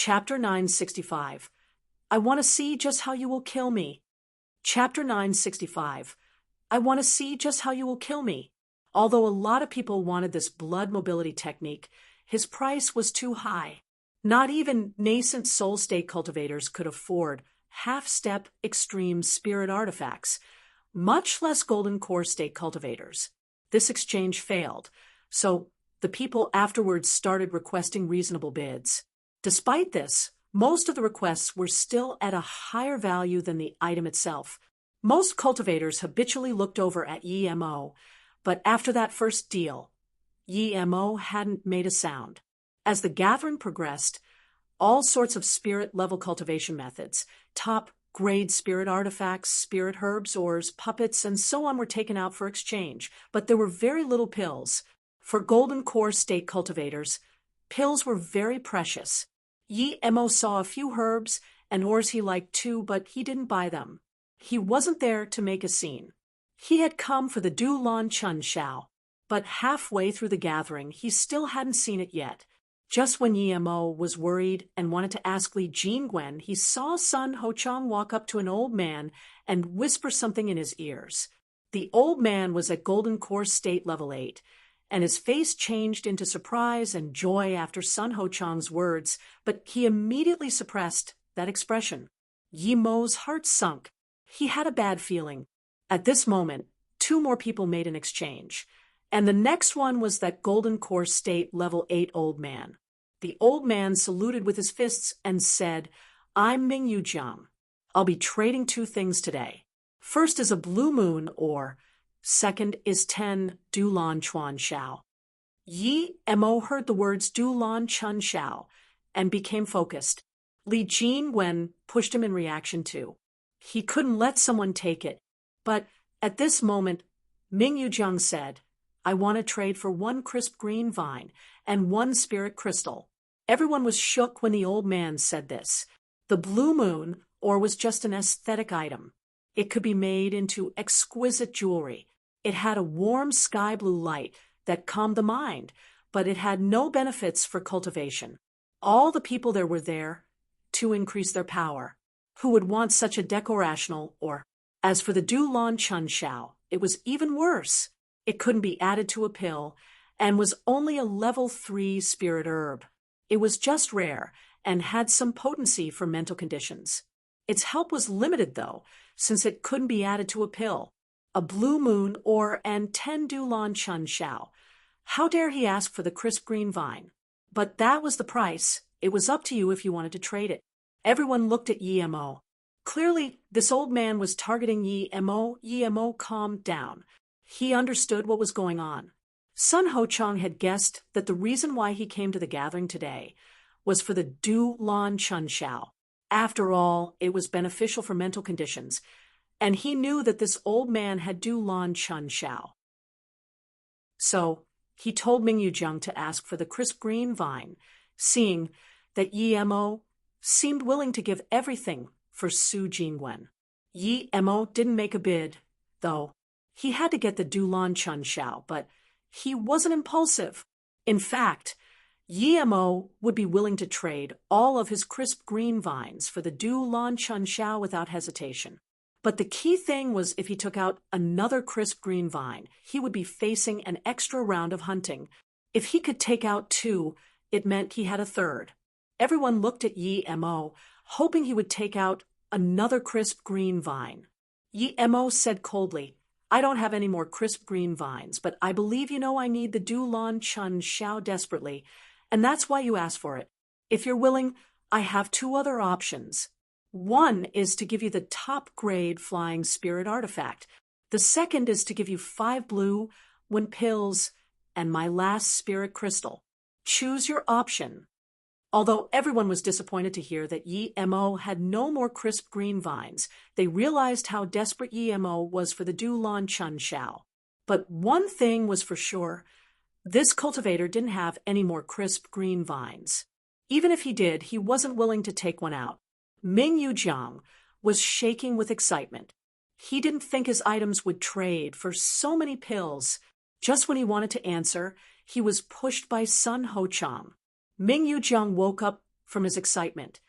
Chapter 965. I want to see just how you will kill me. Chapter 965. I want to see just how you will kill me. Although a lot of people wanted this blood mobility technique, his price was too high. Not even nascent soul state cultivators could afford half-step extreme spirit artifacts, much less golden core state cultivators. This exchange failed, so the people afterwards started requesting reasonable bids. Despite this, most of the requests were still at a higher value than the item itself. Most cultivators habitually looked over at YMO, but after that first deal, YMO hadn't made a sound. As the gathering progressed, all sorts of spirit-level cultivation methods, top-grade spirit artifacts, spirit herbs, ores, puppets, and so on were taken out for exchange, but there were very little pills. For golden core state cultivators, pills were very precious. YMO saw a few herbs and ores he liked too, but he didn't buy them. He wasn't there to make a scene. He had come for the Du Lan Chun Shao, but halfway through the gathering he still hadn't seen it yet. Just when YMO was worried and wanted to ask Li Jingwen, he saw Sun Hochang walk up to an old man and whisper something in his ears. The old man was at Golden Core State Level 8, and his face changed into surprise and joy after Sun Hochang's words, but he immediately suppressed that expression. YMO's heart sunk. He had a bad feeling. At this moment, 2 more people made an exchange, and the next one was that Golden Core State Level 8 old man. The old man saluted with his fists and said, "I'm Ming Yu Jiang. I'll be trading 2 things today. First is a blue moon ore. Second is 10 Du Lan Chuan Shao." YMO heard the words Du Lan Chun Shao and became focused. Li Jingwen pushed him in reaction too. He couldn't let someone take it. But at this moment, Ming Yu Jiang said, "I want to trade for 1 crisp green vine and 1 spirit crystal." Everyone was shook when the old man said this. The blue moon ore was just an aesthetic item. It could be made into exquisite jewelry. It had a warm sky blue light that calmed the mind, but it had no benefits for cultivation. All the people there were there to increase their power. Who would want such a decorational ore? As for the Du Lan Chun Shao, it was even worse. It couldn't be added to a pill and was only a level 3 spirit herb. It was just rare and had some potency for mental conditions. Its help was limited, though, since it couldn't be added to a pill. A blue moon ore and 10 Du Lan Chun Shao. How dare he ask for the crisp green vine? But that was the price. It was up to you if you wanted to trade it. Everyone looked at YMO. Clearly, this old man was targeting YMO. YMO calmed down. He understood what was going on. Sun Hochang had guessed that the reason why he came to the gathering today was for the Du Lan Chun Shao. After all, it was beneficial for mental conditions, and he knew that this old man had Du Lan Chun Shao. So, he told Ming Yu Jiang to ask for the crisp green vine, seeing that YMO seemed willing to give everything for Su Jingwen. YMO didn't make a bid, though. He had to get the Du Lan Chun Shao, but he wasn't impulsive. In fact, YMO would be willing to trade all of his crisp green vines for the Du Lan Chun Shao without hesitation. But the key thing was if he took out another crisp green vine, he would be facing an extra round of hunting. If he could take out 2, it meant he had a third. Everyone looked at YMO, hoping he would take out another crisp green vine. YMO said coldly, "I don't have any more crisp green vines, but I believe you know I need the Du Lan Chun Shao desperately, and that's why you asked for it. If you're willing, I have 2 other options. One is to give you the top-grade flying spirit artifact. The second is to give you 5 blue, 1 pills, and my last spirit crystal. Choose your option." Although everyone was disappointed to hear that YMO had no more crisp green vines, they realized how desperate YMO was for the Du Lan Chun Shao. But one thing was for sure, this cultivator didn't have any more crisp green vines. Even if he did, he wasn't willing to take one out. Ming Yu Jiang was shaking with excitement. He didn't think his items would trade for so many pills. Just when he wanted to answer, he was pushed by Sun Hochang. Ming Yu Jiang woke up from his excitement,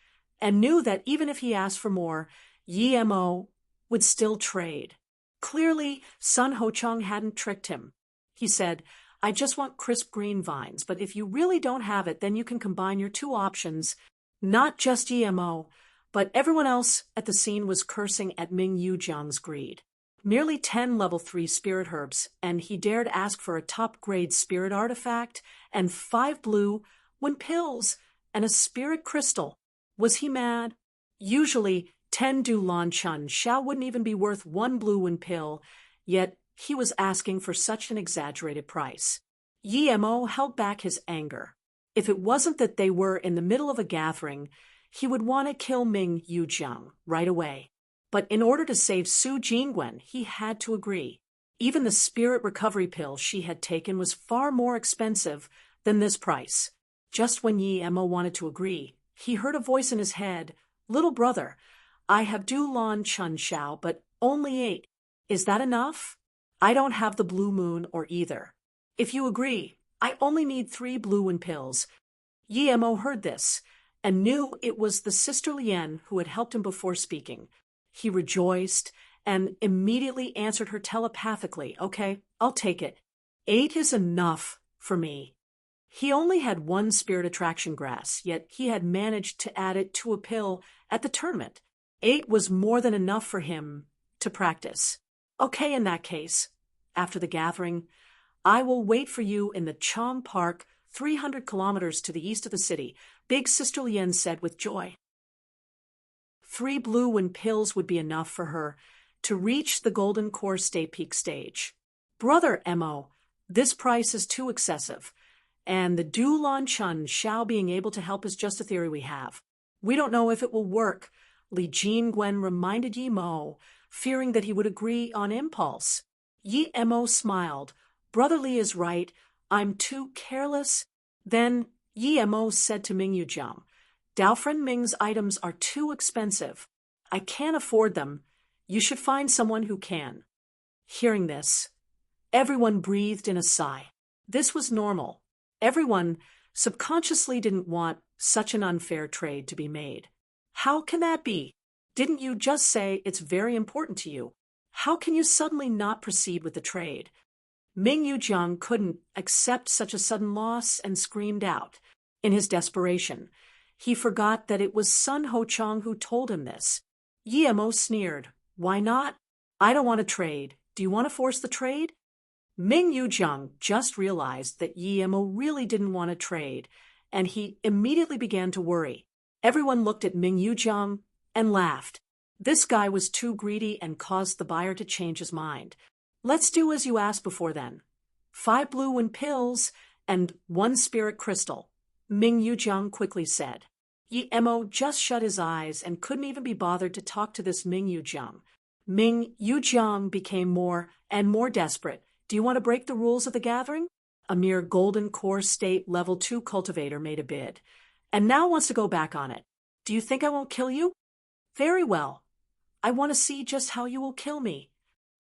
and knew that even if he asked for more, Yi Mo would still trade. Clearly, Sun Ho-chang hadn't tricked him. He said, "I just want crisp green vines, but if you really don't have it, then you can combine your two options." Not just Yi Mo, but everyone else at the scene was cursing at Ming Yujiang's greed. Merely 10 level 3 spirit herbs, and he dared ask for a top-grade spirit artifact, and 5 blue when pills, and a spirit crystal. Was he mad? Usually, 10 Du Lan Chun Xiao wouldn't even be worth 1 blue when pill, yet he was asking for such an exaggerated price. Yi Mo held back his anger. If it wasn't that they were in the middle of a gathering, he would want to kill Ming Yujiang right away. But in order to save Su Jingwen, he had to agree. Even the spirit recovery pill she had taken was far more expensive than this price. Just when Yi Mo wanted to agree, he heard a voice in his head, "Little brother, I have Du Lan Chun Xiao, but only 8. Is that enough? I don't have the blue moon or either. If you agree, I only need 3 blue and pills." Yi Mo heard this and knew it was the sister Lien who had helped him before speaking. He rejoiced and immediately answered her telepathically, "Okay, I'll take it. 8 is enough for me." He only had 1 spirit attraction grass, yet he had managed to add it to a pill at the tournament. 8 was more than enough for him to practice. "Okay, in that case, after the gathering, I will wait for you in the Chong Park, 300 kilometers to the east of the city," Big Sister Lien said with joy. 3 blue when pills would be enough for her to reach the Golden Core State Peak stage. "Brother Mo, this price is too excessive, and the Du Lan Chun Xiao being able to help is just a theory we have. We don't know if it will work," Li Jingwen reminded Yi Mo, fearing that he would agree on impulse. Yi Mo smiled. "Brother Li is right. I'm too careless." Then Yi Mo said to Ming Yujiang, "Daofren Ming's items are too expensive. I can't afford them. You should find someone who can." Hearing this, everyone breathed in a sigh. This was normal. Everyone subconsciously didn't want such an unfair trade to be made. How can that be? Didn't you just say it's very important to you? How can you suddenly not proceed with the trade? Ming Yujiang couldn't accept such a sudden loss and screamed out. In his desperation, he forgot that it was Sun Ho-chang who told him this. Yi Mo sneered. "Why not? I don't want to trade. Do you want to force the trade?" Ming Yujiang just realized that Yi Mo really didn't want to trade, and he immediately began to worry. Everyone looked at Ming Yujiang and laughed. This guy was too greedy and caused the buyer to change his mind. "Let's do as you asked before then. 5 blue and pills and 1 spirit crystal," Ming Yujiang quickly said. Yi Mo just shut his eyes and couldn't even be bothered to talk to this Ming Yujiang. Ming Yujiang became more and more desperate. "Do you want to break the rules of the gathering?" A mere Golden Core State Level 2 cultivator made a bid, and now wants to go back on it. "Do you think I won't kill you?" "Very well. I want to see just how you will kill me."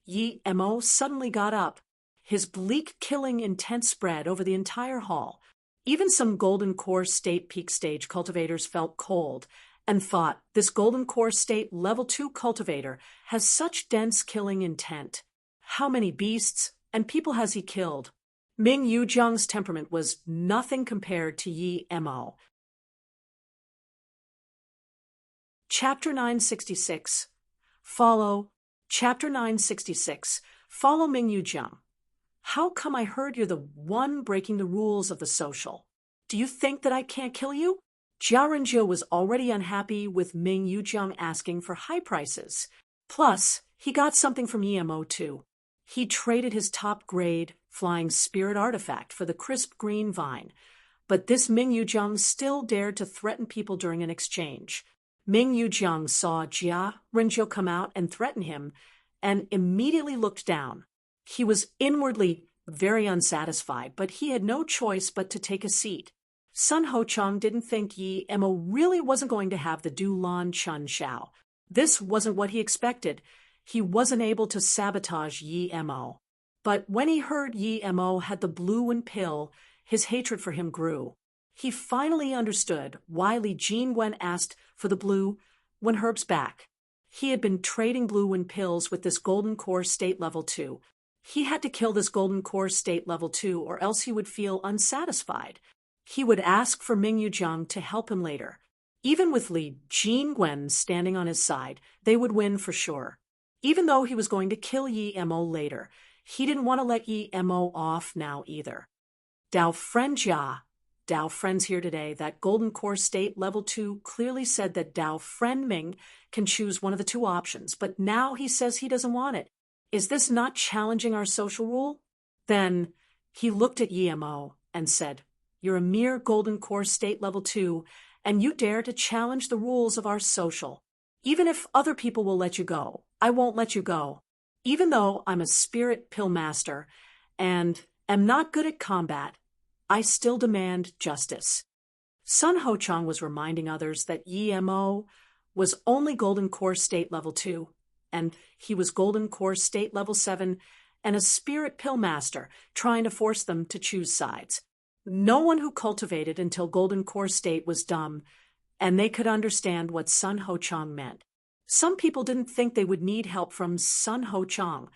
Yi Mo suddenly got up. His bleak killing intent spread over the entire hall. Even some Golden Core State Peak Stage cultivators felt cold and thought, this Golden Core State Level 2 cultivator has such dense killing intent. How many beasts and people has he killed? Ming Yujiang's temperament was nothing compared to Yi Mo. Chapter 966. Chapter 966. Follow Ming Yujiang. "How come I heard you're the one breaking the rules of the social? Do you think that I can't kill you?" Jia Renjiu was already unhappy with Ming Yujiang asking for high prices. Plus, he got something from Yi Mo too. He traded his top-grade flying spirit artifact for the crisp green vine. But this Ming Yujiang still dared to threaten people during an exchange. Ming Yujiang saw Jia Renjiu come out and threaten him, and immediately looked down. He was inwardly very unsatisfied, but he had no choice but to take a seat. Sun Ho-chang didn't think Yi Mo really wasn't going to have the Du Lan Chun Xiao. This wasn't what he expected. He wasn't able to sabotage Yi Mo. But when he heard Yi Mo had the blue and pill, his hatred for him grew. He finally understood why Li Jingwen asked for the blue when Herb's back. He had been trading blue and pills with this golden core state level 2. He had to kill this golden core state level 2 or else he would feel unsatisfied. He would ask for Ming Yujiang to help him later. Even with Li Jingwen standing on his side, they would win for sure. Even though he was going to kill Yi Mo later, he didn't want to let Yi Mo off now either. Dao friend Jia, Dao friends here today, that golden core state level 2 clearly said that Dao friend Ming can choose one of the two options, but now he says he doesn't want it. Is this not challenging our social rule? Then he looked at Yi Mo and said, "You're a mere golden core state level 2, and you dare to challenge the rules of our social. Even if other people will let you go, I won't let you go. Even though I'm a spirit pill master and am not good at combat, I still demand justice." Sun Hochang was reminding others that Yi Mo was only golden core state level 2, and he was golden core state level 7 and a spirit pill master trying to force them to choose sides. No one who cultivated until golden core state was dumb, and they could understand what Sun Hochang meant. Some people didn't think they would need help from Sun Hochang,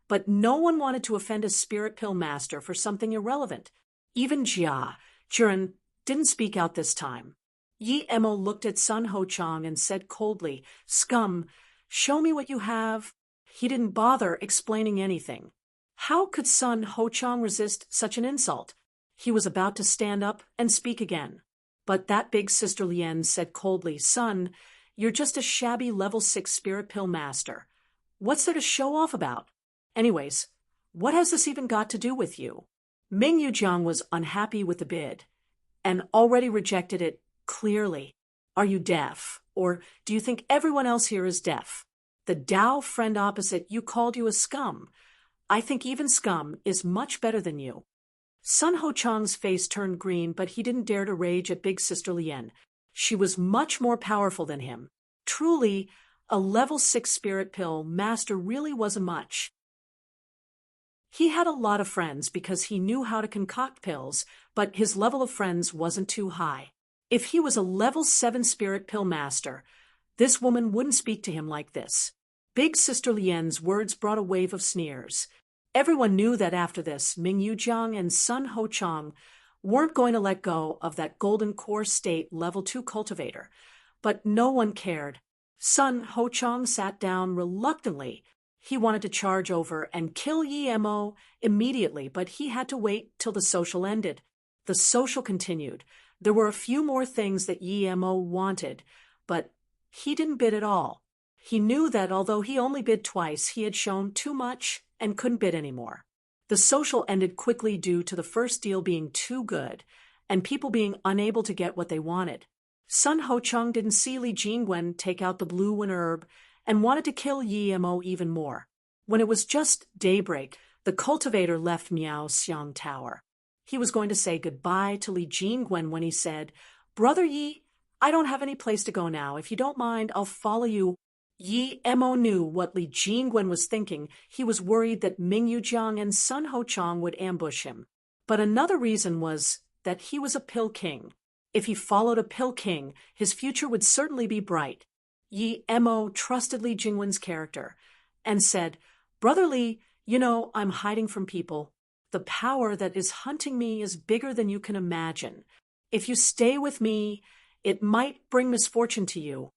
but no one wanted to offend a spirit pill master for something irrelevant. Even Jia, Jiren, didn't speak out this time. Yi Mo looked at Sun Hochang and said coldly, "Scum, show me what you have." He didn't bother explaining anything. How could Sun Hochang resist such an insult? He was about to stand up and speak again. But that big sister Lien said coldly, "Son, you're just a shabby level 6 spirit pill master. What's there to show off about? Anyways, what has this even got to do with you?" Ming Yujiang was unhappy with the bid and already rejected it clearly. "Are you deaf? Or do you think everyone else here is deaf? The Dao friend opposite you called you a scum. I think even scum is much better than you." Sun Hochang's face turned green, but he didn't dare to rage at Big Sister Lien. She was much more powerful than him. Truly, a level 6 spirit pill master really wasn't much. He had a lot of friends because he knew how to concoct pills, but his level of friends wasn't too high. If he was a level 7 spirit pill master, this woman wouldn't speak to him like this. Big Sister Lien's words brought a wave of sneers. Everyone knew that after this, Ming Yujiang and Sun Hochang weren't going to let go of that golden core state level 2 cultivator. But no one cared. Sun Hochang sat down reluctantly. He wanted to charge over and kill Yi Mo immediately, but he had to wait till the social ended. The social continued. There were a few more things that Yi Mo wanted, but he didn't bid at all. He knew that although he only bid twice, he had shown too much and couldn't bid anymore. The social ended quickly due to the first deal being too good and people being unable to get what they wanted. Sun Hochang didn't see Li Jingwen take out the blue and herb and wanted to kill Yi Mo even more. When it was just daybreak, the cultivator left Miao Xiang Tower. He was going to say goodbye to Li Jingwen when he said, "Brother Yi, I don't have any place to go now. If you don't mind, I'll follow you." Yi Mo knew what Li Jingwen was thinking. He was worried that Ming Yujiang and Sun Hochang would ambush him. But another reason was that he was a pill king. If he followed a pill king, his future would certainly be bright. Yi Mo trusted Li Jingwen's character and said, "Brother Li, you know I'm hiding from people. The power that is hunting me is bigger than you can imagine. If you stay with me, it might bring misfortune to you."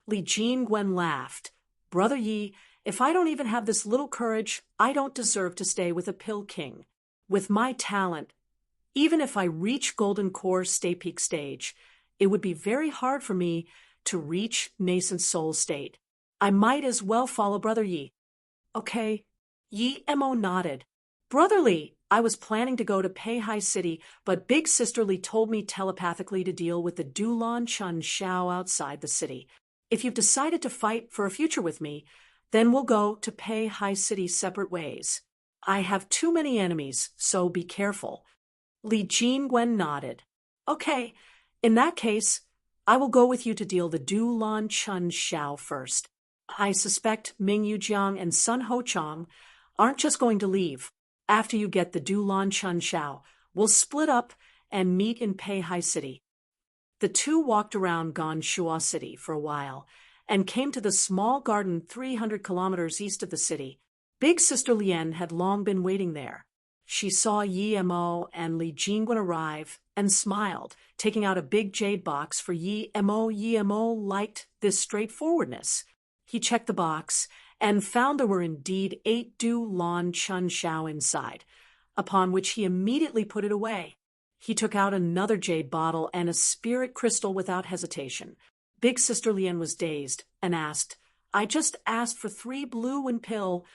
Li Jingwen laughed. "Brother Yi, if I don't even have this little courage, I don't deserve to stay with a pill king. With my talent, even if I reach Golden Core Stay Peak stage, it would be very hard for me to reach Nascent Soul State. I might as well follow Brother Yi." "Okay." Yi Mo nodded. "Brother Li, I was planning to go to Peihai City, but Big Sister Li told me telepathically to deal with the Dulan Chun Shao outside the city. If you've decided to fight for a future with me, then we'll go to Peihai City separate ways. I have too many enemies, so be careful." Li Jingwen nodded. "Okay, in that case, I will go with you to deal the Dulan Chun Shao first. I suspect Ming Yujiang and Sun Hochang aren't just going to leave. After you get the Dulan Chun Shao, we'll split up and meet in Peihai City. The two walked around Ganshua City for a while and came to the small garden 300 kilometers east of the city. Big Sister Lien had long been waiting there. She saw Yi Mo and Li Jingwen arrive and smiled, taking out a big jade box for Yi Mo. Yi Mo liked this straightforwardness. He checked the box and found there were indeed 8 Du Lan Chun Shao inside, upon which he immediately put it away. He took out another jade bottle and a spirit crystal without hesitation. Big Sister Lien was dazed and asked, "I just asked for 3 blue and pill.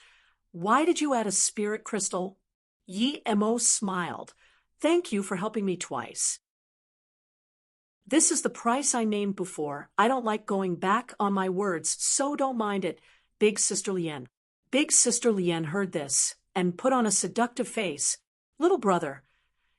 Why did you add a spirit crystal?" Yi Mo smiled. "Thank you for helping me twice. This is the price I named before. I don't like going back on my words, so don't mind it, Big Sister Lien." Big Sister Lien heard this and put on a seductive face. "Little brother,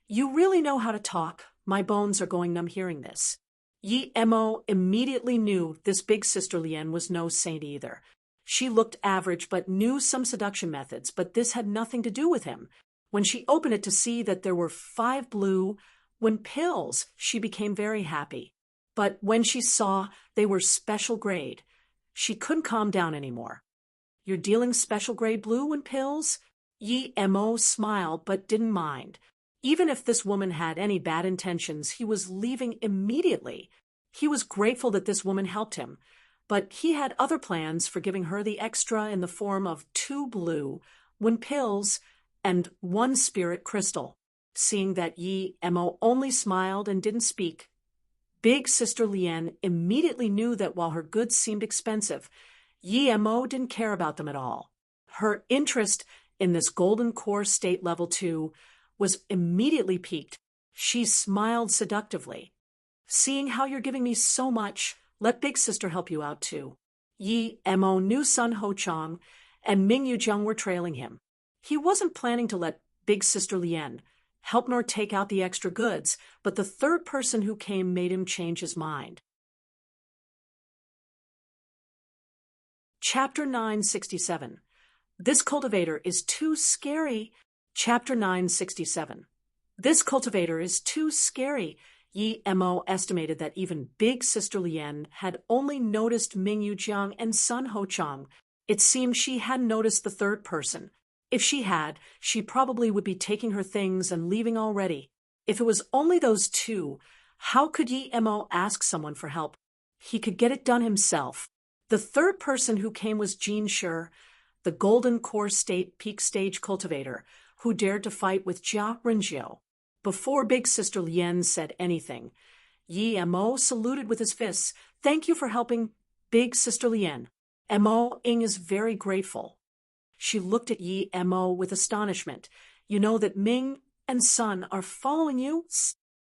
you really know how to talk. My bones are going numb hearing this." Yi Mo immediately knew this Big Sister Lien was no saint either. She looked average but knew some seduction methods, but this had nothing to do with him. When she opened it to see that there were 5 blue pills, she became very happy. But when she saw they were special grade, she couldn't calm down anymore. "You're dealing special grade blue pills?" Yi Mo smiled but didn't mind. Even if this woman had any bad intentions, he was leaving immediately. He was grateful that this woman helped him, but he had other plans for giving her the extra in the form of 2 blue pills and 1 spirit crystal. Seeing that Yi Mo only smiled and didn't speak, Big Sister Lien immediately knew that while her goods seemed expensive, Yi Mo didn't care about them at all. Her interest in this golden core state level 2 was immediately piqued. She smiled seductively. "Seeing how you're giving me so much, let Big Sister help you out too." Yi Mo knew Sun Ho Chang and Ming Yuzheng were trailing him. He wasn't planning to let Big Sister Lien help nor take out the extra goods, but the third person who came made him change his mind. Chapter 967. This cultivator is too scary. Chapter 967. This cultivator is too scary. Yi Mo estimated that even Big Sister Lien had only noticed Ming Yuzheng and Sun Ho Chang. It seemed she hadn't noticed the third person. If she had, she probably would be taking her things and leaving already. If it was only those 2, how could Yi Mo ask someone for help? He could get it done himself. The third person who came was Jin Shi, the Golden Core State Peak Stage cultivator, who dared to fight with Jia Renjiu. Before Big Sister Lien said anything, Yi Mo saluted with his fists. "Thank you for helping, Big Sister Lien. Mo Ing is very grateful." She looked at Yi Mo with astonishment. "You know that Ming and Sun are following you?"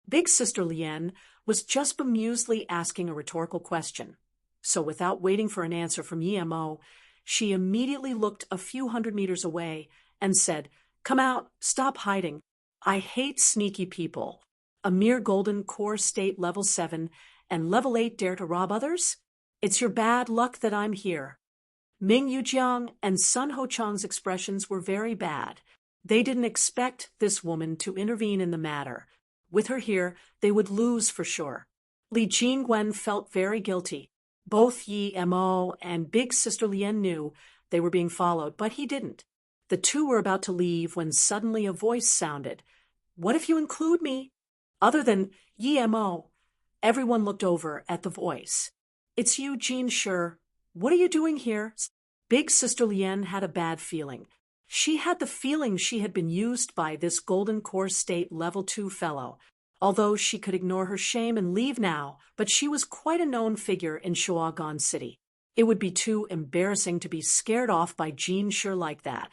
Big Sister Lien was just bemusedly asking a rhetorical question. So without waiting for an answer from Yi Mo, she immediately looked a few hundred meters away and said, "Come out, stop hiding. I hate sneaky people. A mere golden core state level 7 and level 8 dare to rob others? It's your bad luck that I'm here." Ming Yuzheng and Sun Ho Chang's expressions were very bad. They didn't expect this woman to intervene in the matter. With her here, they would lose for sure. Li Jingwen felt very guilty. Both Yi Mo and Big Sister Lien knew they were being followed, but he didn't. The two were about to leave when suddenly a voice sounded. "What if you include me?" Other than Yi Mo, everyone looked over at the voice. "It's you, Jin Shi. What are you doing here?" Big Sister Lien had a bad feeling. She had the feeling she had been used by this Golden Core State Level 2 fellow. Although she could ignore her shame and leave now, but she was quite a known figure in Shuagan City. It would be too embarrassing to be scared off by Jin Shi like that.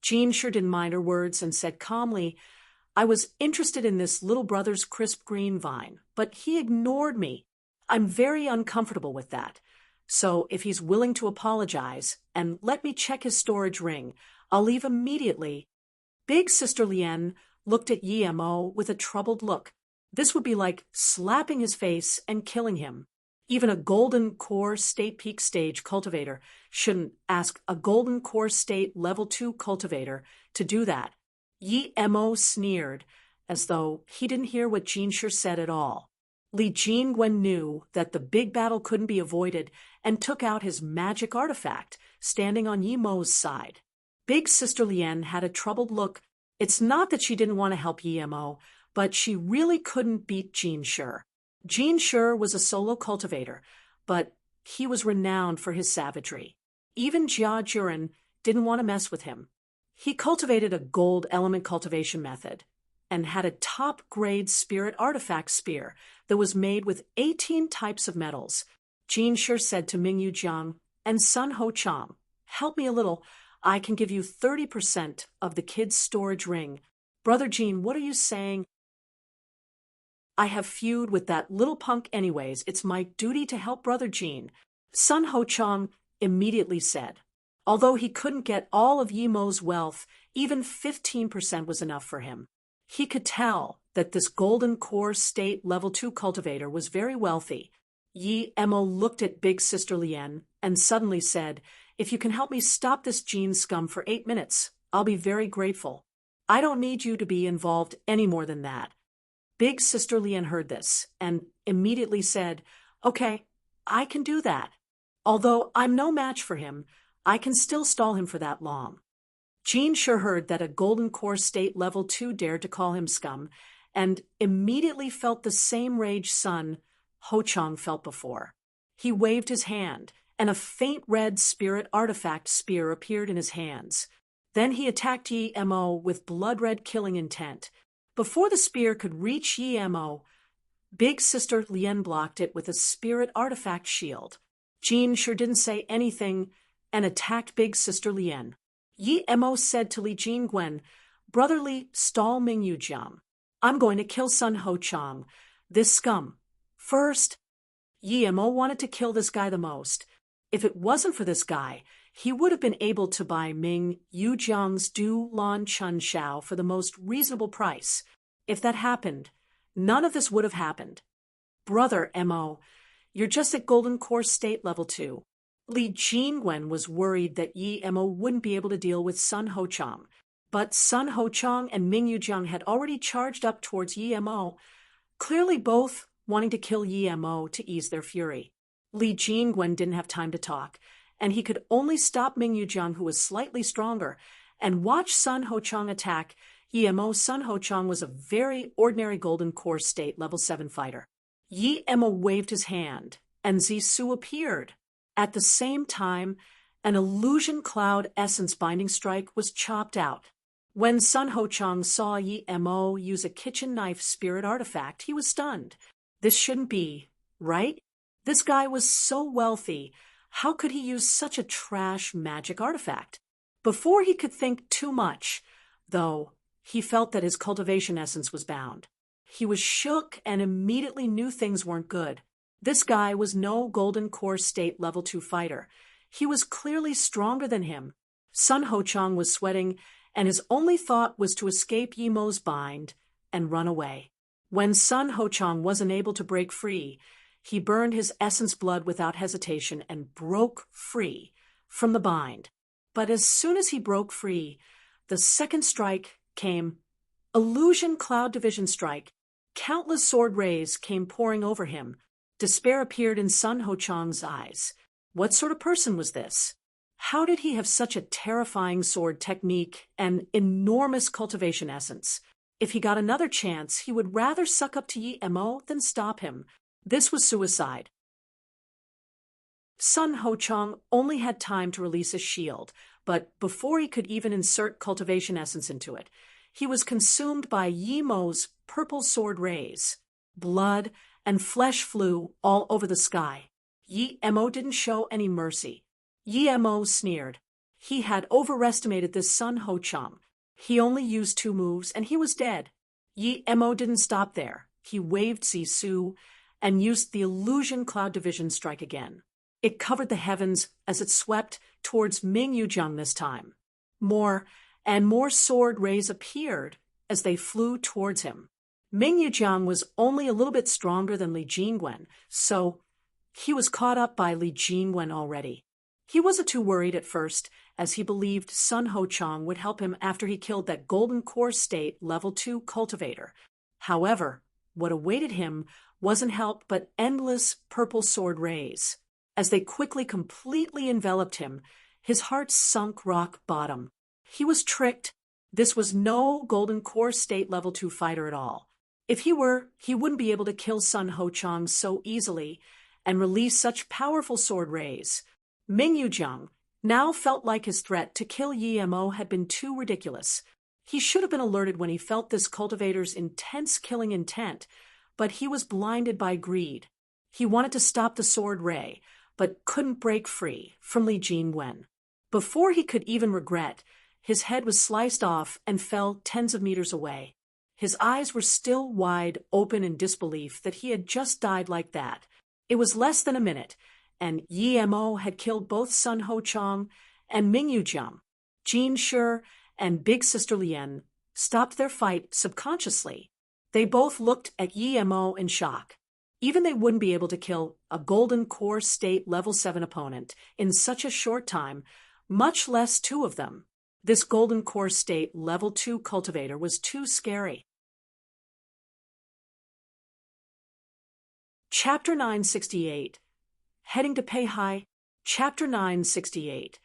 Jin Shi didn't mind her words and said calmly, "I was interested in this little brother's crisp green vine, but he ignored me. I'm very uncomfortable with that. So if he's willing to apologize and let me check his storage ring, I'll leave immediately." Big Sister Lien looked at Yi Mo with a troubled look. This would be like slapping his face and killing him. Even a Golden Core State Peak Stage cultivator shouldn't ask a Golden Core State Level 2 cultivator to do that. Yi Mo sneered as though he didn't hear what Jean Sure said at all. Li Jingwen knew that the big battle couldn't be avoided and took out his magic artifact, standing on Yi Mo's side. Big Sister Lien had a troubled look. It's not that she didn't want to help Yi Mo, but she really couldn't beat Jean Sure. Jean Sure was a solo cultivator, but he was renowned for his savagery. Even Jia Juren didn't want to mess with him. He cultivated a gold element cultivation method and had a top-grade spirit artifact spear that was made with 18 types of metals. Jean Sure said to Mingyu Jiang and Sun Ho Chang, "Help me a little. I can give you 30% of the kid's storage ring." "Brother Jean, what are you saying? I have feud with that little punk anyways. It's my duty to help Brother Jean," Sun Ho Chang immediately said. Although he couldn't get all of Yi Mo's wealth, even 15% was enough for him. He could tell that this golden core state level 2 cultivator was very wealthy. Yi Mo looked at Big Sister Lien and suddenly said, "If you can help me stop this Jean scum for 8 minutes, I'll be very grateful. I don't need you to be involved any more than that." Big Sister Lien heard this and immediately said, "Okay, I can do that. Although I'm no match for him, I can still stall him for that long." Jean Sure heard that a golden core state level 2 dared to call him scum and immediately felt the same rage Sun Ho Chang felt before. He waved his hand, and a faint red spirit artifact spear appeared in his hands. Then he attacked Yi Mo with blood-red killing intent. Before the spear could reach Yi Mo, Big Sister Lien blocked it with a spirit artifact shield. Jean Sure didn't say anything and attacked Big Sister Lien. Yi Mo said to Li Jingwen, "Brother Li, stall Mingyu Jiang. I'm going to kill Sun Ho Chang, this scum, first." Yi Mo wanted to kill this guy the most. If it wasn't for this guy, he would have been able to buy Ming Yu Jiang's Du Lan Chun Shao for the most reasonable price. If that happened, none of this would have happened. "Brother Mo, you're just at Golden Core State Level 2. Li Jingwen was worried that Yi Mo wouldn't be able to deal with Sun Ho Chang, but Sun Ho Chang and Ming Yu Jiang had already charged up towards Yi Mo, clearly both wanting to kill Yi Mo to ease their fury. Li Jingwen didn't have time to talk, and he could only stop Ming Yu Jiang, who was slightly stronger, and watch Sun Ho Chang attack Yi Mo. Sun Ho Chang was a very ordinary Golden Core State Level 7 fighter. Yi Mo waved his hand, and Zisu appeared. At the same time, an illusion cloud essence binding strike was chopped out. When Sun Ho Chang saw Yi Mo use a kitchen knife spirit artifact, he was stunned. This shouldn't be, right? This guy was so wealthy. How could he use such a trash magic artifact? Before he could think too much, though, he felt that his cultivation essence was bound. He was shook and immediately knew things weren't good. This guy was no Golden Core State Level 2 fighter. He was clearly stronger than him. Sun Ho Chang was sweating, and his only thought was to escape Yi Mo's bind and run away. When Sun Ho Chang wasn't able to break free, he burned his essence blood without hesitation and broke free from the bind. But as soon as he broke free, the second strike came. Illusion Cloud Division Strike. Countless sword rays came pouring over him. Despair appeared in Sun Ho Chang's eyes. What sort of person was this? How did he have such a terrifying sword technique and enormous cultivation essence? If he got another chance, he would rather suck up to Yi Mo than stop him. This was suicide. Sun Ho Chang only had time to release his shield, but before he could even insert cultivation essence into it, he was consumed by Yi Mo's purple sword rays. Blood and flesh flew all over the sky. Yi Mo didn't show any mercy. Yi Mo sneered. He had overestimated this Sun Ho Chang. He only used 2 moves, and he was dead. Yi Mo didn't stop there. He waved Zisu and used the Illusion Cloud Division Strike again. It covered the heavens as it swept towards Ming Yu Jiang this time. More and more sword rays appeared as they flew towards him. Ming Yu Jiang was only a little bit stronger than Li Jingwen, so he was caught up by Li Jingwen already. He wasn't too worried at first, as he believed Sun Ho Chang would help him after he killed that Golden Core State Level 2 cultivator. However, what awaited him wasn't help but endless purple sword rays. As they quickly completely enveloped him, his heart sunk rock bottom. He was tricked. This was no Golden Core State Level 2 fighter at all. If he were, he wouldn't be able to kill Sun Ho Chang so easily and release such powerful sword rays. Ming Yuzhang now felt like his threat to kill Yi Mo had been too ridiculous. He should have been alerted when he felt this cultivator's intense killing intent, but he was blinded by greed. He wanted to stop the sword ray, but couldn't break free from Li Jingwen. Before he could even regret, his head was sliced off and fell tens of meters away. His eyes were still wide open in disbelief that he had just died like that. It was less than a minute, and Yi Mo had killed both Sun Ho Chang and Ming Yuzhang. Jin Shi and Big Sister Lien stopped their fight subconsciously. They both looked at Yi Mo in shock. Even they wouldn't be able to kill a Golden Core State Level 7 opponent in such a short time, much less two of them. This Golden Core State Level 2 cultivator was too scary. Chapter 968. Heading to Peihai. Chapter 968.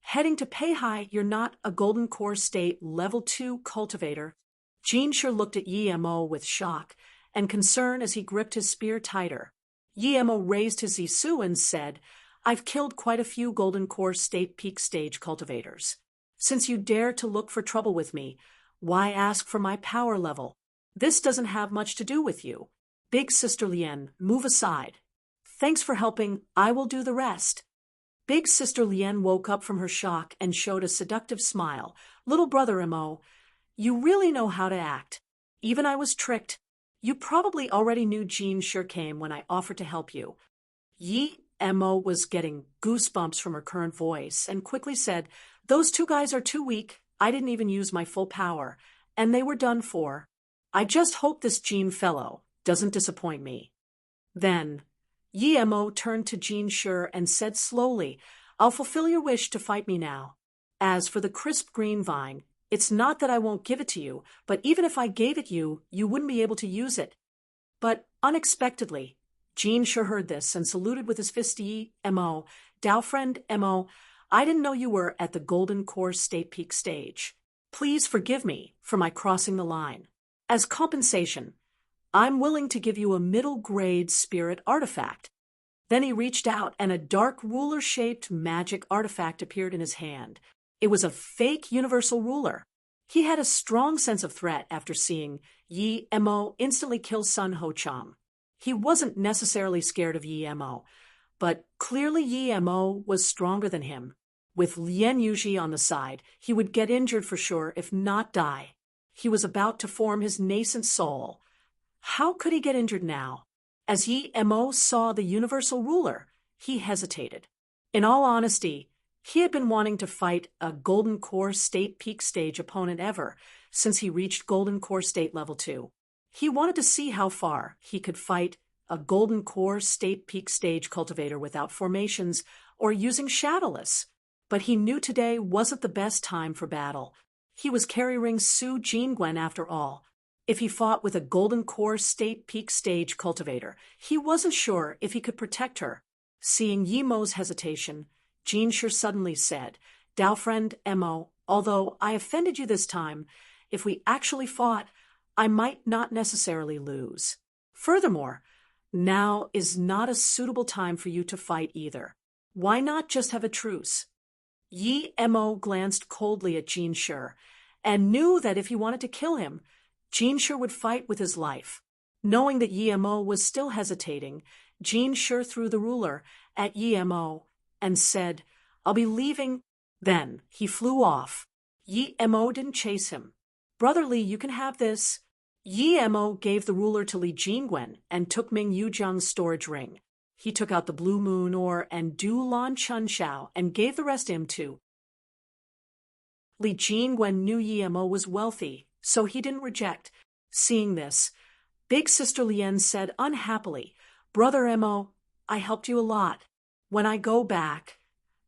Heading to Peihai, you're not a Golden Core State Level 2 cultivator. Jin Shi looked at Yi Mo with shock and concern as he gripped his spear tighter. Yi Mo raised his Zisu and said, I've killed quite a few Golden Core State Peak Stage cultivators. Since you dare to look for trouble with me, why ask for my power level? This doesn't have much to do with you. Big Sister Lien, move aside. Thanks for helping, I will do the rest. Big Sister Lien woke up from her shock and showed a seductive smile. Little brother Mo, you really know how to act. Even I was tricked. You probably already knew Jin Shi came when I offered to help you. Yi Mo was getting goosebumps from her current voice and quickly said, those two guys are too weak. I didn't even use my full power, and they were done for. I just hope this Jin fellow doesn't disappoint me. Then Yi Mo turned to Jin Shi and said slowly, I'll fulfill your wish to fight me now. As for the crisp green vine, it's not that I won't give it to you, but even if I gave it you, you wouldn't be able to use it. But unexpectedly, Jin Shi heard this and saluted with his fist. Yi Mo, Dao friend Mo, I didn't know you were at the Golden Core State Peak stage. Please forgive me for my crossing the line. As compensation, I'm willing to give you a middle-grade spirit artifact. Then he reached out and a dark ruler-shaped magic artifact appeared in his hand. It was a fake universal ruler. He had a strong sense of threat after seeing Yi Mo instantly kill Sun Ho Chang. He wasn't necessarily scared of Yi Mo, but clearly Yi Mo was stronger than him. With Lien Yuji on the side, he would get injured for sure, if not die. He was about to form his nascent soul. How could he get injured now? As Yi Mo saw the universal ruler, he hesitated. In all honesty, he had been wanting to fight a Golden Core State Peak Stage opponent ever since he reached Golden Core State Level 2. He wanted to see how far he could fight a Golden Core State Peak Stage cultivator without formations or using Shadowless. But he knew today wasn't the best time for battle. He was carrying Su Jingwen after all. If he fought with a Golden Core State Peak Stage cultivator, he wasn't sure if he could protect her. Seeing Yi Mo's hesitation, Jin Shi suddenly said, Dao friend Mo, although I offended you this time, if we actually fought, I might not necessarily lose. Furthermore, now is not a suitable time for you to fight either. Why not just have a truce? Yi Mo glanced coldly at Jin Shi and knew that if he wanted to kill him, Jin Shi would fight with his life. Knowing that Yi Mo was still hesitating, Jin Shi threw the ruler at Yi Mo and said, I'll be leaving. Then he flew off. Yi Mo didn't chase him. Brother Li, you can have this. Yi Mo gave the ruler to Li Jingwen and took Ming Yuzhang's storage ring. He took out the blue moon ore and Du Lan Chun Shao and gave the rest to him too. Li Jingwen knew Yi Mo was wealthy, so he didn't reject. Seeing this, Big Sister Lien said unhappily, Brother Mo, I helped you a lot. When I go back,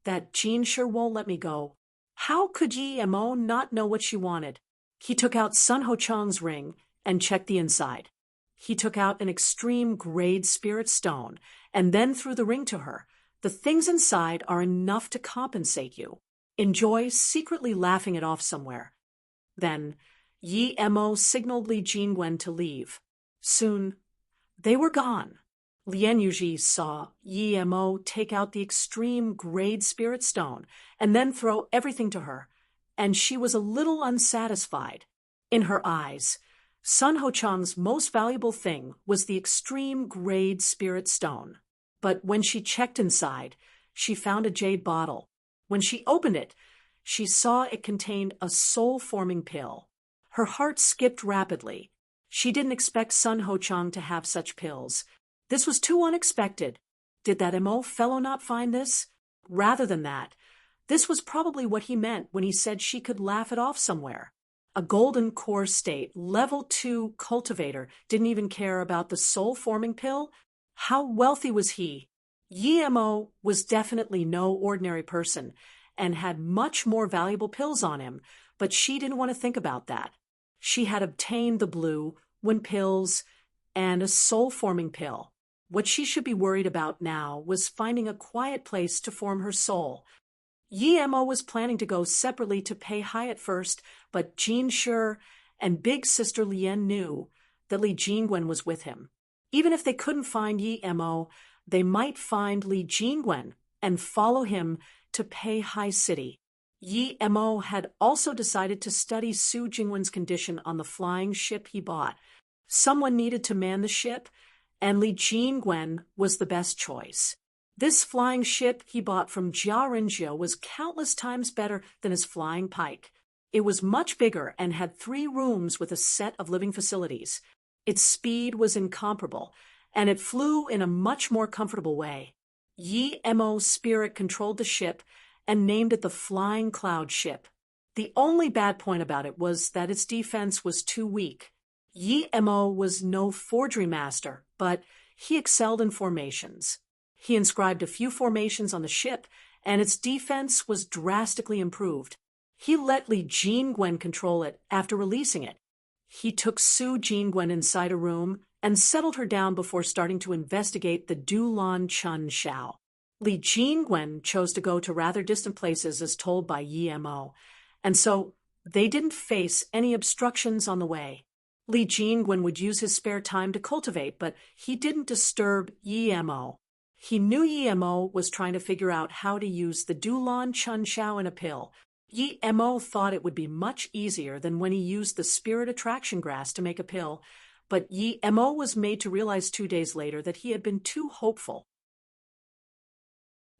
That Jean sure won't let me go. How could Yi Mo not know what she wanted? He took out Sun Ho Chang's ring and checked the inside. He took out an extreme grade spirit stone and then threw the ring to her. The things inside are enough to compensate you. Enjoy secretly laughing it off somewhere. Then Yi Mo signaled Li Jingwen to leave. Soon they were gone. Lien Yuji saw Yi Mo take out the extreme grade spirit stone and then throw everything to her, and she was a little unsatisfied. In her eyes, Sun Ho Chang's most valuable thing was the extreme grade spirit stone. But when she checked inside, she found a jade bottle. When she opened it, she saw it contained a soul-forming pill. Her heart skipped rapidly. She didn't expect Sun Ho Chang to have such pills. This was too unexpected. Did that Mo fellow not find this? Rather than that, this was probably what he meant when he said she could laugh it off somewhere. A golden core state, level 2 cultivator didn't even care about the soul-forming pill? How wealthy was he? Yi Mo was definitely no ordinary person and had much more valuable pills on him, but she didn't want to think about that. She had obtained the blue, wind pills, and a soul-forming pill. What she should be worried about now was finding a quiet place to form her soul. Yi Mo was planning to go separately to Pei Hai at first, but Jean Shi and big sister Lien knew that Li Jingwen was with him. Even if they couldn't find Yi Mo, they might find Li Jingwen and follow him to Pei Hai City. Yi Mo had also decided to study Su Jingwen's condition on the flying ship he bought. Someone needed to man the ship, and Li Jingwen was the best choice. This flying ship he bought from Jia Rinzhou was countless times better than his flying pike. It was much bigger and had 3 rooms with a set of living facilities. Its speed was incomparable, and it flew in a much more comfortable way. Yi Mo's spirit controlled the ship and named it the Flying Cloud Ship. The only bad point about it was that its defense was too weak. Yi Mo was no forgery master, but he excelled in formations. He inscribed a few formations on the ship, and its defense was drastically improved. He let Li Jingwen control it after releasing it. He took Su Jingwen inside a room and settled her down before starting to investigate the Dulan Chun Shao. Li Jingwen chose to go to rather distant places as told by Yi Mo, and so they didn't face any obstructions on the way. Li Jingwen would use his spare time to cultivate, but he didn't disturb Yi Mo. He knew Yi Mo was trying to figure out how to use the Dulan Chun Shao in a pill. Yi Mo thought it would be much easier than when he used the spirit attraction grass to make a pill, but Yi Mo was made to realize 2 days later that he had been too hopeful.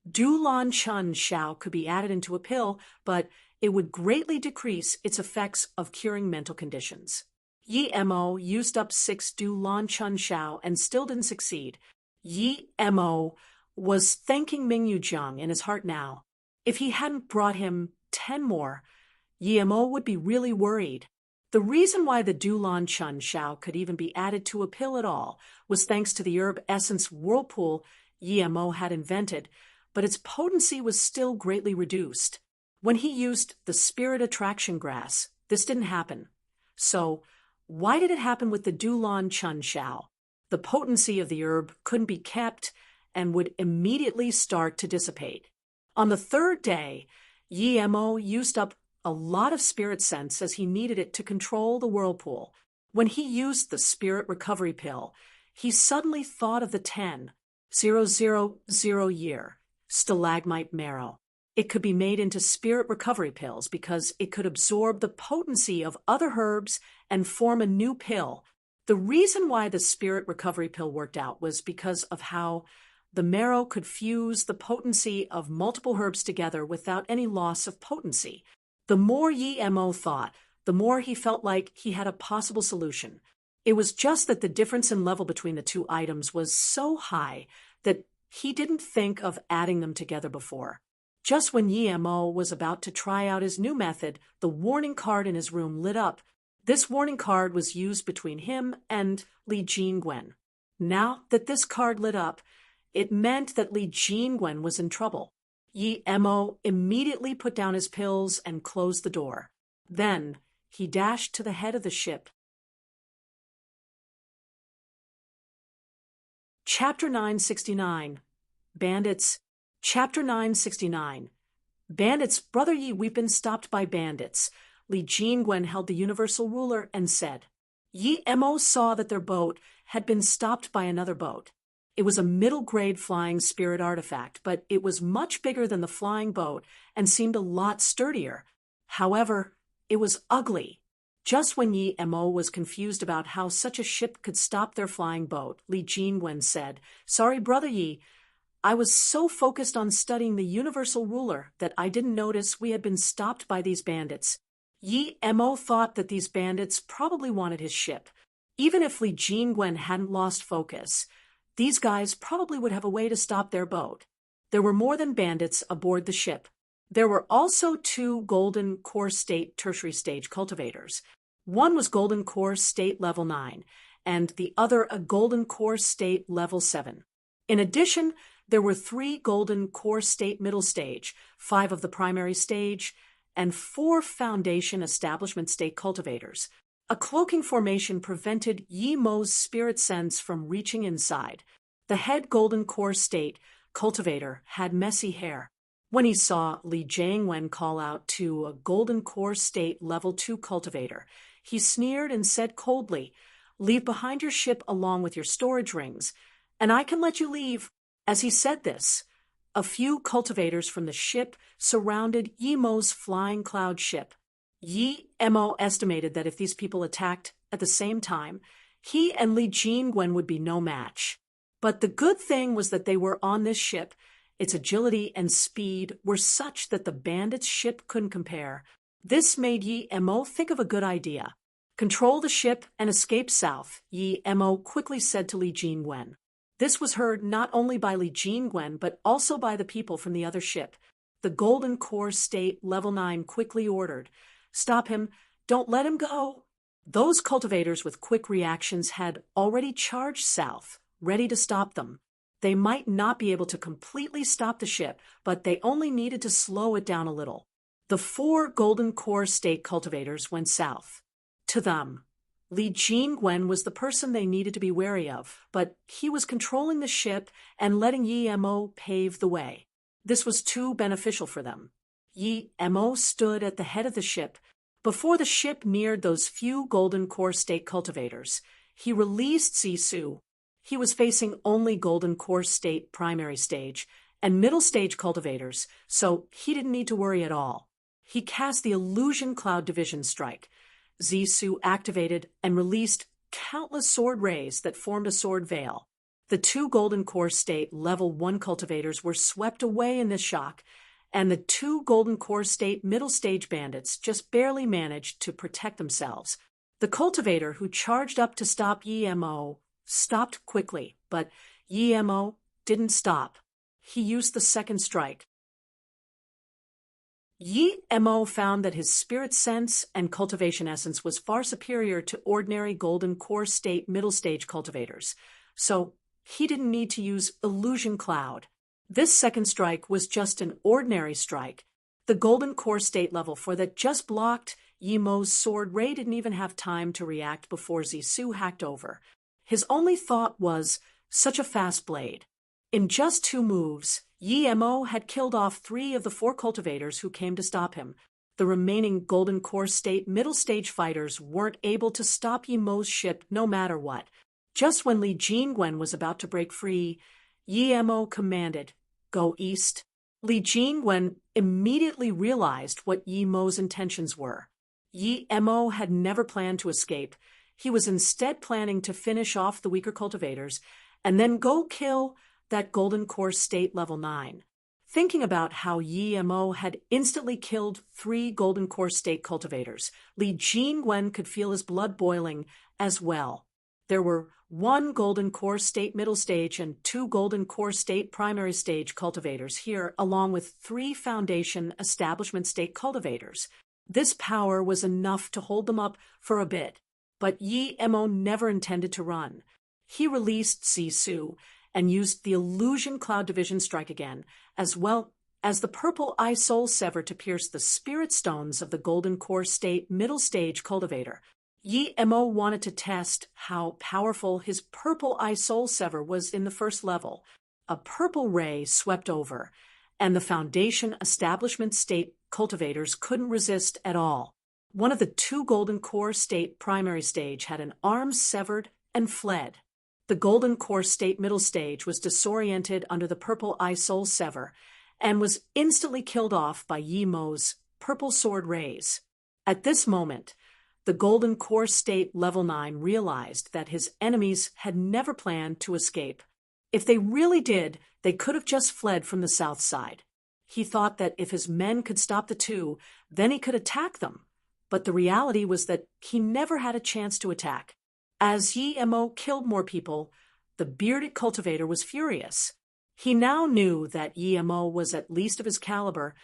Dulan Chun Shao could be added into a pill, but it would greatly decrease its effects of curing mental conditions. Yi Mo used up 6 Dulan Chun Shao and still didn't succeed. Yi Mo was thanking Ming Yujiang in his heart now. If he hadn't brought him 10 more, Yi Mo would be really worried. The reason why the Dulan Chun Shao could even be added to a pill at all was thanks to the herb essence whirlpool Yi Mo had invented, but its potency was still greatly reduced. When he used the spirit attraction grass, this didn't happen. So, why did it happen with the Dulan Chun Shao? The potency of the herb couldn't be kept and would immediately start to dissipate. On the 3rd day, Yi Mo used up a lot of spirit sense as he needed it to control the whirlpool. When he used the spirit recovery pill, he suddenly thought of the 10,000 year stalagmite marrow. It could be made into spirit recovery pills because it could absorb the potency of other herbs and form a new pill. The reason why the spirit recovery pill worked out was because of how the marrow could fuse the potency of multiple herbs together without any loss of potency. The more Yi Mo thought, the more he felt like he had a possible solution. It was just that the difference in level between the 2 items was so high that he didn't think of adding them together before. Just when Yi Mo was about to try out his new method, the warning card in his room lit up. This warning card was used between him and Li Jingwen. Now that this card lit up, it meant that Li Jingwen was in trouble. Yi Mo immediately put down his pills and closed the door. Then he dashed to the head of the ship. Chapter 969. Bandits. Chapter 969. Bandits, Brother Yi, we've been stopped by bandits. Li Jingwen held the universal ruler and said. Yi Mo saw that their boat had been stopped by another boat. It was a middle-grade flying spirit artifact, but it was much bigger than the flying boat and seemed a lot sturdier. However, it was ugly. Just when Yi Mo was confused about how such a ship could stop their flying boat, Li Jingwen said, Sorry, Brother Yi, I was so focused on studying the universal ruler that I didn't notice we had been stopped by these bandits. Yi Mo thought that these bandits probably wanted his ship. Even if Li Jingwen hadn't lost focus, these guys probably would have a way to stop their boat. There were more than bandits aboard the ship. There were also 2 golden core state tertiary stage cultivators. One was golden core state level 9, and the other a golden core state level 7. In addition, there were 3 golden core state middle stage, 5 of the primary stage, and 4 foundation establishment state cultivators. A cloaking formation prevented Yi Mo's spirit sense from reaching inside. The head golden core state cultivator had messy hair. When he saw Li Jingwen call out to a golden core state level 2 cultivator, he sneered and said coldly, Leave behind your ship along with your storage rings, and I can let you leave. As he said this, a few cultivators from the ship surrounded Yi Mo's flying cloud ship. Yi Mo estimated that if these people attacked at the same time, he and Li Jingwen would be no match. But the good thing was that they were on this ship. Its agility and speed were such that the bandits' ship couldn't compare. This made Yi Mo think of a good idea. Control the ship and escape south, Yi Mo quickly said to Li Jingwen. This was heard not only by Li Jingwen but also by the people from the other ship. The Golden Core State Level 9 quickly ordered, Stop him, don't let him go. Those cultivators with quick reactions had already charged south, ready to stop them. They might not be able to completely stop the ship, but they only needed to slow it down a little. The 4 Golden Core State cultivators went south. To them, Li Jingwen was the person they needed to be wary of, but he was controlling the ship and letting Yi Mo pave the way. This was too beneficial for them. Yi Mo stood at the head of the ship. Before the ship neared those few Golden Core State cultivators, he released Zisu. He was facing only Golden Core State primary stage and middle stage cultivators, so he didn't need to worry at all. He cast the Illusion Cloud Division Strike. Zisu activated and released countless sword rays that formed a sword veil. The 2 Golden Core State Level 1 cultivators were swept away in this shock, and the 2 Golden Core State middle stage bandits just barely managed to protect themselves. The cultivator who charged up to stop Yi Mo stopped quickly, but Yi Mo didn't stop. He used the second strike. Yi Mo found that his spirit sense and cultivation essence was far superior to ordinary Golden Core State middle stage cultivators, so he didn't need to use Illusion Cloud. This second strike was just an ordinary strike. The Golden Core State level 4 that just blocked Yi Mo's sword ray didn't even have time to react before Zisu hacked over. His only thought was, such a fast blade. In just 2 moves, Yi Mo had killed off 3 of the 4 cultivators who came to stop him. The remaining Golden Core State middle stage fighters weren't able to stop Yi Mo's ship no matter what. Just when Li Jingwen was about to break free, Yi Mo commanded, Go east. Li Jingwen immediately realized what Yi Mo's intentions were. Yi Mo had never planned to escape. He was instead planning to finish off the weaker cultivators and then go kill that Golden Core State Level 9. Thinking about how Yi Mo had instantly killed 3 Golden Core State cultivators, Li Jingwen could feel his blood boiling as well. There were 1 Golden Core State middle stage and 2 Golden Core State primary stage cultivators here, along with 3 Foundation Establishment State cultivators. This power was enough to hold them up for a bit, but Yi Mo never intended to run. He released Zisu and used the Illusion Cloud Division Strike again, as well as the purple eye soul sever to pierce the spirit stones of the golden core state middle stage cultivator. Yi Mo wanted to test how powerful his purple eye soul sever was in the first level. A purple ray swept over, and the foundation establishment state cultivators couldn't resist at all. One of the two golden core state primary stage had an arm severed and fled. The golden core state middle stage was disoriented under the purple eye soul sever and was instantly killed off by Yi Mo's purple sword rays. At this moment, the golden core state level 9 realized that his enemies had never planned to escape. If they really did, they could have just fled from the south side. He thought that if his men could stop the two, then he could attack them. But the reality was that he never had a chance to attack. As Yi Mo killed more people, the bearded cultivator was furious. He now knew that Yi Mo was at least of his caliber,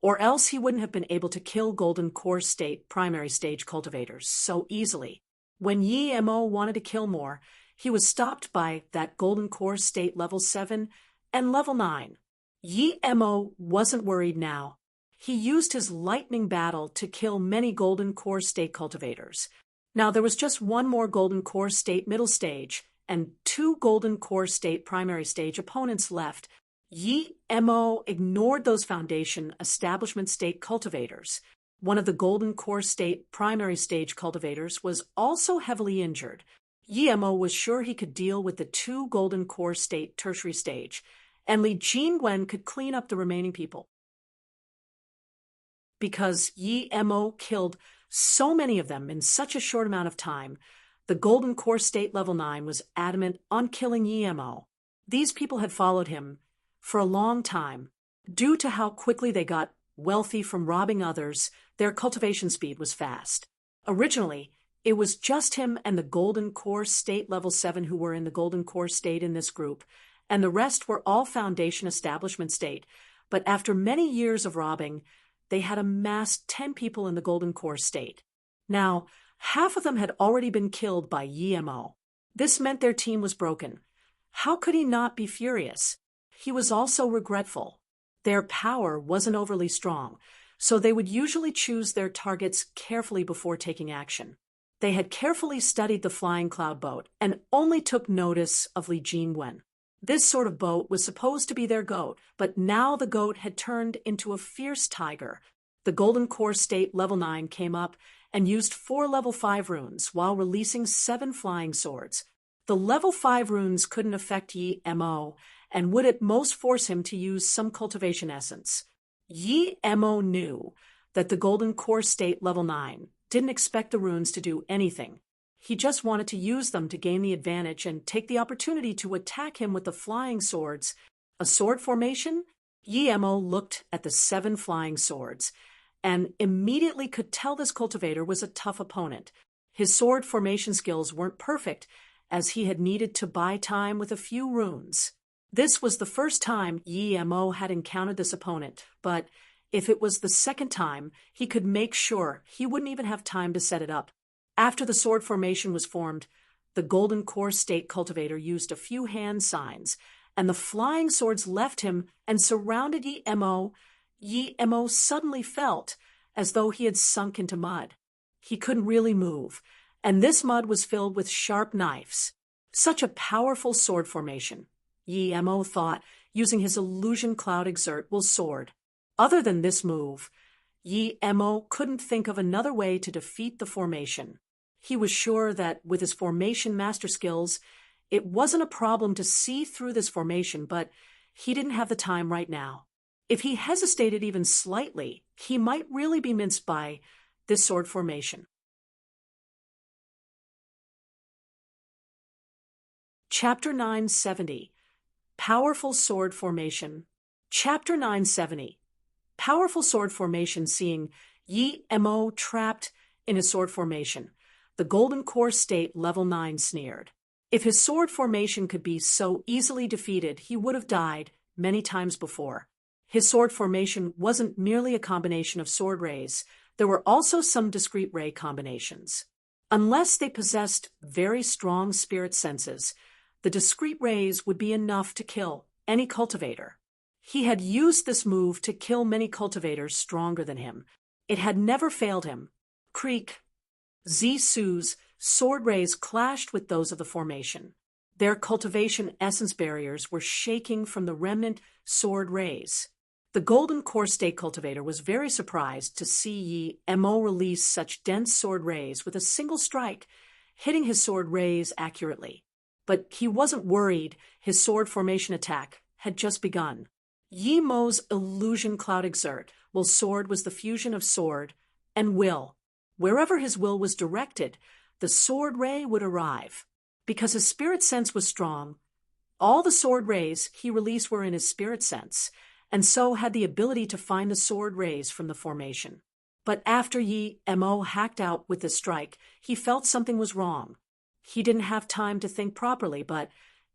or else he wouldn't have been able to kill golden core state primary stage cultivators so easily. When Yi Mo wanted to kill more, he was stopped by that golden core state level 7 and level 9. Yi Mo wasn't worried now. He used his lightning battle to kill many golden core state cultivators. Now there was just one more golden core state middle stage and two golden core state primary stage opponents left. Yi Mo ignored those foundation establishment state cultivators. One of the golden core state primary stage cultivators was also heavily injured. Yi Mo was sure he could deal with the two golden core state tertiary stage, and Li Jingwen could clean up the remaining people. Because Yi Mo killed so many of them in such a short amount of time, the golden core state level 9 was adamant on killing Yi Mo. These people had followed him for a long time. Due to how quickly they got wealthy from robbing others, their cultivation speed was fast. Originally, it was just him and the golden core state level 7 who were in the golden core state in this group, and the rest were all foundation establishment state. But after many years of robbing, they had amassed 10 people in the golden core state. Now, half of them had already been killed by Yi Mo. This meant their team was broken. How could he not be furious? He was also regretful. Their power wasn't overly strong, so they would usually choose their targets carefully before taking action. They had carefully studied the flying cloud boat and only took notice of Li Jingwen. This sort of boat was supposed to be their goat, but now the goat had turned into a fierce tiger. The golden core state level 9 came up and used 4 level 5 runes while releasing 7 flying swords. The level 5 runes couldn't affect Yi Mo and would at most force him to use some cultivation essence. Yi Mo knew that the golden core state level 9 didn't expect the runes to do anything. He just wanted to use them to gain the advantage and take the opportunity to attack him with the flying swords. A sword formation? Yi Mo looked at the 7 flying swords and immediately could tell this cultivator was a tough opponent. His sword formation skills weren't perfect, as he had needed to buy time with a few runes. This was the first time Yi Mo had encountered this opponent, but if it was the second time, he could make sure he wouldn't even have time to set it up. After the sword formation was formed, the golden core state cultivator used a few hand signs, and the flying swords left him and surrounded Yi Mo. Yi Mo suddenly felt as though he had sunk into mud. He couldn't really move, and this mud was filled with sharp knives. Such a powerful sword formation, Yi Mo thought, using his illusion cloud exert will sword. Other than this move, Yi Mo couldn't think of another way to defeat the formation. He was sure that with his formation master skills, it wasn't a problem to see through this formation, but he didn't have the time right now. If he hesitated even slightly, he might really be minced by this sword formation. Chapter 970. Powerful Sword Formation. Chapter 970. Powerful Sword Formation. Seeing Yi Mo trapped in his sword formation, the golden core state level 9 sneered. If his sword formation could be so easily defeated, he would have died many times before. His sword formation wasn't merely a combination of sword rays. There were also some discrete ray combinations. Unless they possessed very strong spirit senses, the discrete rays would be enough to kill any cultivator. He had used this move to kill many cultivators stronger than him. It had never failed him. Creak. Zisu's sword rays clashed with those of the formation. Their cultivation essence barriers were shaking from the remnant sword rays. The golden core state cultivator was very surprised to see Yi Mo release such dense sword rays with a single strike, hitting his sword rays accurately. But he wasn't worried. His sword formation attack had just begun. Yi Mo's illusion cloud exert, while sword was the fusion of sword and will. Wherever his will was directed, the sword ray would arrive. Because his spirit sense was strong, all the sword rays he released were in his spirit sense, and so had the ability to find the sword rays from the formation. But after Yi Mo hacked out with the strike, he felt something was wrong. He didn't have time to think properly, but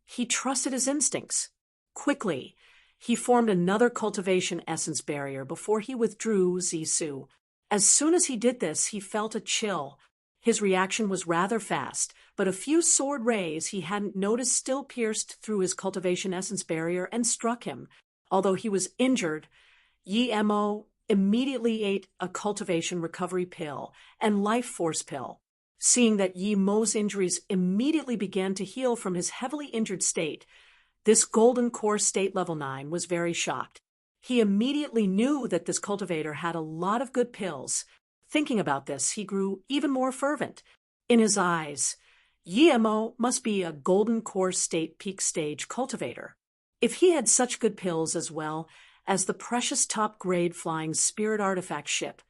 he trusted his instincts. Quickly, he formed another cultivation essence barrier before he withdrew Zisu. As soon as he did this, he felt a chill. His reaction was rather fast, but a few sword rays he hadn't noticed still pierced through his cultivation essence barrier and struck him. Although he was injured, Yi Mo immediately ate a cultivation recovery pill and life force pill. Seeing that Yi Mo's injuries immediately began to heal from his heavily injured state, this golden core state level 9 was very shocked. He immediately knew that this cultivator had a lot of good pills. Thinking about this, he grew even more fervent. In his eyes, Yi Mo must be a golden core state peak stage cultivator. If he had such good pills as well as the precious top-grade flying spirit artifact ship,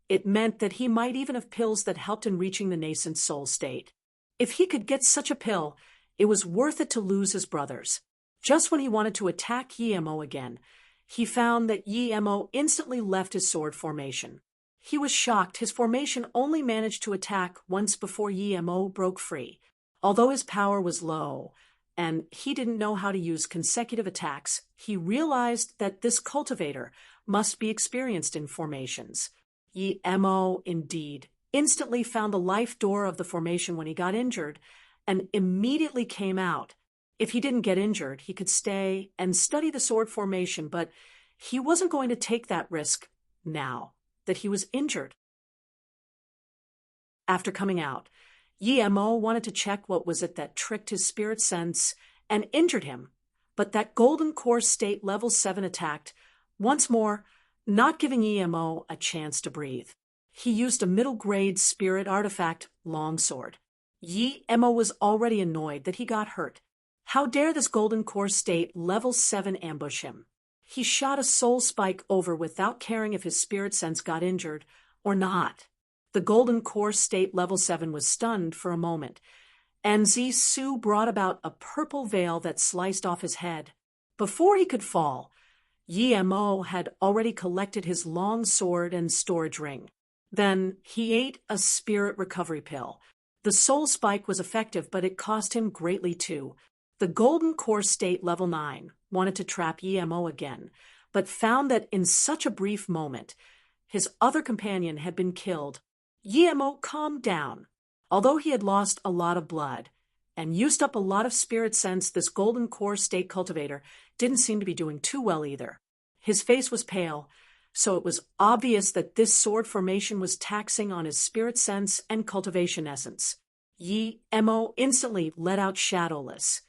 it meant that he might even have pills that helped in reaching the nascent soul state. If he could get such a pill, it was worth it to lose his brothers. Just when he wanted to attack Yi Mo again, he found that Yi Mo instantly left his sword formation. He was shocked. His formation only managed to attack once before Yi Mo broke free. Although his power was low, and he didn't know how to use consecutive attacks, he realized that this cultivator must be experienced in formations. Yi Mo, indeed, instantly found the life door of the formation when he got injured, and immediately came out. If he didn't get injured, he could stay and study the sword formation, but he wasn't going to take that risk now that he was injured. After coming out, Yi Mo wanted to check what was it that tricked his spirit sense and injured him, but that golden core state level 7 attacked, once more, not giving Yi Mo a chance to breathe. He used a middle-grade spirit artifact longsword. Yi Mo was already annoyed that he got hurt. How dare this golden core state level 7 ambush him? He shot a soul spike over without caring if his spirit sense got injured or not. The golden core state level 7 was stunned for a moment, and Zisu brought about a purple veil that sliced off his head. Before he could fall, Yi Mo had already collected his long sword and storage ring. Then he ate a spirit recovery pill. The soul spike was effective, but it cost him greatly too. The golden core state level 9 wanted to trap Yi Mo again, but found that in such a brief moment, his other companion had been killed. Yi Mo calmed down. Although he had lost a lot of blood and used up a lot of spirit sense, this golden core state cultivator didn't seem to be doing too well either. His face was pale, so it was obvious that this sword formation was taxing on his spirit sense and cultivation essence. Yi Mo instantly let out Shadowless,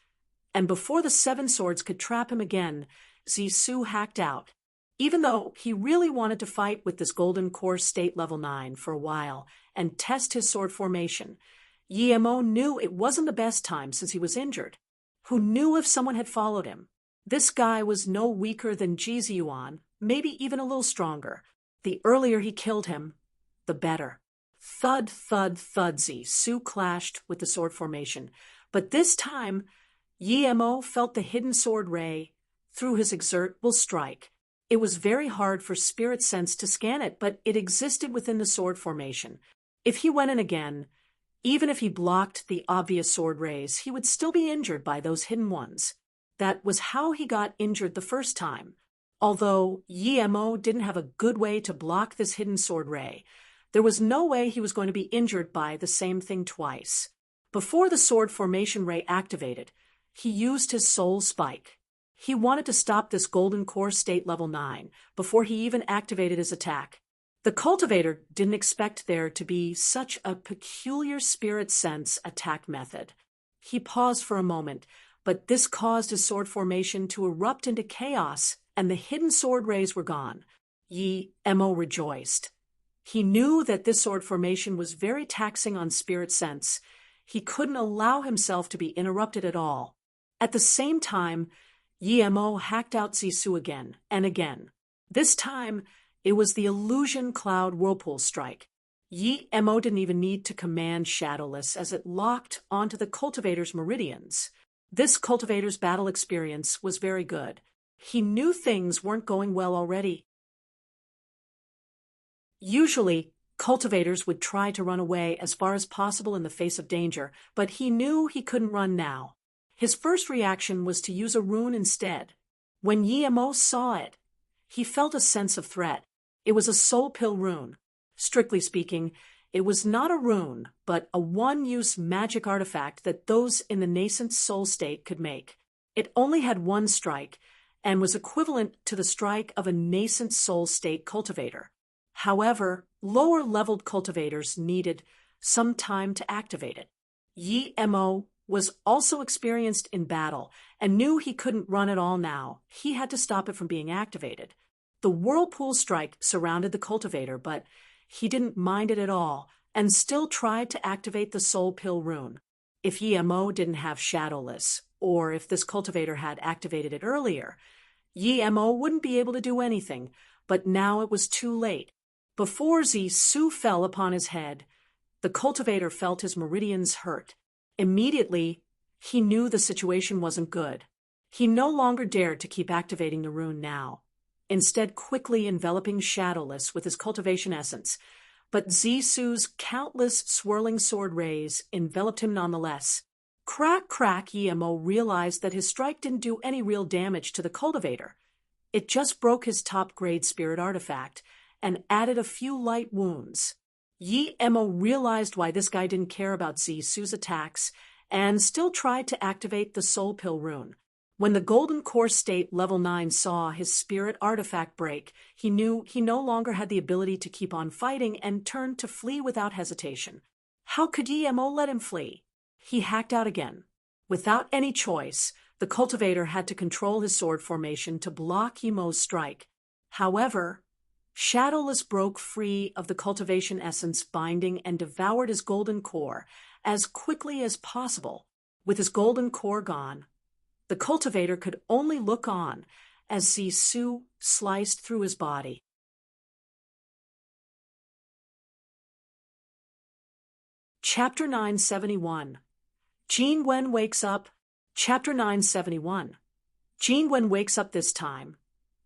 and before the 7 swords could trap him again, Zisu hacked out. Even though he really wanted to fight with this golden core state level 9 for a while and test his sword formation, Yi Mo knew it wasn't the best time since he was injured. Who knew if someone had followed him? This guy was no weaker than Jizyuan, maybe even a little stronger. The earlier he killed him, the better. Thud, thud, thud, Zisu clashed with the sword formation, but this time Yi Mo felt the hidden sword ray through his exert will strike. It was very hard for spirit sense to scan it, but it existed within the sword formation. If he went in again, even if he blocked the obvious sword rays, he would still be injured by those hidden ones. That was how he got injured the first time. Although Yi Mo didn't have a good way to block this hidden sword ray, there was no way he was going to be injured by the same thing twice. Before the sword formation ray activated, he used his soul spike. He wanted to stop this golden core state level 9 before he even activated his attack. The cultivator didn't expect there to be such a peculiar spirit sense attack method. He paused for a moment, but this caused his sword formation to erupt into chaos, and the hidden sword rays were gone. Yi Mo rejoiced. He knew that this sword formation was very taxing on spirit sense. He couldn't allow himself to be interrupted at all. At the same time, Yi Mo hacked out Zisu again and again. This time, it was the Illusion Cloud Whirlpool Strike. Yi Mo didn't even need to command Shadowless as it locked onto the cultivator's meridians. This cultivator's battle experience was very good. He knew things weren't going well already. Usually, cultivators would try to run away as far as possible in the face of danger, but he knew he couldn't run now. His first reaction was to use a rune instead. When Yi Mo saw it, he felt a sense of threat. It was a soul pill rune. Strictly speaking, it was not a rune, but a one-use magic artifact that those in the nascent soul state could make. It only had one strike, and was equivalent to the strike of a nascent soul state cultivator. However, lower-leveled cultivators needed some time to activate it. Yi Mo was also experienced in battle, and knew he couldn't run at all now. He had to stop it from being activated. The whirlpool strike surrounded the cultivator, but he didn't mind it at all, and still tried to activate the soul pill rune. If Yi Mo didn't have Shadowless, or if this cultivator had activated it earlier, Yi Mo wouldn't be able to do anything, but now it was too late. Before Zisu fell upon his head, the cultivator felt his meridians hurt. Immediately, he knew the situation wasn't good. He no longer dared to keep activating the rune now, instead quickly enveloping Shadowless with his cultivation essence. But Zisu's countless swirling sword rays enveloped him nonetheless. Crack, crack, Yi Mo realized that his strike didn't do any real damage to the cultivator. It just broke his top-grade spirit artifact and added a few light wounds. Yi Mo realized why this guy didn't care about Zisu's attacks and still tried to activate the soul pill rune. When the golden core state level 9 saw his spirit artifact break, he knew he no longer had the ability to keep on fighting and turned to flee without hesitation. How could Yi Mo let him flee? He hacked out again. Without any choice, the cultivator had to control his sword formation to block Yi Mo's strike. However, Shadowless broke free of the cultivation essence binding and devoured his golden core as quickly as possible. With his golden core gone, the cultivator could only look on as Zisu sliced through his body. Chapter 971. Jin Wen wakes up. Chapter 971. Jin Wen wakes up this time.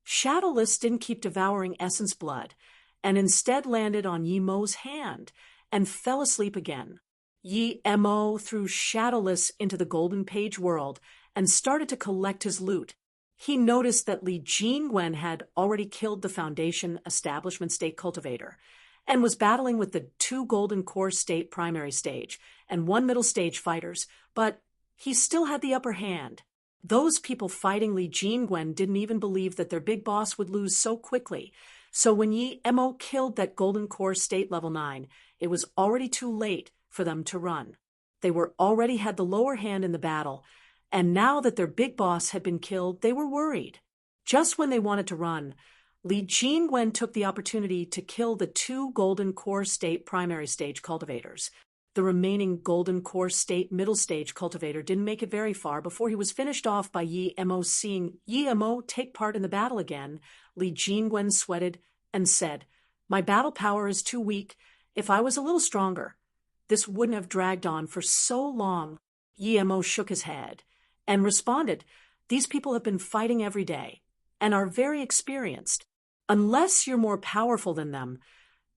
Shadowless didn't keep devouring essence blood, and instead landed on Yi Mo's hand and fell asleep again. Yi Mo threw Shadowless into the golden page world and started to collect his loot. He noticed that Li Jingwen had already killed the Foundation Establishment State Cultivator and was battling with the 2 Golden Core State Primary Stage and 1 Middle Stage fighters, but he still had the upper hand. Those people fighting Li Jingwen didn't even believe that their big boss would lose so quickly, so when Yi Mo killed that Golden Core State Level 9, it was already too late for them to run. They were already had the lower hand in the battle, and now that their big boss had been killed, they were worried. Just when they wanted to run, Li Jingwen took the opportunity to kill the 2 Golden Core State Primary Stage cultivators. The remaining Golden Core State Middle Stage cultivator didn't make it very far before he was finished off by Yi Mo. Seeing Yi Mo take part in the battle again, Li Jingwen sweated and said, "My battle power is too weak. If I was a little stronger, this wouldn't have dragged on for so long." Yi Mo shook his head and responded, "These people have been fighting every day and are very experienced. Unless you're more powerful than them,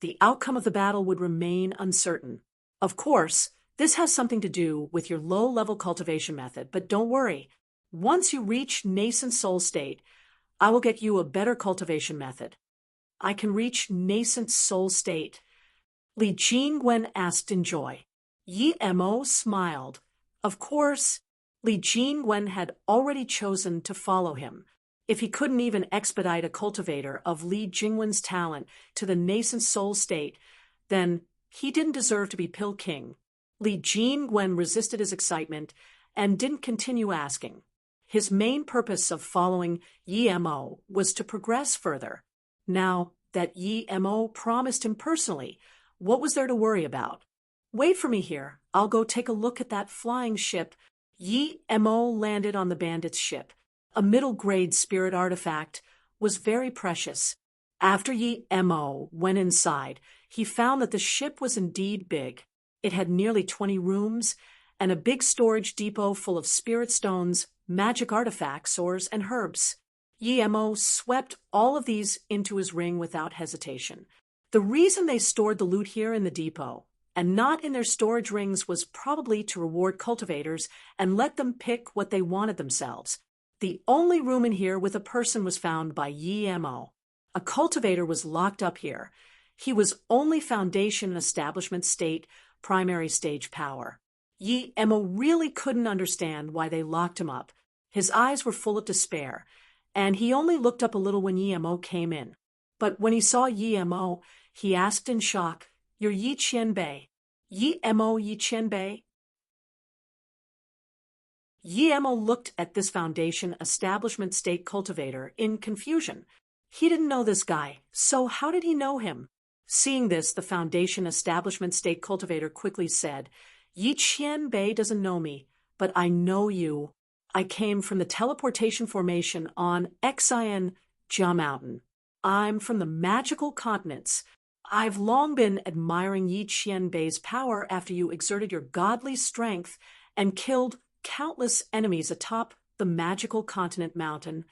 the outcome of the battle would remain uncertain. Of course, this has something to do with your low-level cultivation method, but don't worry. Once you reach nascent soul state, I will get you a better cultivation method." "I can reach nascent soul state?" Li Jingwen asked in joy. Yi Mo smiled. "Of course, Li Jingwen had already chosen to follow him. If he couldn't even expedite a cultivator of Li Jingwen's talent to the nascent soul state, then he didn't deserve to be Pill King. Li Jingwen resisted his excitement and didn't continue asking. His main purpose of following Yi Mo was to progress further. Now that Yi Mo promised him personally, what was there to worry about? Wait for me here. I'll go take a look at that flying ship. Yi Mo landed on the bandit's ship. A middle-grade spirit artifact was very precious. After Yi Mo went inside, he found that the ship was indeed big. It had nearly 20 rooms and a big storage depot full of spirit stones, magic artifacts, ores, and herbs. Yi Mo swept all of these into his ring without hesitation. The reason they stored the loot here in the depot and not in their storage rings was probably to reward cultivators and let them pick what they wanted themselves. The only room in here with a person was found by Yi Mo. A cultivator was locked up here. He was only foundation and establishment state, primary stage power. Yi Mo really couldn't understand why they locked him up. His eyes were full of despair, and he only looked up a little when Yi Mo came in. But when he saw Yi Mo, he asked in shock, "You're Yi Qianbei? Yi Mo Yi Qianbei?" Yi Mo looked at this foundation establishment state cultivator in confusion. He didn't know this guy, so how did he know him? Seeing this, the foundation establishment state cultivator quickly said, "Yi Qianbei doesn't know me, but I know you. I came from the teleportation formation on Xian Jia Mountain. I'm from the magical continents. I've long been admiring Yi Qianbei's power after you exerted your godly strength and killed countless enemies atop the magical continent mountain."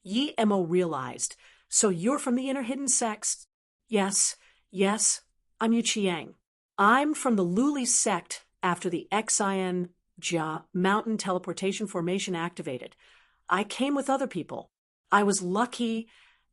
Yi Mo realized, "So you're from the inner hidden sects?" Yes, I'm Yu Qiang. I'm from the Luli sect after the Xian Jia Mountain teleportation formation activated. I came with other people. I was lucky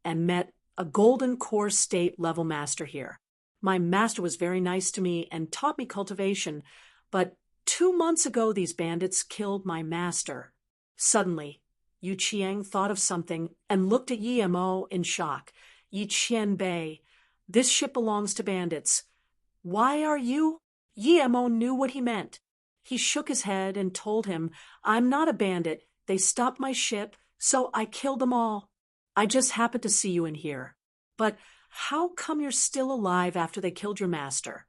and met a golden core state level master here. My master was very nice to me and taught me cultivation, but 2 months ago these bandits killed my master." Suddenly, Yu Qiang thought of something and looked at Yi Mo in shock. "Yi Qianbei, this ship belongs to bandits. Why are you?" Yi Mo knew what he meant. He shook his head and told him, "I'm not a bandit. They stopped my ship, so I killed them all. I just happened to see you in here. But how come you're still alive after they killed your master?"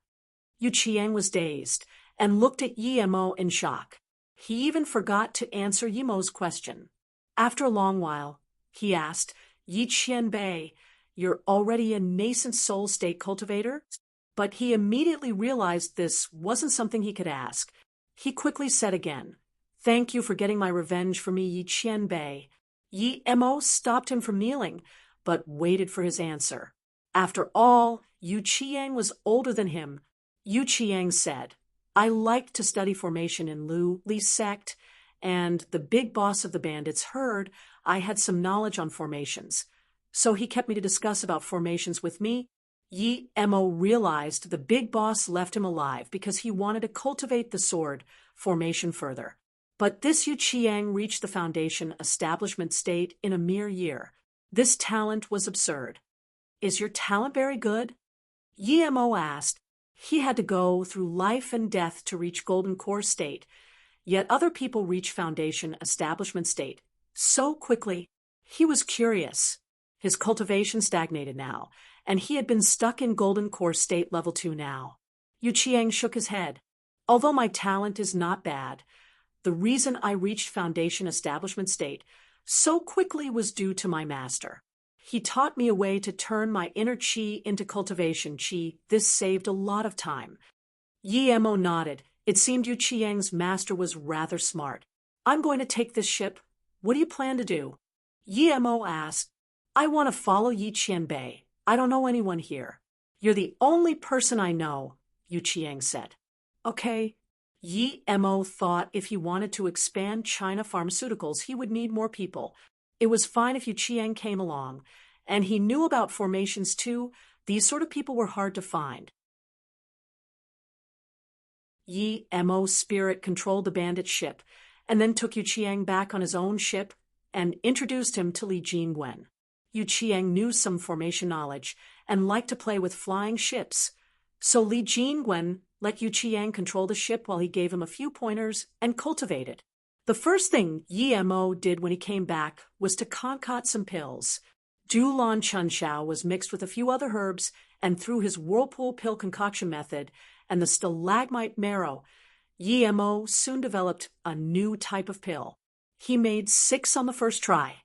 Yu Qiang was dazed and looked at Yi Mo in shock. He even forgot to answer Yi Mo's question. After a long while, he asked, "Yi Qianbei, you're already a nascent soul state cultivator?" But he immediately realized this wasn't something he could ask. He quickly said again, "Thank you for getting my revenge for me, Yi Qianbei." Yi Mo stopped him from kneeling, but waited for his answer. After all, Yu Qiang was older than him. Yu Qiang said, "I like to study formation in Li sect, and the big boss of the bandits heard I had some knowledge on formations. So he kept me to discuss about formations with me." Yi Mo realized the big boss left him alive because he wanted to cultivate the sword formation further. But this Yu Qiang reached the foundation establishment state in a mere year. This talent was absurd. "Is your talent very good?" Yi Mo asked. He had to go through life and death to reach golden core state, yet other people reach foundation establishment state so quickly. He was curious. His cultivation stagnated now, and he had been stuck in golden core state level 2 now. Yu Qiang shook his head. "Although my talent is not bad, the reason I reached foundation establishment state so quickly was due to my master. He taught me a way to turn my inner qi into cultivation qi. This saved a lot of time." Yi Mo nodded. It seemed Yu Qiang's master was rather smart. "I'm going to take this ship. What do you plan to do?" Yi Mo asked. "I want to follow Yi Qianbei. I don't know anyone here." "You're the only person I know," Yu Qiang said. "Okay." Yi Mo thought if he wanted to expand China pharmaceuticals, he would need more people. It was fine if Yu Qiang came along, and he knew about formations too. These sort of people were hard to find. Yi Mo's spirit controlled the bandit ship, and then took Yu Qiang back on his own ship and introduced him to Li Jingwen. Yu Qiang knew some formation knowledge and liked to play with flying ships, so Li Jingwen let Yu Qiang control the ship while he gave him a few pointers and cultivate it. The first thing Yi Mo did when he came back was to concoct some pills. Dulan Chunshao was mixed with a few other herbs, and through his whirlpool pill concoction method and the stalagmite marrow, Yi Mo soon developed a new type of pill. He made 6 on the first try.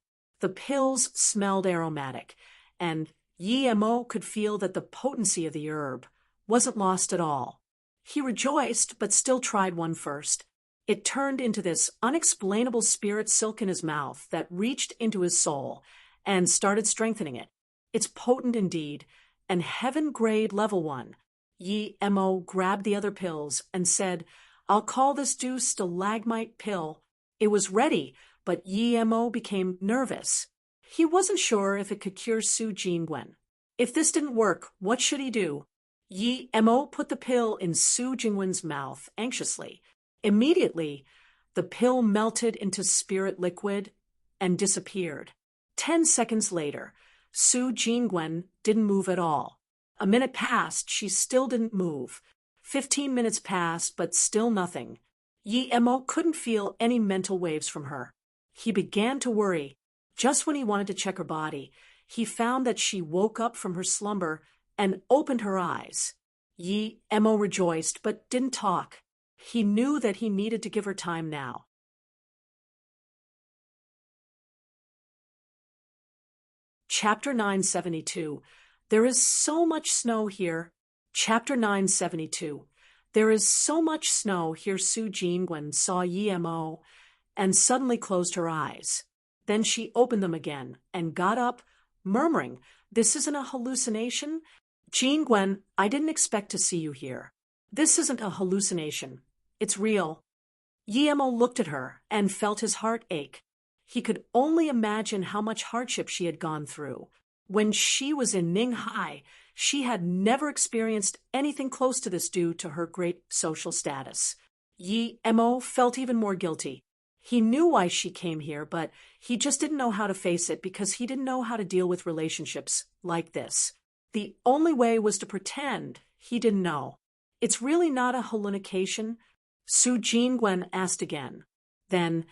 The pills smelled aromatic, and Yi Mo could feel that the potency of the herb wasn't lost at all. He rejoiced, but still tried one first. It turned into this unexplainable spirit silk in his mouth that reached into his soul and started strengthening it. It's potent indeed, and heaven-grade level 1. Yi Mo grabbed the other pills and said, "I'll call this due stalagmite pill." It was ready, but Yi Mo became nervous. He wasn't sure if it could cure Su Jingwen. If this didn't work, what should he do? Yi Mo put the pill in Su Jingwen's mouth anxiously. Immediately, the pill melted into spirit liquid and disappeared. 10 seconds later, Su Jingwen didn't move at all. A minute passed, she still didn't move. 15 minutes passed, but still nothing. Yi Mo couldn't feel any mental waves from her. He began to worry. Just when he wanted to check her body, he found that she woke up from her slumber and opened her eyes. Yi Mo rejoiced, but didn't talk. He knew that he needed to give her time now. Chapter 972. There is so much snow here. Chapter 972. There is so much snow here. Su Jingwen saw Yi Mo and suddenly closed her eyes. Then she opened them again and got up, murmuring, "This isn't a hallucination? Jingwen, I didn't expect to see you here. This isn't a hallucination. It's real." Yi Mo looked at her and felt his heart ache. He could only imagine how much hardship she had gone through. When she was in Ninghai, she had never experienced anything close to this due to her great social status. Yi Mo felt even more guilty. He knew why she came here, but he just didn't know how to face it because he didn't know how to deal with relationships like this. The only way was to pretend he didn't know. "It's really not a hallucination?" Su Jingwen asked again. Then,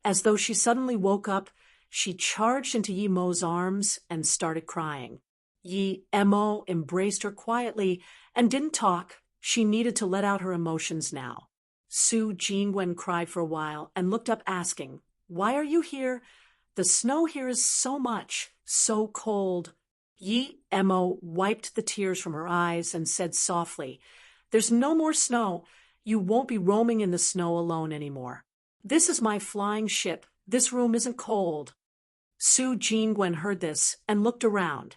as though she suddenly woke up, she charged into Yi Mo's arms and started crying. Yi Mo embraced her quietly and didn't talk. She needed to let out her emotions now. Su Jingwen cried for a while and looked up asking, "Why are you here? The snow here is so much, so cold." Yi Mo wiped the tears from her eyes and said softly, "There's no more snow. You won't be roaming in the snow alone anymore. This is my flying ship. This room isn't cold." Su Jingwen heard this and looked around,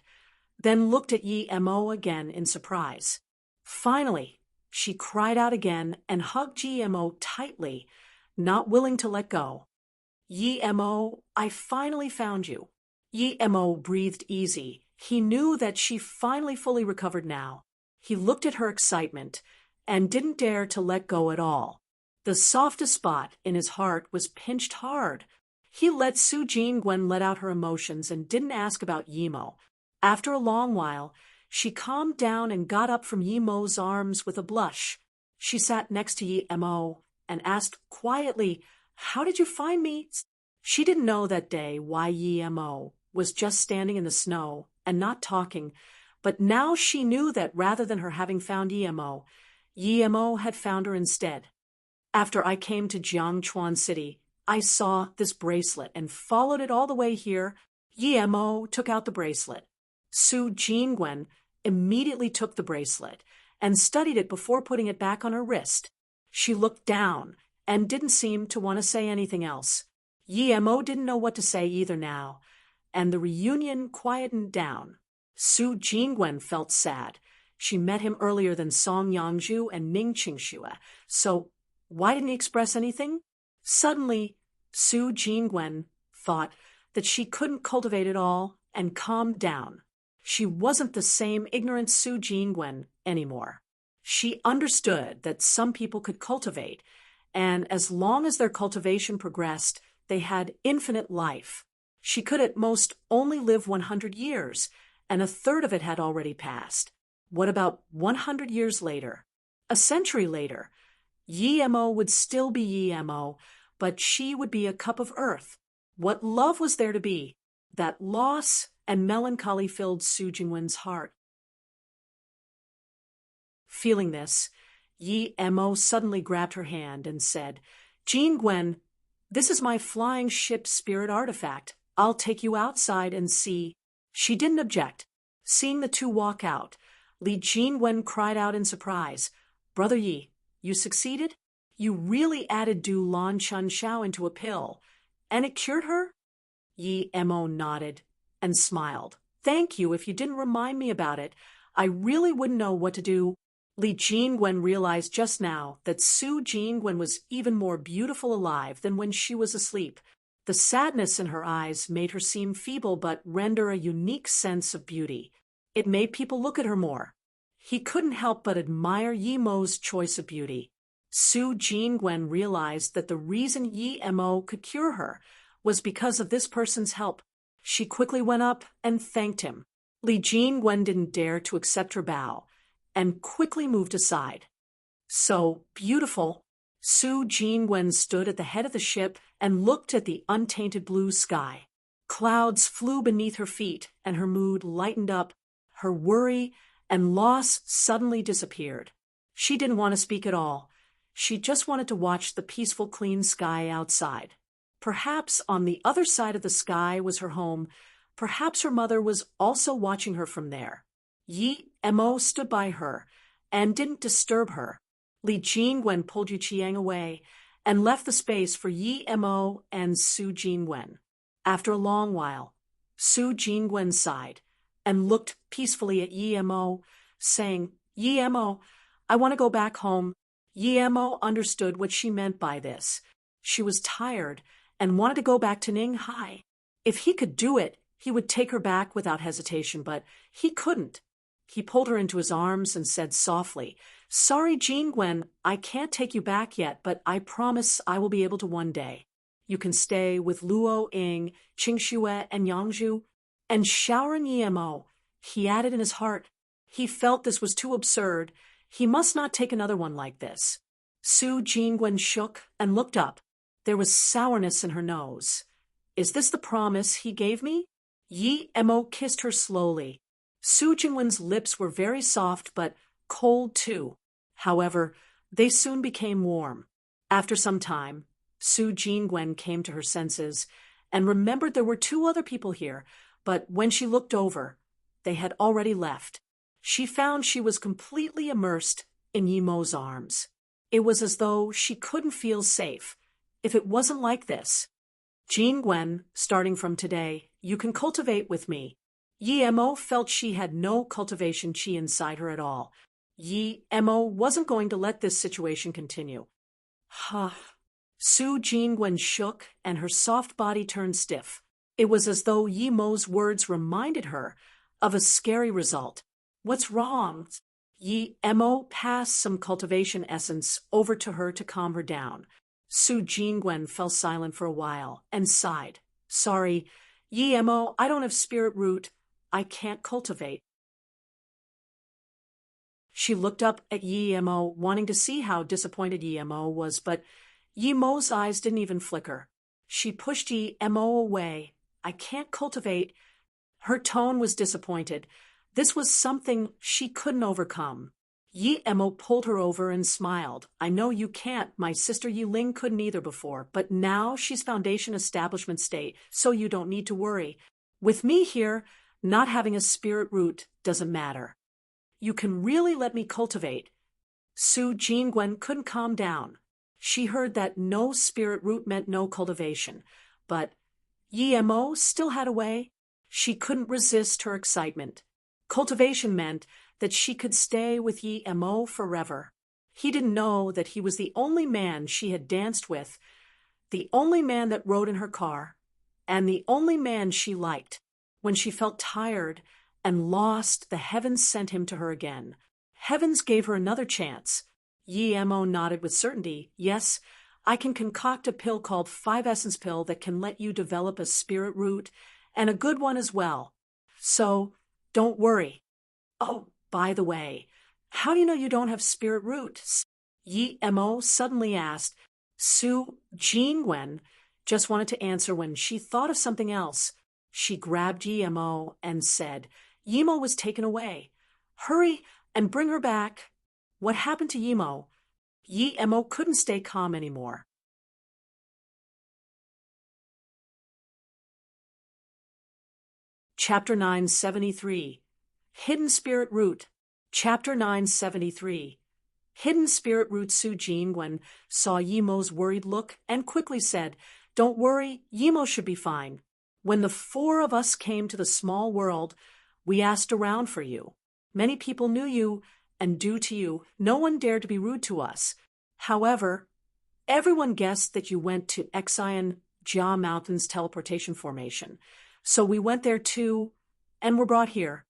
then looked at Yi Mo again in surprise. Finally, she cried out again and hugged Yi Mo tightly, not willing to let go. "Yi Mo, I finally found you." Yi Mo breathed easy. He knew that she finally fully recovered now. He looked at her excitement and didn't dare to let go at all. The softest spot in his heart was pinched hard. He let Su Jingwen let out her emotions and didn't ask about Yi Mo. After a long while, she calmed down and got up from Yi Mo's arms with a blush. She sat next to Yi Mo and asked quietly, "How did you find me?" She didn't know that day why Yi Mo was just standing in the snow and not talking, but now she knew that rather than her having found Yi Mo had found her instead. "After I came to Jiangchuan City, I saw this bracelet and followed it all the way here." Yi Mo took out the bracelet. Su Jingwen immediately took the bracelet and studied it before putting it back on her wrist. She looked down and didn't seem to want to say anything else. Yi Mo didn't know what to say either now, and the reunion quietened down. Su Jingwen felt sad. She met him earlier than Song Yangzhu and Ning Qingxue, so why didn't he express anything? Suddenly, Su Jingwen thought that she couldn't cultivate it all and calmed down. She wasn't the same ignorant Su Jingwen anymore. She understood that some people could cultivate, and as long as their cultivation progressed, they had infinite life. She could at most only live 100 years, and a third of it had already passed. What about 100 years later? A century later? Yi-Mo would still be Yi-Mo, but she would be a cup of earth. What love was there to be? That loss and melancholy filled Su Jingwen's heart. Feeling this, Yi-Mo suddenly grabbed her hand and said, "Jingwen, this is my flying ship spirit artifact. I'll take you outside and see." She didn't object. Seeing the two walk out, Li Jingwen cried out in surprise, "Brother Yi, you succeeded? You really added Du Lan Chun Shao into a pill, and it cured her?" Yi-Mo nodded and smiled. "Thank you. If you didn't remind me about it, I really wouldn't know what to do." Li Jingwen realized just now that Su Jingwen was even more beautiful alive than when she was asleep. The sadness in her eyes made her seem feeble but render a unique sense of beauty. It made people look at her more. He couldn't help but admire Yi-Mo's choice of beauty. Su Jingwen realized that the reason Yi-Mo could cure her was because of this person's help. She quickly went up and thanked him. Li Jingwen didn't dare to accept her bow, and quickly moved aside. "So beautiful." Su Jingwen stood at the head of the ship and looked at the untainted blue sky. Clouds flew beneath her feet, and her mood lightened up. Her worry and loss suddenly disappeared. She didn't want to speak at all. She just wanted to watch the peaceful, clean sky outside. Perhaps on the other side of the sky was her home. Perhaps her mother was also watching her from there. Yi-Mo stood by her and didn't disturb her. Li Jingwen pulled Yu Qiang away and left the space for Yi-Mo and Su Jingwen. After a long while, Su Jingwen sighed and looked peacefully at Yi-Mo, saying, "Yi-Mo, I want to go back home." Yi-Mo understood what she meant by this. She was tired and wanted to go back to Ninghai. If he could do it, he would take her back without hesitation, but he couldn't. He pulled her into his arms and said softly, "Sorry, Jingwen, I can't take you back yet, but I promise I will be able to one day. You can stay with Luo Ying, Qingxue, and Yangzhu, and shower in Yi-Mo." He added in his heart. He felt this was too absurd. He must not take another one like this. Su Jingwen shook and looked up. There was sourness in her nose. "Is this the promise he gave me?" Yi-Mo kissed her slowly. Su Jingwen's lips were very soft but cold too. However, they soon became warm. After some time, Su Jingwen came to her senses and remembered there were two other people here, but when she looked over, they had already left. She found she was completely immersed in Yi-Mo's arms. It was as though she couldn't feel safe if it wasn't like this. "Jingwen, starting from today, you can cultivate with me." Yi-Mo felt she had no cultivation chi inside her at all. Yi-Mo wasn't going to let this situation continue. Su Jingwen shook and her soft body turned stiff. It was as though Yi-Mo's words reminded her of a scary result. "What's wrong?" Yi-Mo passed some cultivation essence over to her to calm her down. Su Jingwen fell silent for a while and sighed. "Sorry, Yi-Mo, I don't have spirit root. I can't cultivate." She looked up at Yi-Mo, wanting to see how disappointed Yi-Mo was, but Yi-Mo's eyes didn't even flicker. She pushed Yi-Mo away. "I can't cultivate." Her tone was disappointed. This was something she couldn't overcome. Yi-Mo pulled her over and smiled. "I know you can't. My sister Yi-Ling couldn't either before, but now she's foundation establishment state, so you don't need to worry. With me here, not having a spirit root doesn't matter. You can really let me cultivate." Su Jingwen couldn't calm down. She heard that no spirit root meant no cultivation, but Yi-Mo still had a way. She couldn't resist her excitement. Cultivation meant that she could stay with Yi-Mo forever. He didn't know that he was the only man she had danced with, the only man that rode in her car, and the only man she liked. When she felt tired and lost, the heavens sent him to her again. Heavens gave her another chance. Yi-Mo nodded with certainty. "Yes, I can concoct a pill called 5-Essence Pill that can let you develop a spirit root, and a good one as well. So, don't worry. Oh, by the way, how do you know you don't have spirit root? Yi Mo suddenly asked. Su Jingwen just wanted to answer when she thought of something else. She grabbed Yi Mo and said, Yimo was taken away. Hurry and bring her back. What happened to Yimo? Yi Mo couldn't stay calm anymore. Chapter 973. Hidden Spirit Root. Chapter 973. Hidden Spirit Root. Su Jingwen saw Yimo's worried look and quickly said, Don't worry, Yimo should be fine. When the 4 of us came to the small world, we asked around for you. Many people knew you, and due to you, no one dared to be rude to us. However, everyone guessed that you went to Xian Jia Mountain's teleportation formation. So we went there too, and were brought here.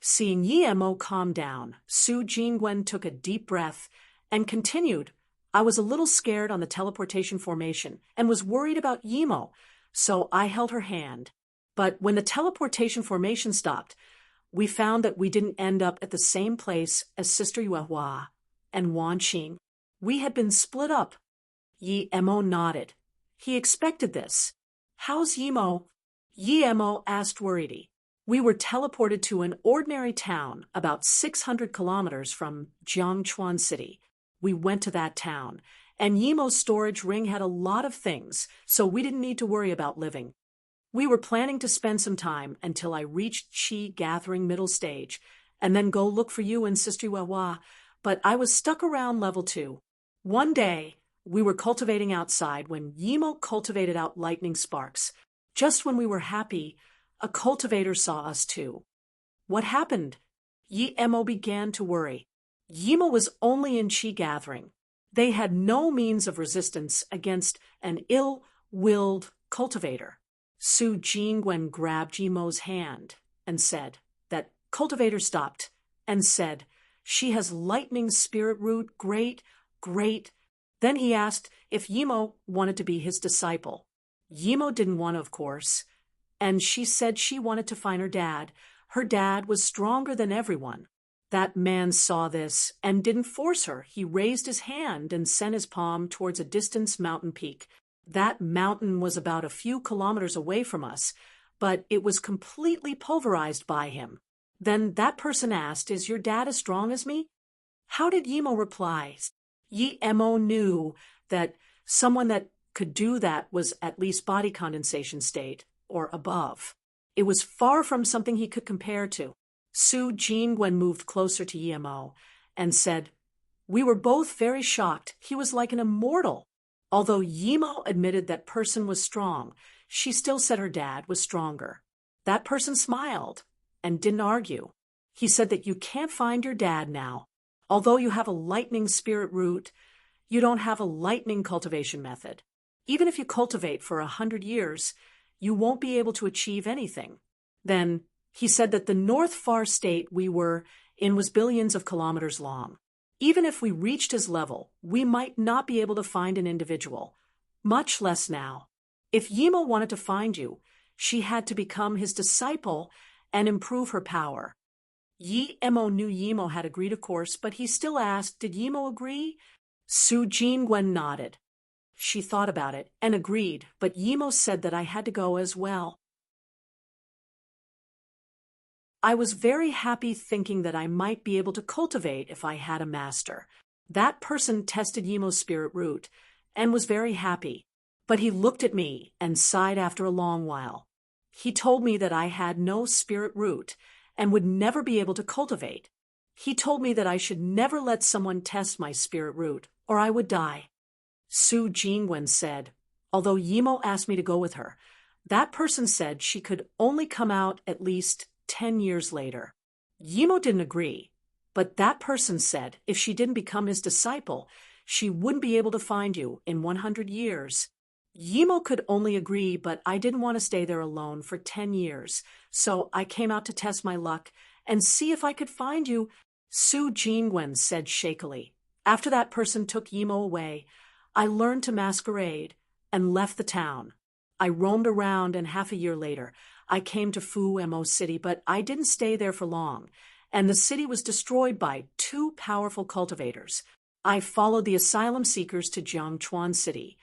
Seeing Yi Mo calm down, Su Jingwen took a deep breath and continued, I was a little scared on the teleportation formation and was worried about Yimo, so I held her hand. But when the teleportation formation stopped, we found that we didn't end up at the same place as Sister Yuehua and Wan Qing. We had been split up. Yi Mo nodded. He expected this. How's Yimo? Yi Mo asked worriedly. We were teleported to an ordinary town about 600 kilometers from Jiangchuan City. We went to that town, and Yimo's storage ring had a lot of things, so we didn't need to worry about living. We were planning to spend some time until I reached Qi Gathering middle stage, and then go look for you and Sister Yuehua, but I was stuck around level 2. One day, we were cultivating outside when Yimo cultivated out lightning sparks. Just when we were happy, a cultivator saw us too. What happened? Yi Mo began to worry. Yimo was only in Qi Gathering. They had no means of resistance against an ill-willed cultivator. Su Jingwen grabbed Yimo's hand and said, That cultivator stopped and said, She has lightning spirit root, great, great. Then he asked if Yimo wanted to be his disciple. Yimo didn't want to, of course, and she said she wanted to find her dad. Her dad was stronger than everyone. That man saw this and didn't force her. He raised his hand and sent his palm towards a distant mountain peak. That mountain was about a few kilometers away from us, but it was completely pulverized by him. Then that person asked, Is your dad as strong as me? How did Yimo reply? Yi Mo knew that someone that could do that was at least body condensation state, or above. It was far from something he could compare to. Su Jingwen moved closer to Yi Mo and said, We were both very shocked. He was like an immortal. Although Yimo admitted that person was strong, she still said her dad was stronger. That person smiled and didn't argue. He said that you can't find your dad now. Although you have a lightning spirit root, you don't have a lightning cultivation method. Even if you cultivate for 100 years, you won't be able to achieve anything. Then he said that the North Far state we were in was billions of kilometers long. Even if we reached his level, we might not be able to find an individual, much less now. If Yimo wanted to find you, she had to become his disciple and improve her power. Yi Mo knew Yimo had agreed, of course, but he still asked, Did Yimo agree? Su Jingwen nodded. She thought about it and agreed, but Yimo said that I had to go as well. I was very happy thinking that I might be able to cultivate if I had a master. That person tested Yimo's spirit root and was very happy, but he looked at me and sighed after a long while. He told me that I had no spirit root and would never be able to cultivate. He told me that I should never let someone test my spirit root, or I would die. Su Jingwen said, although Yimo asked me to go with her, that person said she could only come out at least 10 years later. Yimo didn't agree, but that person said if she didn't become his disciple, she wouldn't be able to find you in 100 years. Yimo could only agree, but I didn't want to stay there alone for 10 years, so I came out to test my luck and see if I could find you, Su Jingwen said shakily. After that person took Yimo away, I learned to masquerade and left the town. I roamed around, and half a year later, I came to Fu-Mo City, but I didn't stay there for long, and the city was destroyed by two powerful cultivators. I followed the asylum seekers to Jiangchuan City,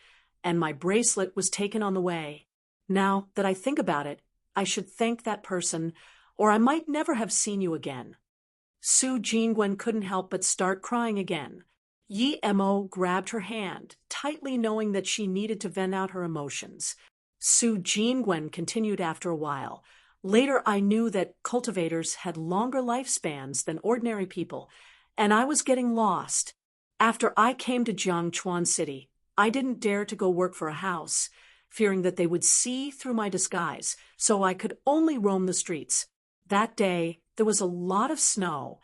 and my bracelet was taken on the way. Now that I think about it, I should thank that person, or I might never have seen you again. Su Jingwen couldn't help but start crying again. Yi Mo grabbed her hand, tightly, knowing that she needed to vent out her emotions. Su Jingwen continued after a while. Later I knew that cultivators had longer lifespans than ordinary people, and I was getting lost. After I came to Jiangchuan City, I didn't dare to go work for a house, fearing that they would see through my disguise, so I could only roam the streets. That day, there was a lot of snow,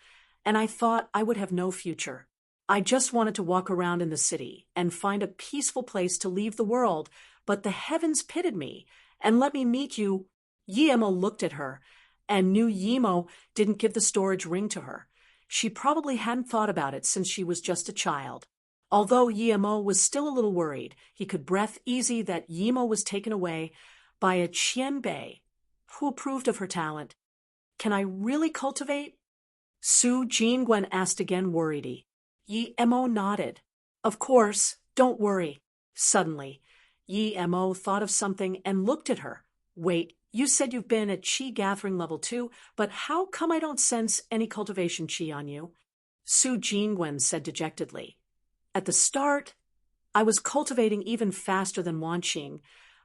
and I thought I would have no future. I just wanted to walk around in the city and find a peaceful place to leave the world, but the heavens pitied me and let me meet you. Yimo looked at her and knew Yimo didn't give the storage ring to her. She probably hadn't thought about it since she was just a child. Although Yimo was still a little worried, he could breathe easy that Yimo was taken away by a Qianbei who approved of her talent. Can I really cultivate? Su Jingwen asked again, worriedly. Yimo nodded. Of course, don't worry. Suddenly, Yimo thought of something and looked at her. Wait, you said you've been at Qi Gathering level 2, but how come I don't sense any cultivation Qi on you? Su Jingwen said dejectedly. At the start, I was cultivating even faster than Wanqing,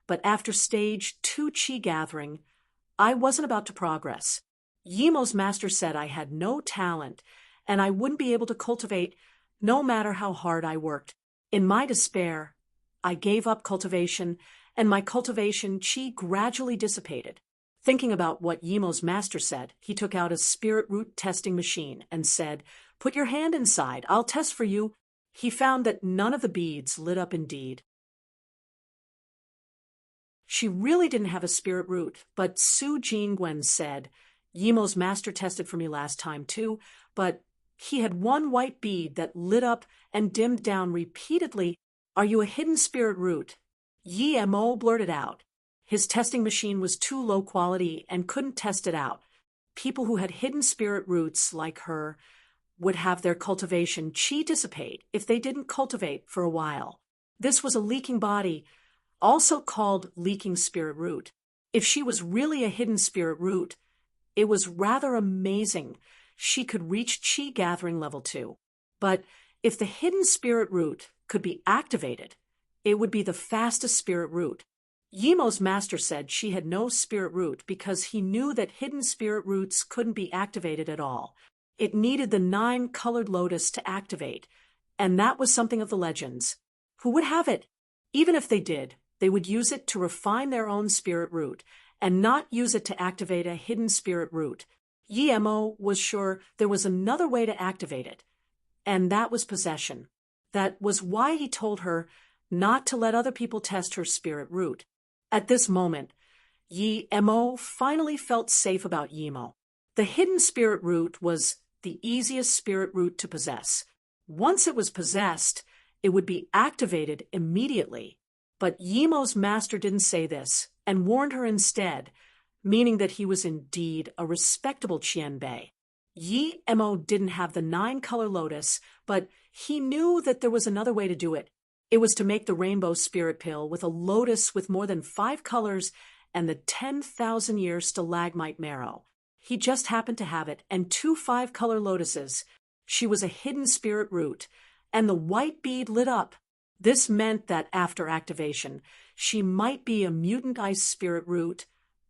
but after stage 2 Qi Gathering, I wasn't about to progress. Yimo's master said I had no talent, and I wouldn't be able to cultivate no matter how hard I worked. In my despair, I gave up cultivation, and my cultivation Qi gradually dissipated. Thinking about what Yimo's master said, he took out a spirit root testing machine and said, "Put your hand inside, I'll test for you." He found that none of the beads lit up indeed. She really didn't have a spirit root, but Su Jingwen said, "Yimo's master tested for me last time too, but he had one white bead that lit up and dimmed down repeatedly. Are you a hidden spirit root?" Yimo blurted out. His testing machine was too low quality and couldn't test it out. People who had hidden spirit roots like her would have their cultivation Qi dissipate if they didn't cultivate for a while. This was a leaking body, also called leaking spirit root. If she was really a hidden spirit root, it was rather amazing she could reach Qi Gathering level 2. But if the hidden spirit root could be activated, it would be the fastest spirit root. Yimo's master said she had no spirit root because he knew that hidden spirit roots couldn't be activated at all. It needed the 9-colored lotus to activate, and that was something of the legends. Who would have it? Even if they did, they would use it to refine their own spirit root, and not use it to activate a hidden spirit root. Yimo was sure there was another way to activate it, and that was possession. That was why he told her not to let other people test her spirit root. At this moment, Yimo finally felt safe about Yimo. The hidden spirit root was the easiest spirit root to possess. Once it was possessed, it would be activated immediately. But Yimo's master didn't say this, and warned her instead, meaning that he was indeed a respectable Qianbei. Yimo didn't have the 9-color lotus, but he knew that there was another way to do it. It was to make the rainbow spirit pill with a lotus with more than 5 colors and the 10,000-year stalagmite marrow. He just happened to have it, and 2 5-color lotuses. She was a hidden spirit root, and the white bead lit up. This meant that after activation, she might be a mutant ice spirit root,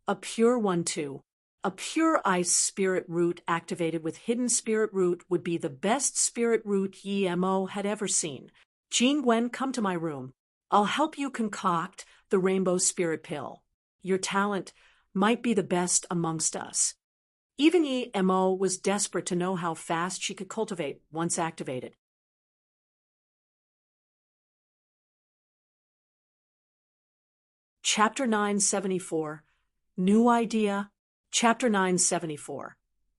a pure one too. A pure ice spirit root activated with hidden spirit root would be the best spirit root Yimo had ever seen. Jingwen, come to my room. I'll help you concoct the rainbow spirit pill. Your talent might be the best amongst us. Even Yimo was desperate to know how fast she could cultivate once activated. Chapter 974. New Idea. Chapter 974.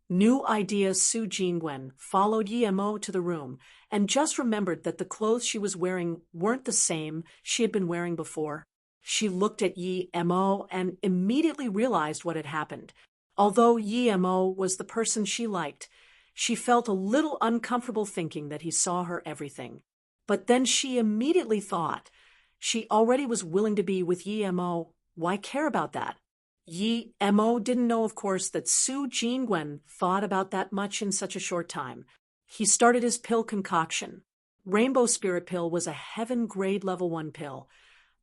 New idea. Su Jingwen followed Yi Mo to the room and just remembered that the clothes she was wearing weren't the same she had been wearing before. She looked at Yi Mo and immediately realized what had happened. Although Yi Mo was the person she liked, she felt a little uncomfortable thinking that he saw her everything. But then she immediately thought, she already was willing to be with Yi Mo. Why care about that? Yi Mo didn't know, of course, that Su Jingwen thought about that much in such a short time. He started his pill concoction. Rainbow Spirit Pill was a heaven grade level 1 pill.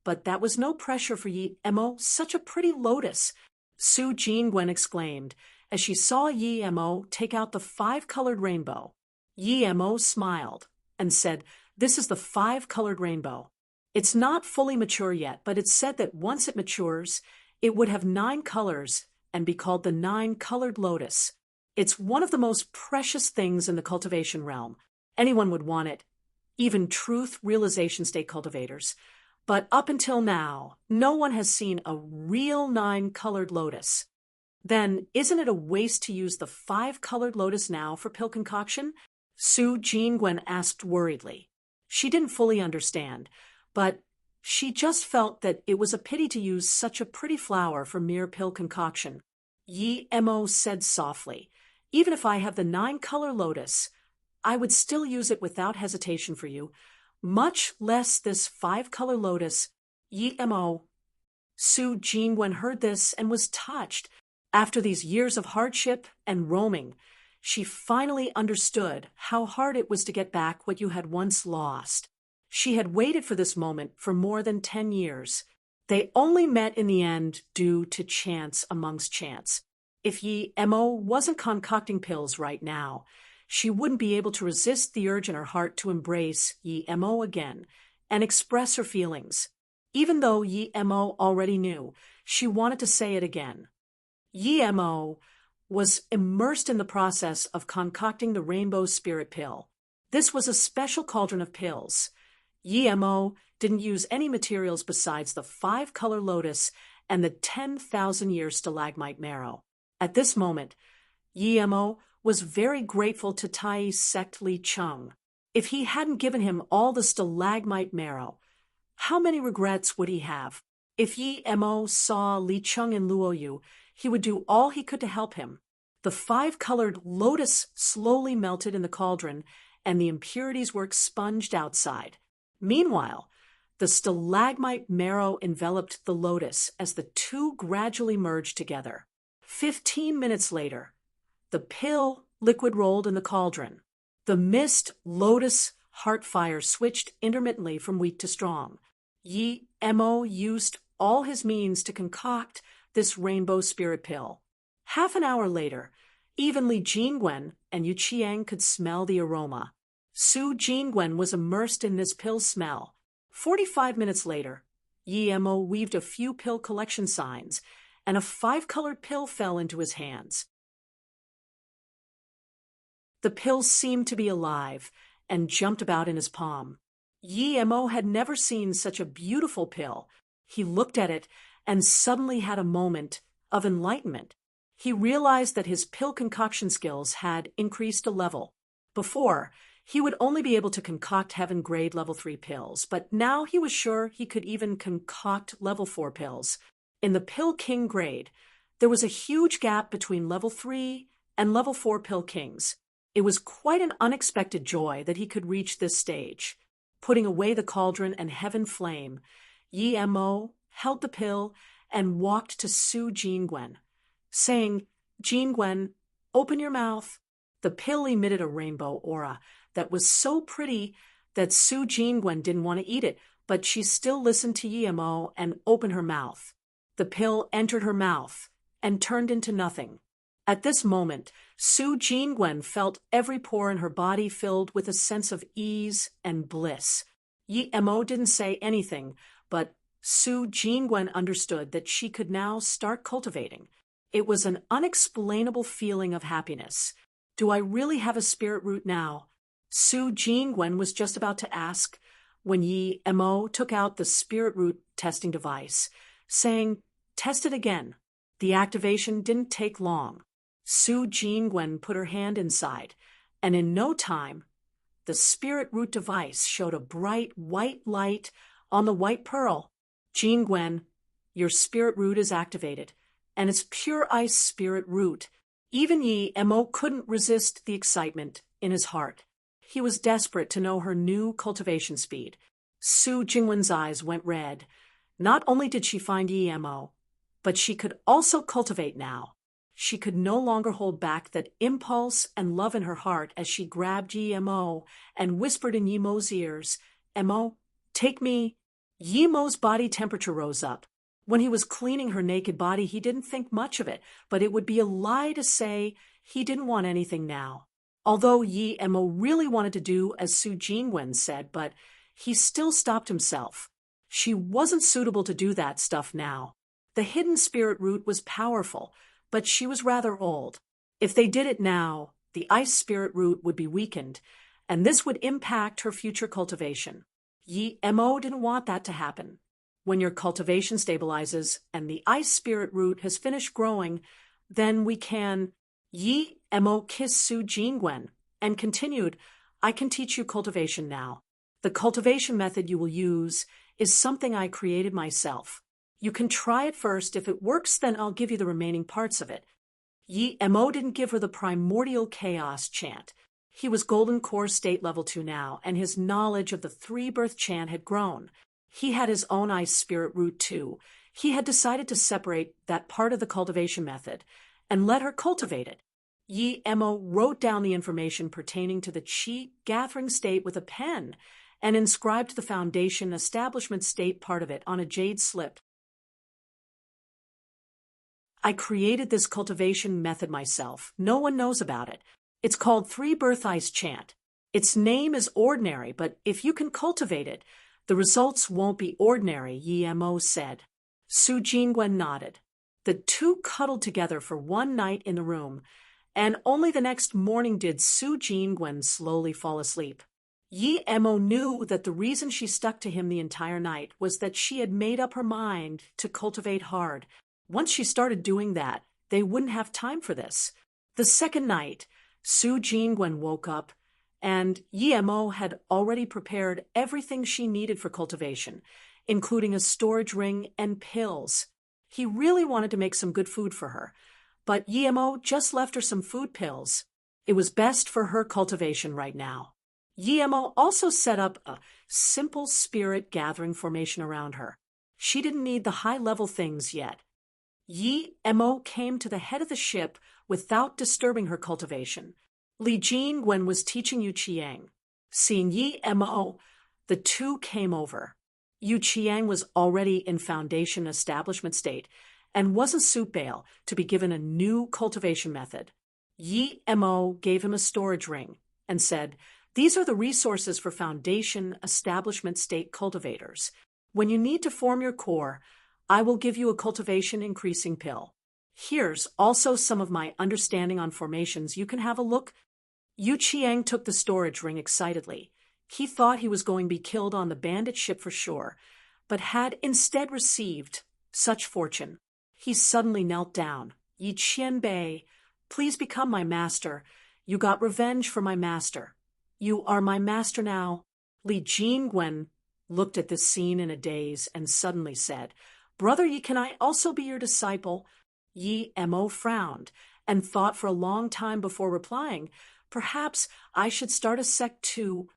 But that was no pressure for Yi Mo, such a pretty lotus. Su Jingwen exclaimed as she saw Yi Mo take out the 5-colored rainbow. Yi Mo smiled and said, "This is the 5-colored rainbow. It's not fully mature yet, but it's said that once it matures, it would have 9 colors and be called the 9-colored lotus. It's one of the most precious things in the cultivation realm. Anyone would want it, even truth realization state cultivators. But up until now, no one has seen a real 9-colored lotus. Then isn't it a waste to use the 5-colored lotus now for pill concoction?" Su Jingwen asked worriedly. She didn't fully understand, but she just felt that it was a pity to use such a pretty flower for mere pill concoction. Yi Mo said softly, "Even if I have the 9-color lotus, I would still use it without hesitation for you, much less this 5-color lotus." Yi Mo. Su Jingwen heard this and was touched. After these years of hardship and roaming, she finally understood how hard it was to get back what you had once lost. She had waited for this moment for more than 10 years. They only met in the end due to chance amongst chance. If Yi Mo wasn't concocting pills right now, she wouldn't be able to resist the urge in her heart to embrace Yi Mo again and express her feelings. Even though Yi Mo already knew, she wanted to say it again. Yi Mo was immersed in the process of concocting the Rainbow Spirit Pill. This was a special cauldron of pills. Yi Mo didn't use any materials besides the 5-color lotus and the 10,000-year stalagmite marrow. At this moment, Yi Mo was very grateful to Tai sect Li Chung. If he hadn't given him all the stalagmite marrow, how many regrets would he have? If Yi Mo saw Li Chung in Luoyu, he would do all he could to help him. The 5-colored lotus slowly melted in the cauldron, and the impurities were expunged outside. Meanwhile, the stalagmite marrow enveloped the lotus as the two gradually merged together. 15 minutes later, the pill liquid rolled in the cauldron. The mist lotus heart fire switched intermittently from weak to strong. Yi Mo used all his means to concoct this rainbow spirit pill. Half an hour later, even Li Jingwen and Yu Qiang could smell the aroma. Su Jingwen was immersed in this pill smell. 45 minutes later, Yi Mo weaved a few pill collection signs, and a 5-colored pill fell into his hands. The pill seemed to be alive and jumped about in his palm. Yi Mo had never seen such a beautiful pill. He looked at it and suddenly had a moment of enlightenment. He realized that his pill concoction skills had increased a level. Before, he would only be able to concoct heaven grade level 3 pills, but now he was sure he could even concoct level 4 pills. In the pill king grade, there was a huge gap between level 3 and level 4 pill kings. It was quite an unexpected joy that he could reach this stage. Putting away the cauldron and heaven flame, Yi Mo held the pill and walked to Su Jingwen, saying, "Jingwen, open your mouth." The pill emitted a rainbow aura that was so pretty that Su Jingwen didn't want to eat it, but she still listened to Yi Mo and opened her mouth. The pill entered her mouth and turned into nothing. At this moment, Su Jingwen felt every pore in her body filled with a sense of ease and bliss. Yi Mo didn't say anything, but Su Jingwen understood that she could now start cultivating. It was an unexplainable feeling of happiness. Do I really have a spirit root now? Su Jingwen was just about to ask when Yi Mo took out the spirit root testing device, saying, "Test it again." The activation didn't take long. Su Jingwen put her hand inside, and in no time, the spirit root device showed a bright white light on the white pearl. Jingwen, your spirit root is activated, and it's pure ice spirit root. Even Yi Mo couldn't resist the excitement in his heart. He was desperate to know her new cultivation speed. Su Jingwen's eyes went red. Not only did she find Yi Mo, but she could also cultivate now. She could no longer hold back that impulse and love in her heart as she grabbed Yi Mo and whispered in Yi Mo's ears, "Mo, take me." Yi Mo's body temperature rose up. When he was cleaning her naked body, he didn't think much of it, but it would be a lie to say he didn't want anything now. Although Yi Mo really wanted to do as Su Jingwen said, but he still stopped himself. She wasn't suitable to do that stuff now. The hidden spirit root was powerful, but she was rather old. If they did it now, the ice spirit root would be weakened, and this would impact her future cultivation. Yi Mo didn't want that to happen. When your cultivation stabilizes and the ice spirit root has finished growing, then we can. Yi Mo kissed Su Jingwen and continued, "I can teach you cultivation now. The cultivation method you will use is something I created myself. You can try it first. If it works, then I'll give you the remaining parts of it." Yi Mo didn't give her the primordial chaos chant. He was Golden Core State Level 2 now, and his knowledge of the three-birth chant had grown. He had his own ice spirit root too. He had decided to separate that part of the cultivation method and let her cultivate it. Yi Mo wrote down the information pertaining to the Qi gathering state with a pen and inscribed the foundation establishment state part of it on a jade slip. "I created this cultivation method myself. No one knows about it. It's called Three Birth Ice Chant. Its name is ordinary, but if you can cultivate it, the results won't be ordinary," Yi Mo said. Su Jingwen nodded. The two cuddled together for one night in the room, and only the next morning did Su Jingwen slowly fall asleep. Yi Mo knew that the reason she stuck to him the entire night was that she had made up her mind to cultivate hard. Once she started doing that, they wouldn't have time for this. The second night, Su Jingwen woke up, and Yi Mo had already prepared everything she needed for cultivation, including a storage ring and pills. He really wanted to make some good food for her, but Yi Mo just left her some food pills. It was best for her cultivation right now. Yi Mo also set up a simple spirit gathering formation around her. She didn't need the high-level things yet. Yi Mo came to the head of the ship without disturbing her cultivation. Li Jingwen was teaching Yu Qiang. Seeing Yi Mo, the two came over. Yu Qiang was already in foundation establishment state and wasn't suit bail to be given a new cultivation method. Yi Mo gave him a storage ring and said, "These are the resources for foundation establishment state cultivators. When you need to form your core, I will give you a cultivation increasing pill. Here's also some of my understanding on formations. You can have a look." Yu Qiang took the storage ring excitedly. He thought he was going to be killed on the bandit ship for sure, but had instead received such fortune. He suddenly knelt down. "Yi Qianbei, please become my master. You got revenge for my master. You are my master now." Li Jingwen looked at this scene in a daze and suddenly said, "Brother Yi, can I also be your disciple?" Yi Mo frowned and thought for a long time before replying, "Perhaps I should start a sect too."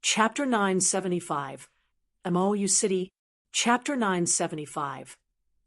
Chapter 975. Mo U City. Chapter 975.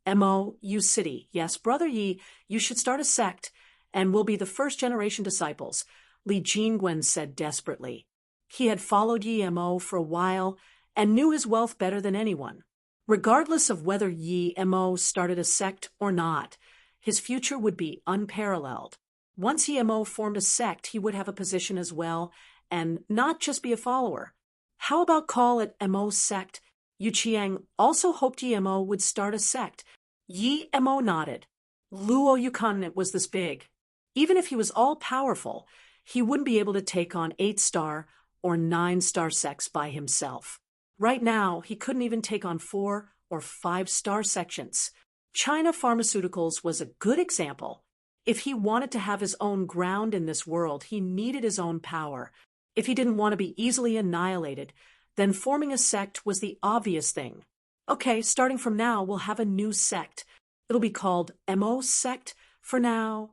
Mo U City. "Yes, Brother Yi, you should start a sect, and we'll be the first-generation disciples," Li Jingwen said desperately. He had followed Yi Mo for a while and knew his wealth better than anyone. Regardless of whether Yi Mo started a sect or not, his future would be unparalleled. Once Yi Mo formed a sect, he would have a position as well, and not just be a follower. How about call it Mo's sect? Yu Qiang also hoped Yi Mo would start a sect. Yi Mo nodded. Luo Yukon was this big. Even if he was all-powerful, he wouldn't be able to take on 8-star or 9-star sects by himself. Right now, he couldn't even take on 4 or 5-star sections. China Pharmaceuticals was a good example. If he wanted to have his own ground in this world, he needed his own power. If he didn't want to be easily annihilated, then forming a sect was the obvious thing. Okay, starting from now, we'll have a new sect. It'll be called Mo Sect for now.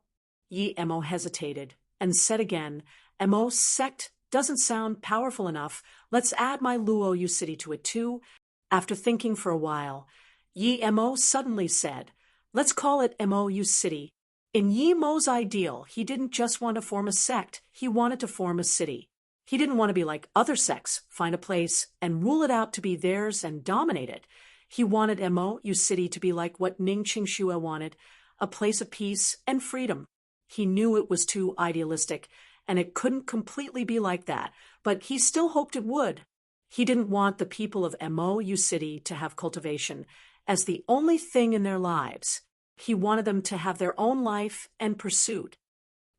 Yi Mo hesitated and said again, Mo Sect doesn't sound powerful enough. Let's add my Luo Yu city to it too. After thinking for a while, Yi Mo suddenly said, let's call it Mo Yu city. In Yi Mo's ideal, he didn't just want to form a sect, he wanted to form a city. He didn't want to be like other sects, find a place and rule it out to be theirs and dominate it. He wanted Mo Yu city to be like what Ning Qingxue wanted, a place of peace and freedom. He knew it was too idealistic, and it couldn't completely be like that, but he still hoped it would. He didn't want the people of Mo Yu city to have cultivation as the only thing in their lives. He wanted them to have their own life and pursuit.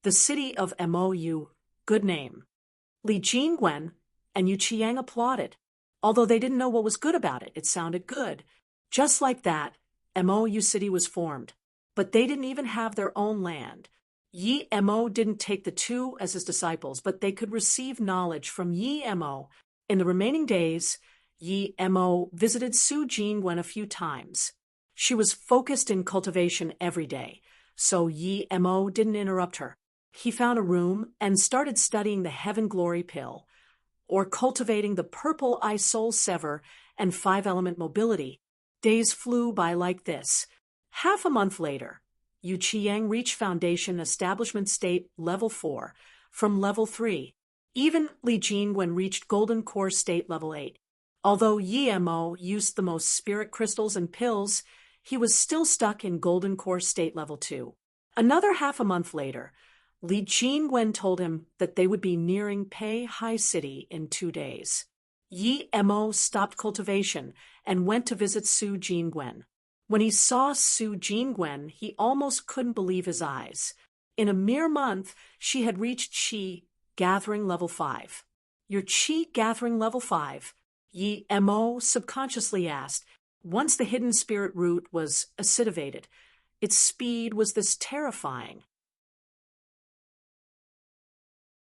The city of Mo Yu, good name. Li Jingwen and Yu Qiang applauded. Although they didn't know what was good about it, it sounded good. Just like that, Mo Yu city was formed. But they didn't even have their own land. Yi Mo didn't take the two as his disciples, but they could receive knowledge from Yi Mo. In the remaining days, Yi Mo visited Su Jingwen a few times. She was focused in cultivation every day, so Yi Mo didn't interrupt her. He found a room and started studying the Heaven Glory Pill, or cultivating the Purple Eye Soul Sever and 5-element mobility. Days flew by like this. Half a month later, Yu Qiang reached Foundation Establishment State Level 4 from Level 3. Even Li Jingwen reached Golden Core State Level 8. Although Yi Mo used the most spirit crystals and pills, he was still stuck in Golden Core State Level 2. Another half a month later, Li Jingwen told him that they would be nearing Pei Hai City in 2 days. Yi Mo stopped cultivation and went to visit Su Jingwen. When he saw Su Jingwen, he almost couldn't believe his eyes. In a mere month, she had reached Qi Gathering Level 5. Your Qi Gathering Level 5? Yi Mo subconsciously asked. Once the hidden spirit root was acidivated, its speed was this terrifying.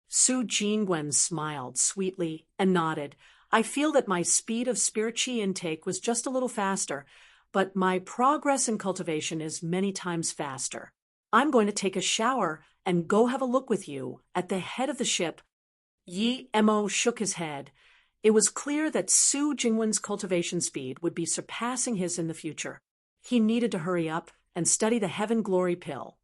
Su Jingwen smiled sweetly and nodded. I feel that my speed of spirit qi intake was just a little faster, but my progress in cultivation is many times faster. I'm going to take a shower and go have a look with you at the head of the ship. Yi Mo shook his head. It was clear that Su Jingwen's cultivation speed would be surpassing his in the future. He needed to hurry up and study the Heaven Glory Pill.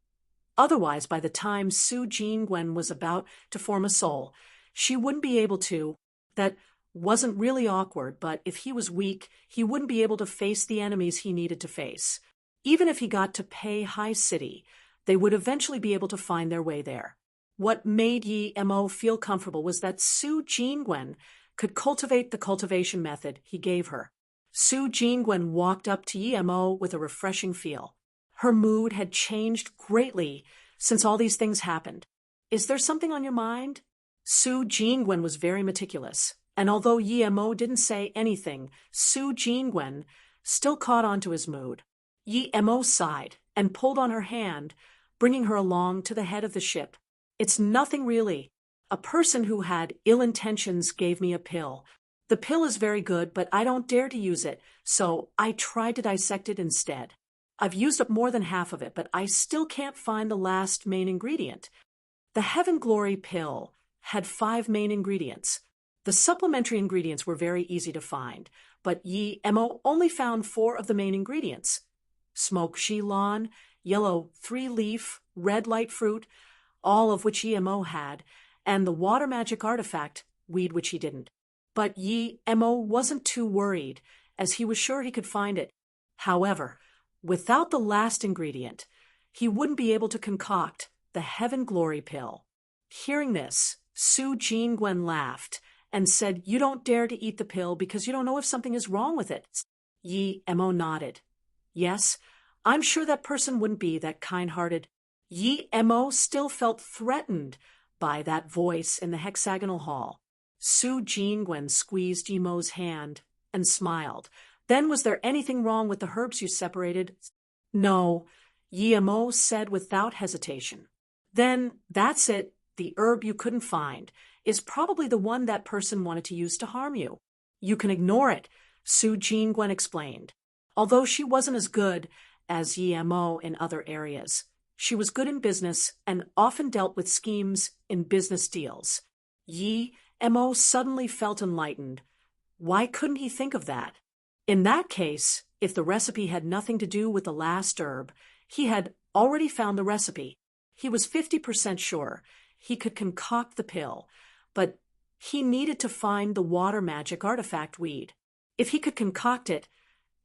Otherwise, by the time Su Jingwen was about to form a soul, she wouldn't be able to. That wasn't really awkward, but if he was weak, he wouldn't be able to face the enemies he needed to face. Even if he got to Pei Hai City, they would eventually be able to find their way there. What made Yi Mo feel comfortable was that Su Jingwen could cultivate the cultivation method he gave her. Su Jingwen walked up to Yi Mo with a refreshing feel. Her mood had changed greatly since all these things happened. Is there something on your mind? Su Jingwen was very meticulous, and although Yi Mo didn't say anything, Su Jingwen still caught on to his mood. Yi Mo sighed and pulled on her hand, bringing her along to the head of the ship. It's nothing really. A person who had ill intentions gave me a pill. The pill is very good, but I don't dare to use it, so I tried to dissect it instead. I've used up more than half of it, but I still can't find the last main ingredient. The Heaven Glory Pill had 5 main ingredients. The supplementary ingredients were very easy to find, but Yi Mo only found 4 of the main ingredients. Smoke Shilon, yellow 3-leaf, red light fruit, all of which Yi Mo had, and the water magic artifact, weed which he didn't. But Yi Mo wasn't too worried, as he was sure he could find it. However, without the last ingredient, he wouldn't be able to concoct the Heaven Glory Pill. Hearing this, Su Jingwen laughed and said, "You don't dare to eat the pill because you don't know if something is wrong with it." Yi Mo nodded. Yes, I'm sure that person wouldn't be that kind-hearted. Yi Mo still felt threatened by that voice in the hexagonal hall. Su Jingwen squeezed Yi Mo's hand and smiled, Then was there anything wrong with the herbs you separated? No, Yi Mo said without hesitation. Then that's it. The herb you couldn't find is probably the one that person wanted to use to harm you. You can ignore it, Su Jingwen explained. Although she wasn't as good as Yi Mo in other areas, she was good in business and often dealt with schemes in business deals. Yi Mo suddenly felt enlightened. Why couldn't he think of that? In that case, if the recipe had nothing to do with the last herb, he had already found the recipe. He was 50% sure he could concoct the pill, but he needed to find the water magic artifact weed. If he could concoct it,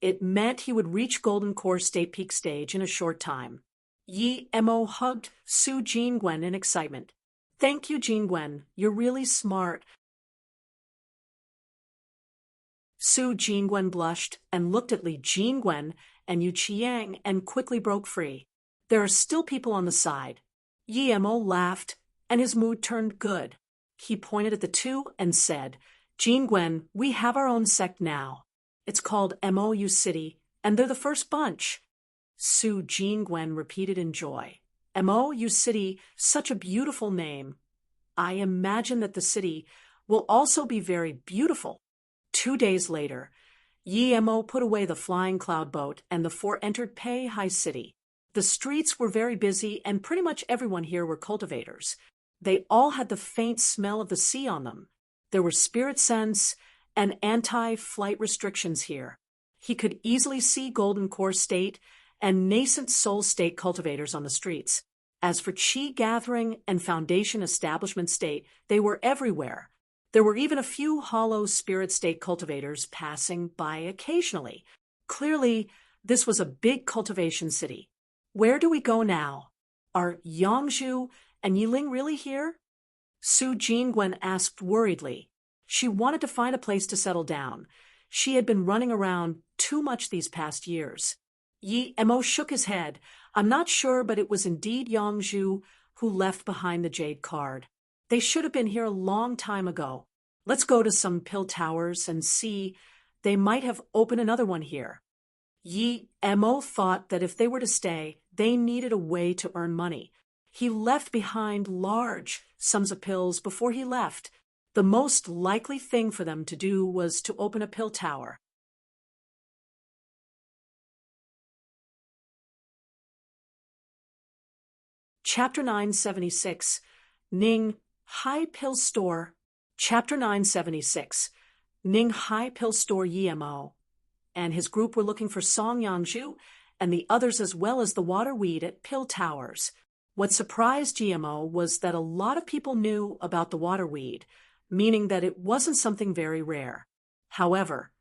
it meant he would reach Golden Core State Peak Stage in a short time. Yi Mo hugged Su Jingwen in excitement. Thank you, Jingwen. You're really smart. Su Jingwen blushed and looked at Li Jingwen and Yu Qiang and quickly broke free. There are still people on the side. Yi Mo laughed, and his mood turned good. He pointed at the two and said, Jingwen, we have our own sect now. It's called Mou City, and they're the first bunch. Su Jingwen repeated in joy. Mou City, such a beautiful name. I imagine that the city will also be very beautiful. 2 days later, Yi Mo put away the flying cloud boat and the four entered Pei Hai City. The streets were very busy and pretty much everyone here were cultivators. They all had the faint smell of the sea on them. There were spirit scents and anti-flight restrictions here. He could easily see Golden Core State and nascent Soul State cultivators on the streets. As for Qi Gathering and Foundation Establishment State, they were everywhere. There were even a few hollow spirit state cultivators passing by occasionally. Clearly, this was a big cultivation city. Where do we go now? Are Yangzhu and Yiling really here? Su Jingwen asked worriedly. She wanted to find a place to settle down. She had been running around too much these past years. Yi Mo shook his head. I'm not sure, but it was indeed Yangzhu who left behind the jade card. They should have been here a long time ago. Let's go to some pill towers and see. They might have opened another one here. Yi Mo thought that if they were to stay, they needed a way to earn money. He left behind large sums of pills before he left. The most likely thing for them to do was to open a pill tower. Chapter 976, Ning Hai Pill Store. Chapter 976, Ning Hai Pill Store. Yi Mo and his group were looking for Song Yangzhu and the others as well as the water weed at pill towers. What surprised Yi Mo was that a lot of people knew about the water weed, meaning that it wasn't something very rare. However,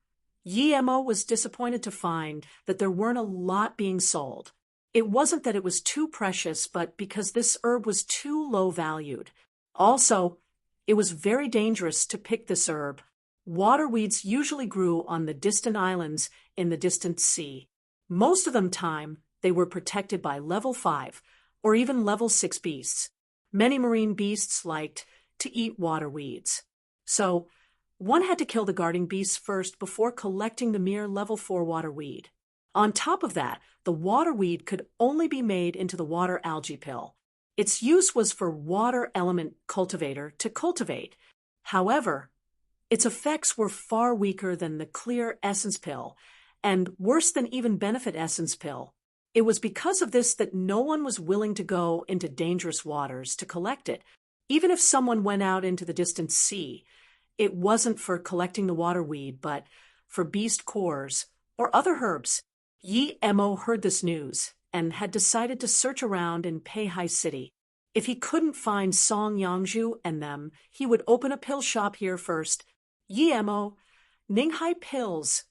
Yi Mo was disappointed to find that there weren't a lot being sold. It wasn't that it was too precious, but because this herb was too low valued. Also, it was very dangerous to pick this herb. Water weeds usually grew on the distant islands in the distant sea. Most of the time, they were protected by level 5 or even level 6 beasts. Many marine beasts liked to eat water weeds. So, one had to kill the guarding beasts first before collecting the mere level 4 water weed. On top of that, the water weed could only be made into the water algae pill. Its use was for water element cultivator to cultivate. However, its effects were far weaker than the clear essence pill, and worse than even benefit essence pill. It was because of this that no one was willing to go into dangerous waters to collect it. Even if someone went out into the distant sea, it wasn't for collecting the water weed, but for beast cores or other herbs. Yi Mo heard this news and had decided to search around in Pei Hai City. If he couldn't find Song Yangzhu and them, he would open a pill shop here first. Yi Mo, Ning Hai Pills.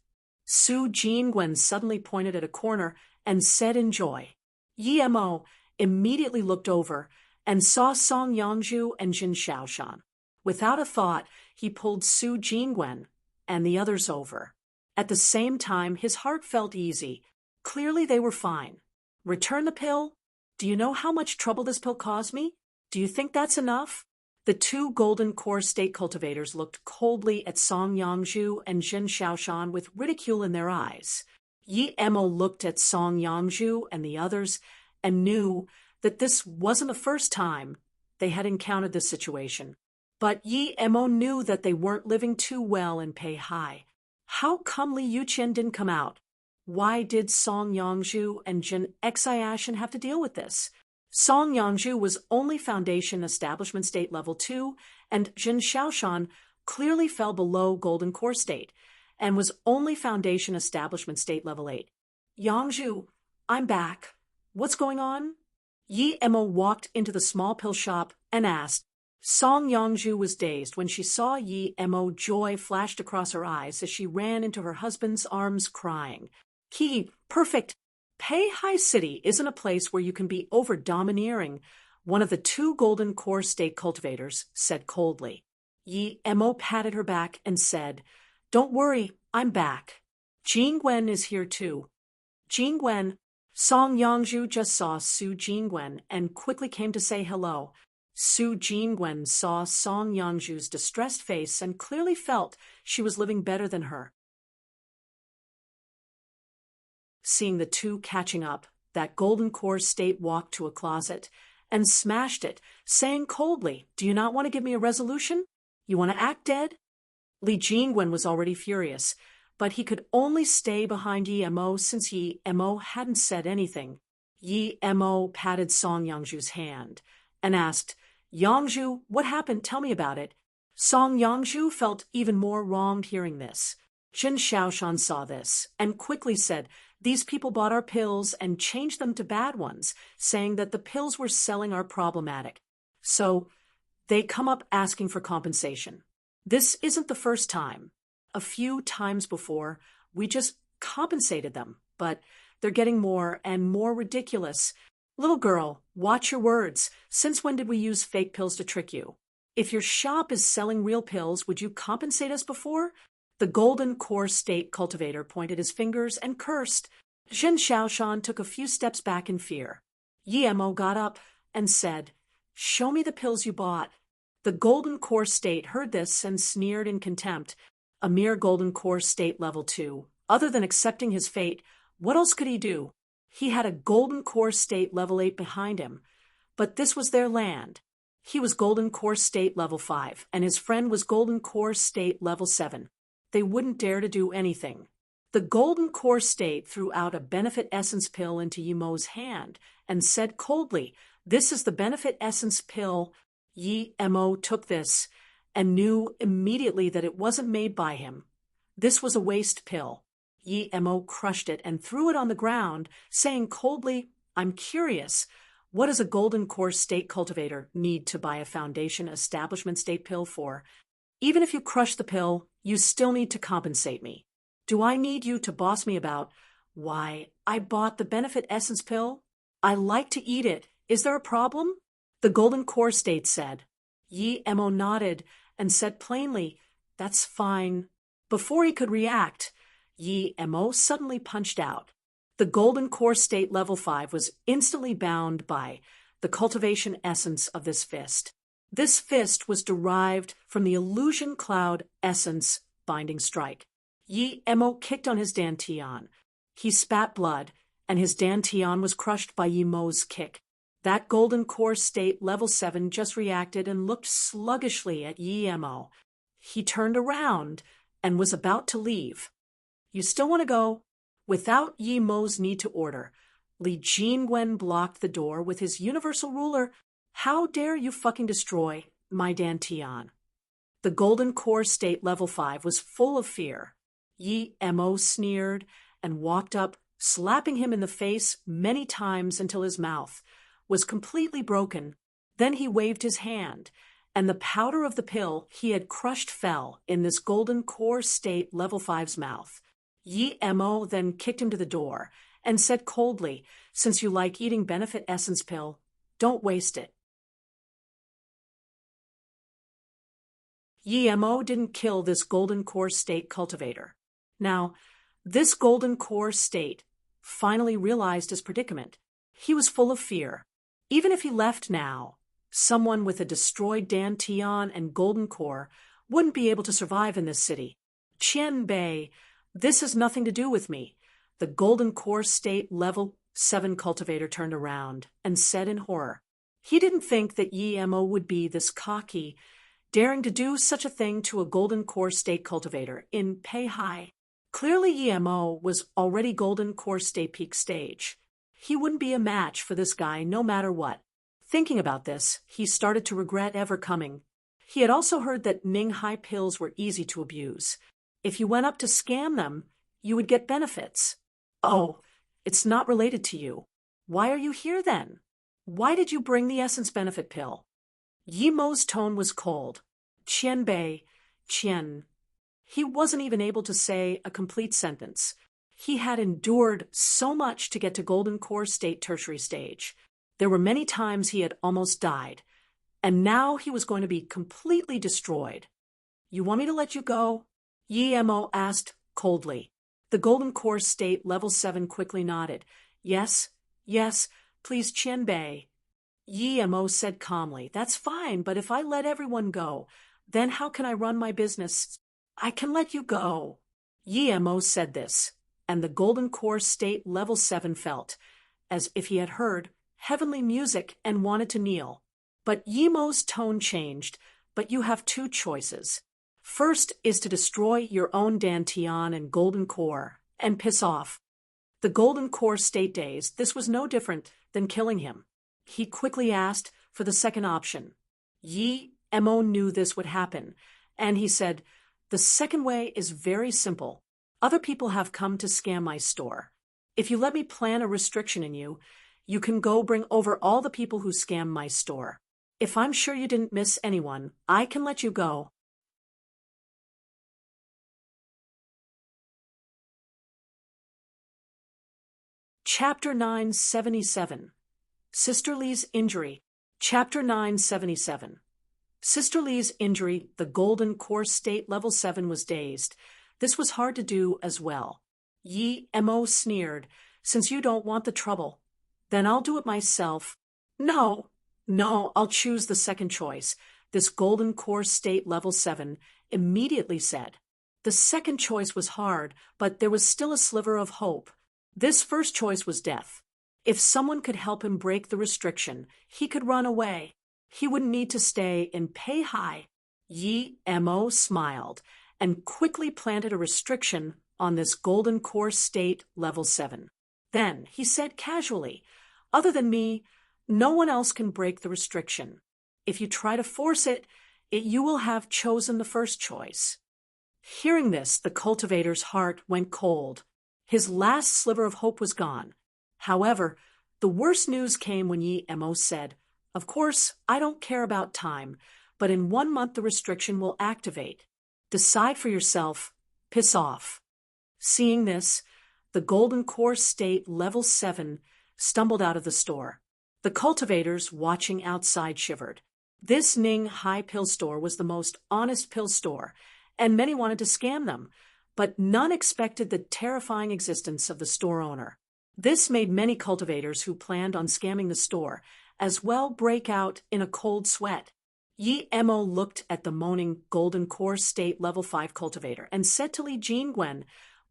Su Jingwen suddenly pointed at a corner and said in joy. Yi Mo immediately looked over and saw Song Yangzhu and Jin Shaoshan. Without a thought, he pulled Su Jingwen and the others over. At the same time, his heart felt easy. Clearly they were fine. Return the pill? Do you know how much trouble this pill caused me? Do you think that's enough? The two golden core state cultivators looked coldly at Song Yangzhu and Jin Shaoshan with ridicule in their eyes. Yi Emo looked at Song Yangzhu and the others and knew that this wasn't the first time they had encountered this situation. But Yi Emo knew that they weren't living too well in Pei Hai. How come Li Yuqian didn't come out? Why did Song Yangzhu and Jin Xiashan have to deal with this? Song Yangzhu was only Foundation Establishment State Level 2, and Jin Shaoshan clearly fell below Golden Core State, and was only Foundation Establishment State Level 8. Yangzhu, I'm back. What's going on? Yi Emo walked into the small pill shop and asked. Song Yangzhu was dazed when she saw Yi Emo. Joy flashed across her eyes as she ran into her husband's arms crying. Perfect. Pei Hai City isn't a place where you can be over-domineering, one of the two Golden Core State cultivators said coldly. Yi Emo patted her back and said, Don't worry, I'm back. Jingwen is here too. Jingwen. Song Yangzhu just saw Su Jingwen and quickly came to say hello. Su Jingwen saw Song Yangzhu's distressed face and clearly felt she was living better than her. Seeing the two catching up, that Golden Core State walked to a closet and smashed it, saying coldly, Do you not want to give me a resolution? You want to act dead? Li Jingwen was already furious, but he could only stay behind Yi Emo since Yi Emo hadn't said anything. Yi Emo patted Song Yangzhu's hand and asked, Yangzhu, what happened? Tell me about it. Song Yangzhu felt even more wronged hearing this. Jin Shaoshan saw this and quickly said, These people bought our pills and changed them to bad ones, saying that the pills we're selling are problematic. So they come up asking for compensation. This isn't the first time. A few times before, we just compensated them, but they're getting more and more ridiculous. Little girl, watch your words. Since when did we use fake pills to trick you? If your shop is selling real pills, would you compensate us before? The Golden Core State cultivator pointed his fingers and cursed. Jin Shaoshan took a few steps back in fear. Yi Emo got up and said, Show me the pills you bought. The Golden Core State heard this and sneered in contempt. A mere Golden Core State Level 2. Other than accepting his fate, what else could he do? He had a Golden Core State Level 8 behind him, but this was their land. He was Golden Core State Level 5, and his friend was Golden Core State Level 7. They wouldn't dare to do anything. The Golden Core State threw out a Benefit Essence pill into Yi Emo's hand and said coldly, This is the Benefit Essence pill. Yi Emo took this and knew immediately that it wasn't made by him. This was a waste pill. Yi Emo crushed it and threw it on the ground, saying coldly, I'm curious, what does a Golden Core State cultivator need to buy a Foundation Establishment State pill for? Even if you crush the pill, you still need to compensate me. Do I need you to boss me about, why, I bought the Benefit Essence pill? I like to eat it. Is there a problem? The Golden Core State said. Yi Emo nodded and said plainly, That's fine. Before he could react, Yi Emo suddenly punched out. The Golden Core State Level 5 was instantly bound by the cultivation essence of this fist. This fist was derived from the Illusion Cloud Essence Binding Strike. Yi Emo kicked on his dantian. He spat blood, and his dantian was crushed by Yi Emo's kick. That Golden Core State Level 7 just reacted and looked sluggishly at Yi Emo. He turned around and was about to leave. You still want to go? Without Yi Emo's need to order, Li Jingwen blocked the door with his universal ruler. How dare you fucking destroy my dantian? The Golden Core State Level 5 was full of fear. Yi Emo sneered and walked up, slapping him in the face many times until his mouth was completely broken. Then he waved his hand, and the powder of the pill he had crushed fell in this Golden Core State Level 5's mouth. Yi Emo then kicked him to the door and said coldly, Since you like eating Benefit Essence pill, don't waste it. Yi Emo didn't kill this Golden Core State cultivator. Now, this Golden Core State finally realized his predicament. He was full of fear. Even if he left now, Someone with a destroyed dantian and golden core wouldn't be able to survive in this city. Qian Bei, this has nothing to do with me. The golden core state level 7 cultivator turned around and said in horror. He didn't think that Yi Mo would be this cocky, daring to do such a thing to a golden core state cultivator in Peihai. Clearly Yi Mo was already golden core state peak stage. He wouldn't be a match for this guy no matter what. Thinking about this, he started to regret ever coming. He had also heard that Ning Hai pills were easy to abuse. If you went up to scam them, you would get benefits. Oh, it's not related to you. Why are you here then? Why did you bring the essence benefit pill? Yi Mo's tone was cold. Qian Bei, Qian. He wasn't even able to say a complete sentence. He had endured so much to get to golden core state tertiary stage. There were many times he had almost died, and now he was going to be completely destroyed. You want me to let you go? Yi Mo asked coldly. The golden core state level 7 quickly nodded. Yes, please Qian Bei. Yi Mo said calmly, that's fine, but if I let everyone go, then how can I run my business? I can let you go. Yi Mo said this, and the golden core state level 7 felt, as if he had heard, heavenly music and wanted to kneel. But Yi Mo's tone changed. But you have two choices. First is to destroy your own dantian and golden core and piss off. The golden core state days, this was no different than killing him. He quickly asked for the second option. Yi Mo knew this would happen, and he said, the second way is very simple. Other people have come to scam my store. If you let me plant a restriction in you, you can go bring over all the people who scam my store. If I'm sure you didn't miss anyone, I can let you go. Chapter 977. Sister Li's Injury. Chapter 977. Sister Li's injury, the golden core state level 7 was dazed. This was hard to do as well. Yi Mo sneered, since you don't want the trouble, then I'll do it myself. No, I'll choose the second choice. This golden core state level 7 immediately said. The second choice was hard, but there was still a sliver of hope. This first choice was death. If someone could help him break the restriction, he could run away. He wouldn't need to stay in Peihai. Yi Mo smiled and quickly planted a restriction on this golden core state level 7. Then he said casually, other than me, no one else can break the restriction. If you try to force it, you will have chosen the first choice. Hearing this, the cultivator's heart went cold. His last sliver of hope was gone. However, the worst news came when Yi Mo said, of course, I don't care about time, but in 1 month the restriction will activate. Decide for yourself. Piss off. Seeing this, the golden core state level 7 stumbled out of the store. The cultivators watching outside shivered. This Ning Hai pill store was the most honest pill store, and many wanted to scam them, but none expected the terrifying existence of the store owner. This made many cultivators who planned on scamming the store as well break out in a cold sweat. Yi Mo looked at the moaning golden core state level 5 cultivator and said to Li Jingwen,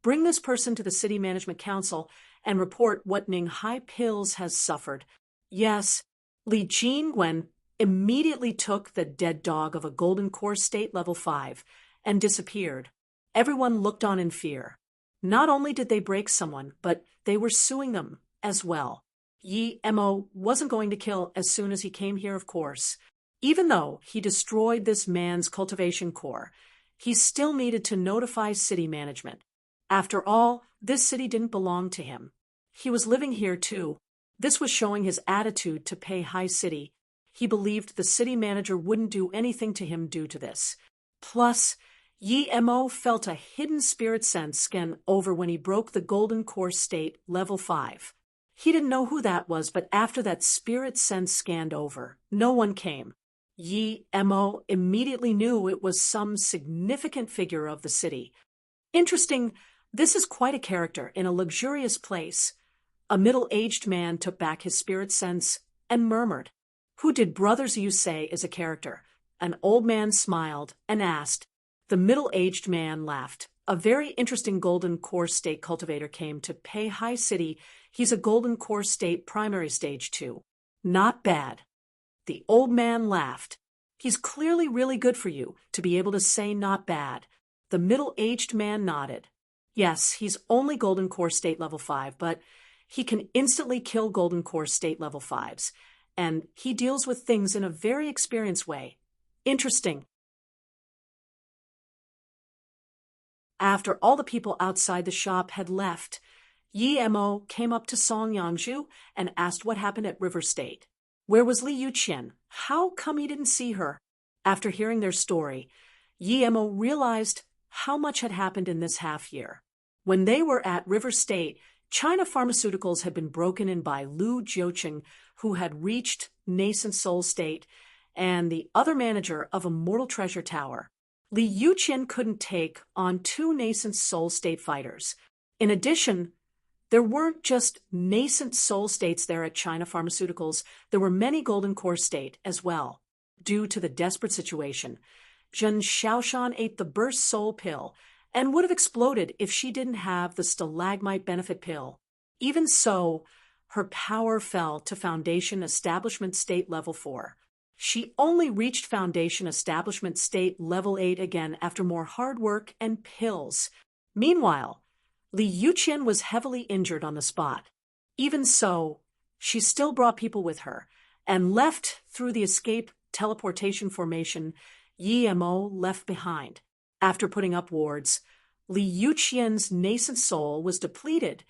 bring this person to the city management council and report what Ning Hai pills has suffered. Yes, Li Jingwen immediately took the dead dog of a golden core state level 5 and disappeared. Everyone looked on in fear. Not only did they break someone, but they were suing them as well. Yi Mo wasn't going to kill as soon as he came here, of course. Even though he destroyed this man's cultivation core, he still needed to notify city management. After all, this city didn't belong to him. He was living here too. This was showing his attitude to Peihai City. He believed the city manager wouldn't do anything to him due to this. Plus, Yi Mo felt a hidden spirit sense scan over when he broke the golden core state level 5. He didn't know who that was, but after that spirit sense scanned over, no one came. Yi Mo immediately knew it was some significant figure of the city. Interesting, this is quite a character in a luxurious place. A middle-aged man took back his spirit sense and murmured, Who did brothers you say is a character? An old man smiled and asked. The middle-aged man laughed. A very interesting golden core state cultivator came to Pei High City. He's a golden core state primary stage 2. Not bad. The old man laughed. He's clearly really good for you to be able to say not bad. The middle-aged man nodded. Yes, he's only golden core state level 5, but he can instantly kill golden core state level 5s, and he deals with things in a very experienced way. Interesting. After all the people outside the shop had left, Yi Mo came up to Song Yangzhu and asked what happened at River State. Where was Li Yuqian? How come he didn't see her? After hearing their story, Yi Mo realized how much had happened in this half year. When they were at River State, China Pharmaceuticals had been broken in by Lu Jiuqing, who had reached nascent soul state, and the other manager of Immortal Treasure Tower. Li Yuqian couldn't take on 2 nascent soul state fighters. In addition, there weren't just nascent soul states there at China Pharmaceuticals, there were many golden core state as well. Due to the desperate situation, Zhen Xiaoshan ate the burst soul pill and would have exploded if she didn't have the stalagmite benefit pill. Even so, her power fell to Foundation Establishment State Level 4. She only reached Foundation Establishment State Level 8 again after more hard work and pills. Meanwhile, Li Yuqian was heavily injured on the spot. Even so, she still brought people with her, and left through the escape teleportation formation Yi Mo left behind. After putting up wards, Li Yuqian's nascent soul was depleted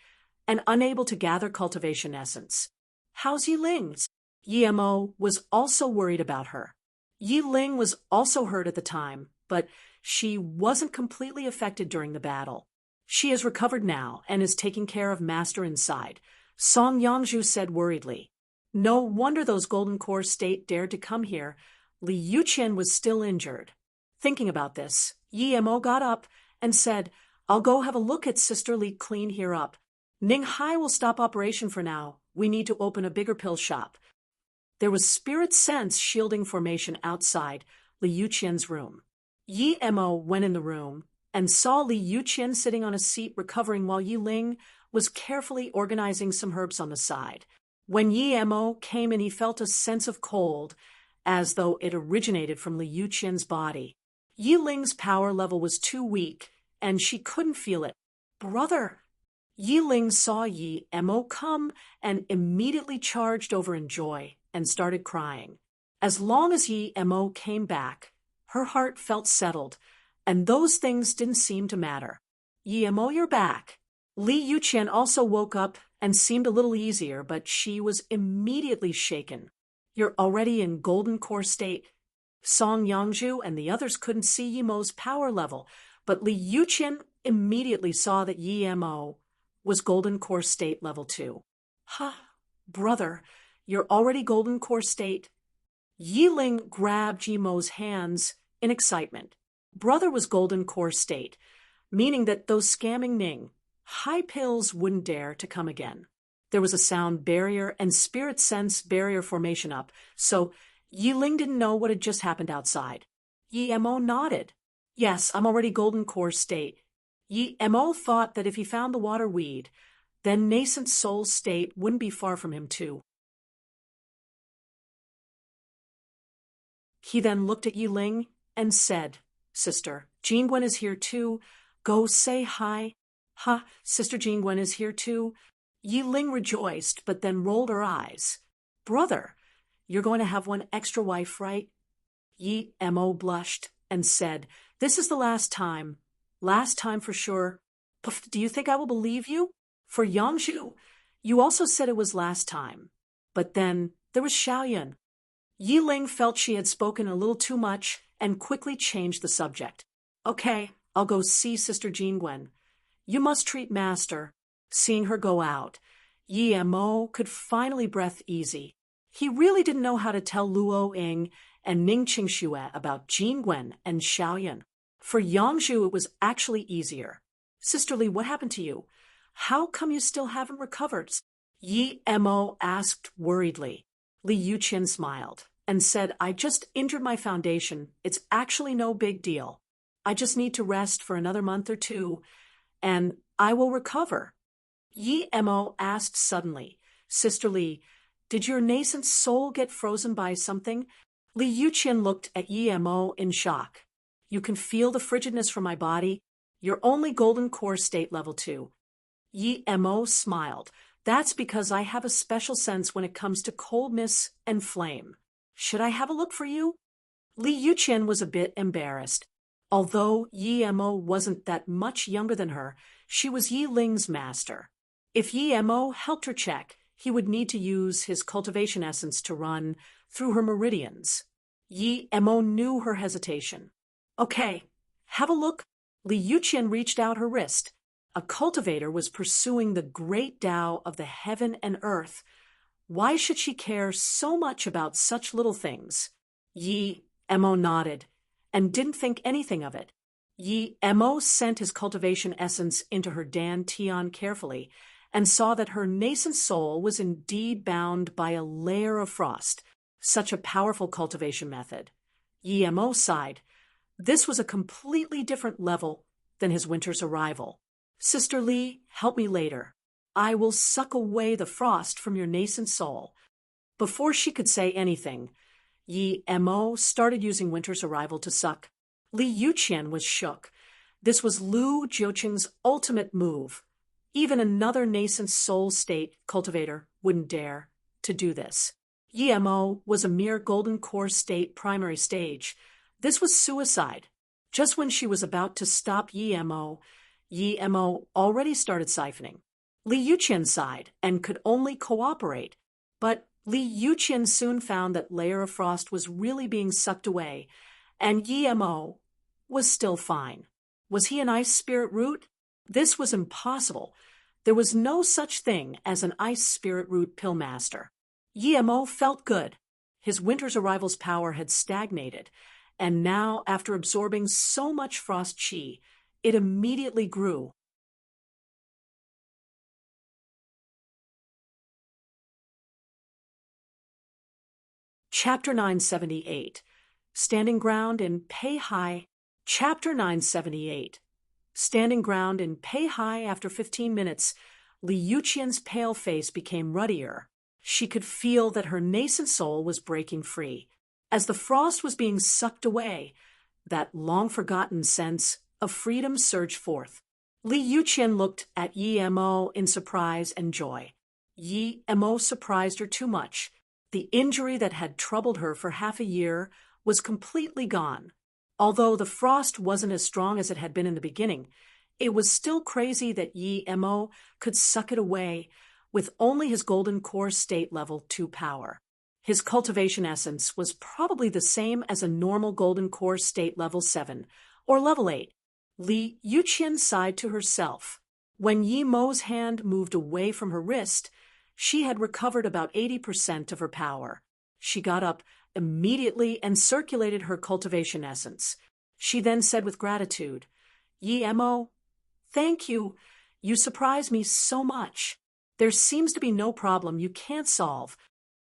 and unable to gather cultivation essence. How's Yi Ling's? Yi Mo was also worried about her. Yi Ling was also hurt at the time, but she wasn't completely affected during the battle. She has recovered now and is taking care of Master inside, Song Yangzhu said worriedly. No wonder those golden core state dared to come here. Li Yuqian was still injured. Thinking about this, Yi Mo got up and said, I'll go have a look at Sister Li clean here up. Ning Hai will stop operation for now. We need to open a bigger pill shop. There was spirit sense shielding formation outside Li Yuqian's room. Yi Mo went in the room and saw Li Yuqian sitting on a seat recovering while Yi Ling was carefully organizing some herbs on the side. When Yi Mo came in, he felt a sense of cold, as though it originated from Li Yuqian's body. Yi Ling's power level was too weak, and she couldn't feel it. Brother! Yi Ling saw Yi Mo come and immediately charged over in joy and started crying. As long as Yi Mo came back, her heart felt settled, and those things didn't seem to matter. Yi Mo, you're back. Li Yuqian also woke up and seemed a little easier, but she was immediately shaken. You're already in golden core state. Song Yangzhu and the others couldn't see Yi Mo's power level, but Li Yuqian immediately saw that Yi Mo was golden core state level 2. Brother, you're already golden core state. Yi Ling grabbed Yi Mo's hands in excitement. Brother was golden core state, meaning that those scamming Ning Hai pills wouldn't dare to come again. There was a sound barrier and spirit sense barrier formation up, so Yi Ling didn't know what had just happened outside. Yi Mo nodded. Yes, I'm already golden core state. Yi Mo thought that if he found the water weed, then nascent soul state wouldn't be far from him too. He then looked at Yi Ling and said, Sister, Jingwen is here too. Go say hi. Sister Jingwen is here too. Yi Ling rejoiced, but then rolled her eyes. Brother, you're going to have one extra wife, right? Yi Mo blushed and said, This is the last time. Last time for sure. Do you think I will believe you? For Yangzhu, you also said it was last time. But then there was Xiaoyan. Yi Ling felt she had spoken a little too much and quickly changed the subject. Okay, I'll go see Sister Jingwen. You must treat Master. Seeing her go out, Yi Mo could finally breathe easy. He really didn't know how to tell Luo Ying and Ning Qingxue about Jingwen and Xiaoyan. For Yangzhu, it was actually easier. Sister Li, what happened to you? How come you still haven't recovered? Yi Mo asked worriedly. Li Yuqian smiled and said, I just injured my foundation. It's actually no big deal. I just need to rest for another month or two, and I will recover. Yi Mo asked suddenly, Sister Li, did your nascent soul get frozen by something? Li Yuqian looked at Yi Mo in shock. You can feel the frigidness from my body. You're only golden core state level 2. Yi Mo smiled. That's because I have a special sense when it comes to coldness and flame. Should I have a look for you? Li Yuqian was a bit embarrassed. Although Yi Mo wasn't that much younger than her, she was Yi Ling's master. If Yi Mo helped her check, he would need to use his cultivation essence to run through her meridians. Yi Mo knew her hesitation. Okay, have a look. Li Yuqian reached out her wrist. A cultivator was pursuing the great Tao of the heaven and earth. Why should she care so much about such little things? Yi Mo nodded and didn't think anything of it. Yi Mo sent his cultivation essence into her Dan Tian carefully and saw that her nascent soul was indeed bound by a layer of frost. Such a powerful cultivation method. Yi Mo sighed. This was a completely different level than his winter's arrival. Sister Li, help me later. I will suck away the frost from your nascent soul. Before she could say anything, Yi Mo started using winter's arrival to suck. Li Yuqian was shook. This was Lu Jiuqing's ultimate move. Even another nascent soul state cultivator wouldn't dare to do this. Yi Mo was a mere golden core state primary stage. This was suicide. Just when she was about to stop Yi Mo already started siphoning. Li Yuqian sighed and could only cooperate, but Li Yuqian soon found that layer of frost was really being sucked away, and Yi Mo was still fine. Was he an ice spirit root? This was impossible. There was no such thing as an ice spirit root pill master. Yi Mo felt good. His winter's arrival's power had stagnated, and now, after absorbing so much frost chi, it immediately grew. Chapter 978. Standing Ground in Peihai. Chapter 978. Standing ground in Peihai after 15 minutes, Li Yuqian's pale face became ruddier. She could feel that her nascent soul was breaking free. As the frost was being sucked away, that long-forgotten sense of freedom surged forth. Li Yuqian looked at Yi Mo in surprise and joy. Yi Mo surprised her too much. The injury that had troubled her for half a year was completely gone. Although the frost wasn't as strong as it had been in the beginning, it was still crazy that Yi Mo could suck it away with only his golden core state level 2 power. His cultivation essence was probably the same as a normal golden core state level 7 or level 8. Li Yuqian sighed to herself. When Yi Mo's hand moved away from her wrist, she had recovered about 80% of her power. She got up immediately and circulated her cultivation essence. She then said with gratitude, Yi Mo, thank you. You surprised me so much. There seems to be no problem you can't solve.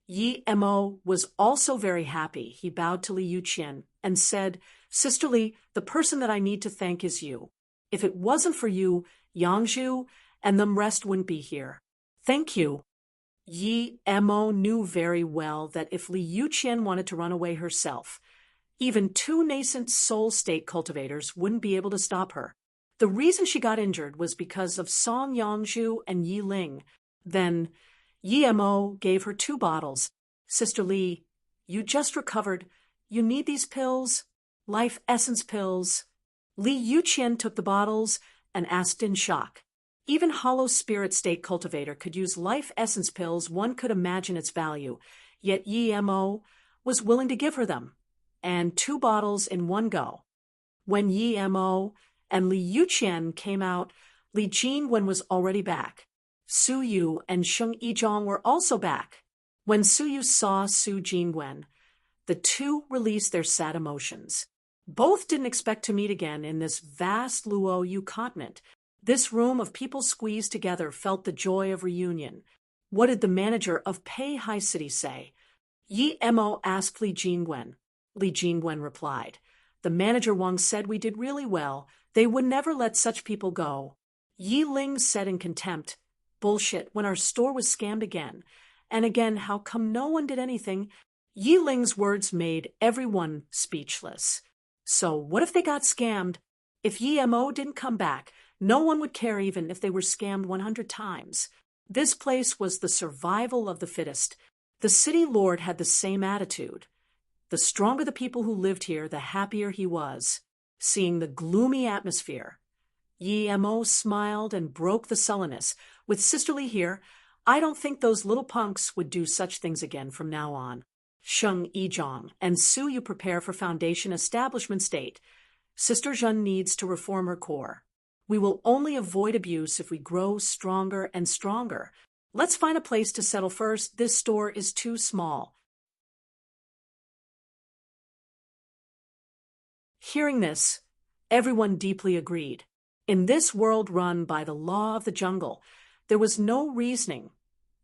Yi Mo was also very happy. He bowed to Li Yuqian and said, Sister Li, the person that I need to thank is you. If it wasn't for you, Yangzhu and the rest wouldn't be here. Thank you. Yi Mo knew very well that if Li Yuqian wanted to run away herself, even 2 nascent soul state cultivators wouldn't be able to stop her. The reason she got injured was because of Song Yangzhu and Yi Ling. Then Yi Mo gave her 2 bottles. Sister Li, you just recovered. You need these pills? Life essence pills. Li Yuqian took the bottles and asked in shock. Even hollow spirit state cultivator could use life essence pills. One could imagine its value, yet Yi Mo was willing to give her them, and 2 bottles in one go. When Yi Mo and Li Yuqian came out, Li Jingwen was already back. Su Yu and Sheng Yizhong were also back. When Su Yu saw Su Jingwen, the 2 released their sad emotions. Both didn't expect to meet again in this vast Luo Yu continent. This room of people squeezed together felt the joy of reunion. What did the manager of Peihai City say? Yi Mo asked Li Jingwen. Li Jingwen replied. The manager Wang said we did really well. They would never let such people go. Yi Ling said in contempt, bullshit, when our store was scammed again. And again, how come no one did anything? Yi Ling's words made everyone speechless. So what if they got scammed? If Yi Mo didn't come back, no one would care even if they were scammed 100 times. This place was the survival of the fittest. The city lord had the same attitude. The stronger the people who lived here, the happier he was. Seeing the gloomy atmosphere, Yi Mo smiled and broke the sullenness. With sisterly here, I don't think those little punks would do such things again from now on. Sheng Yizhong and Su Yu prepare for foundation establishment state. Sister Zhen needs to reform her core. We will only avoid abuse if we grow stronger and stronger. Let's find a place to settle first. This store is too small. Hearing this, everyone deeply agreed. In this world run by the law of the jungle, there was no reasoning.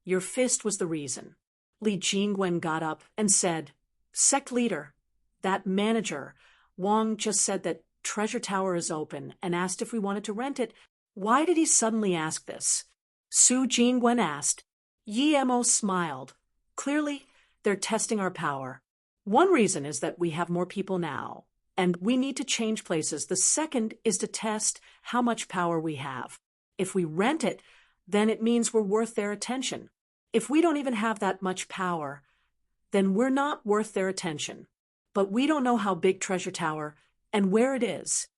Your fist was the reason. Li Jingwen got up and said, Sect leader, that manager, Wang just said that Treasure Tower is open and asked if we wanted to rent it. Why did he suddenly ask this? Su Jingwen asked. Yi Mo smiled. Clearly, they're testing our power. One reason is that we have more people now, and we need to change places. The second is to test how much power we have. If we rent it, then it means we're worth their attention. If we don't even have that much power, then we're not worth their attention. But we don't know how big Treasure Tower and where it is.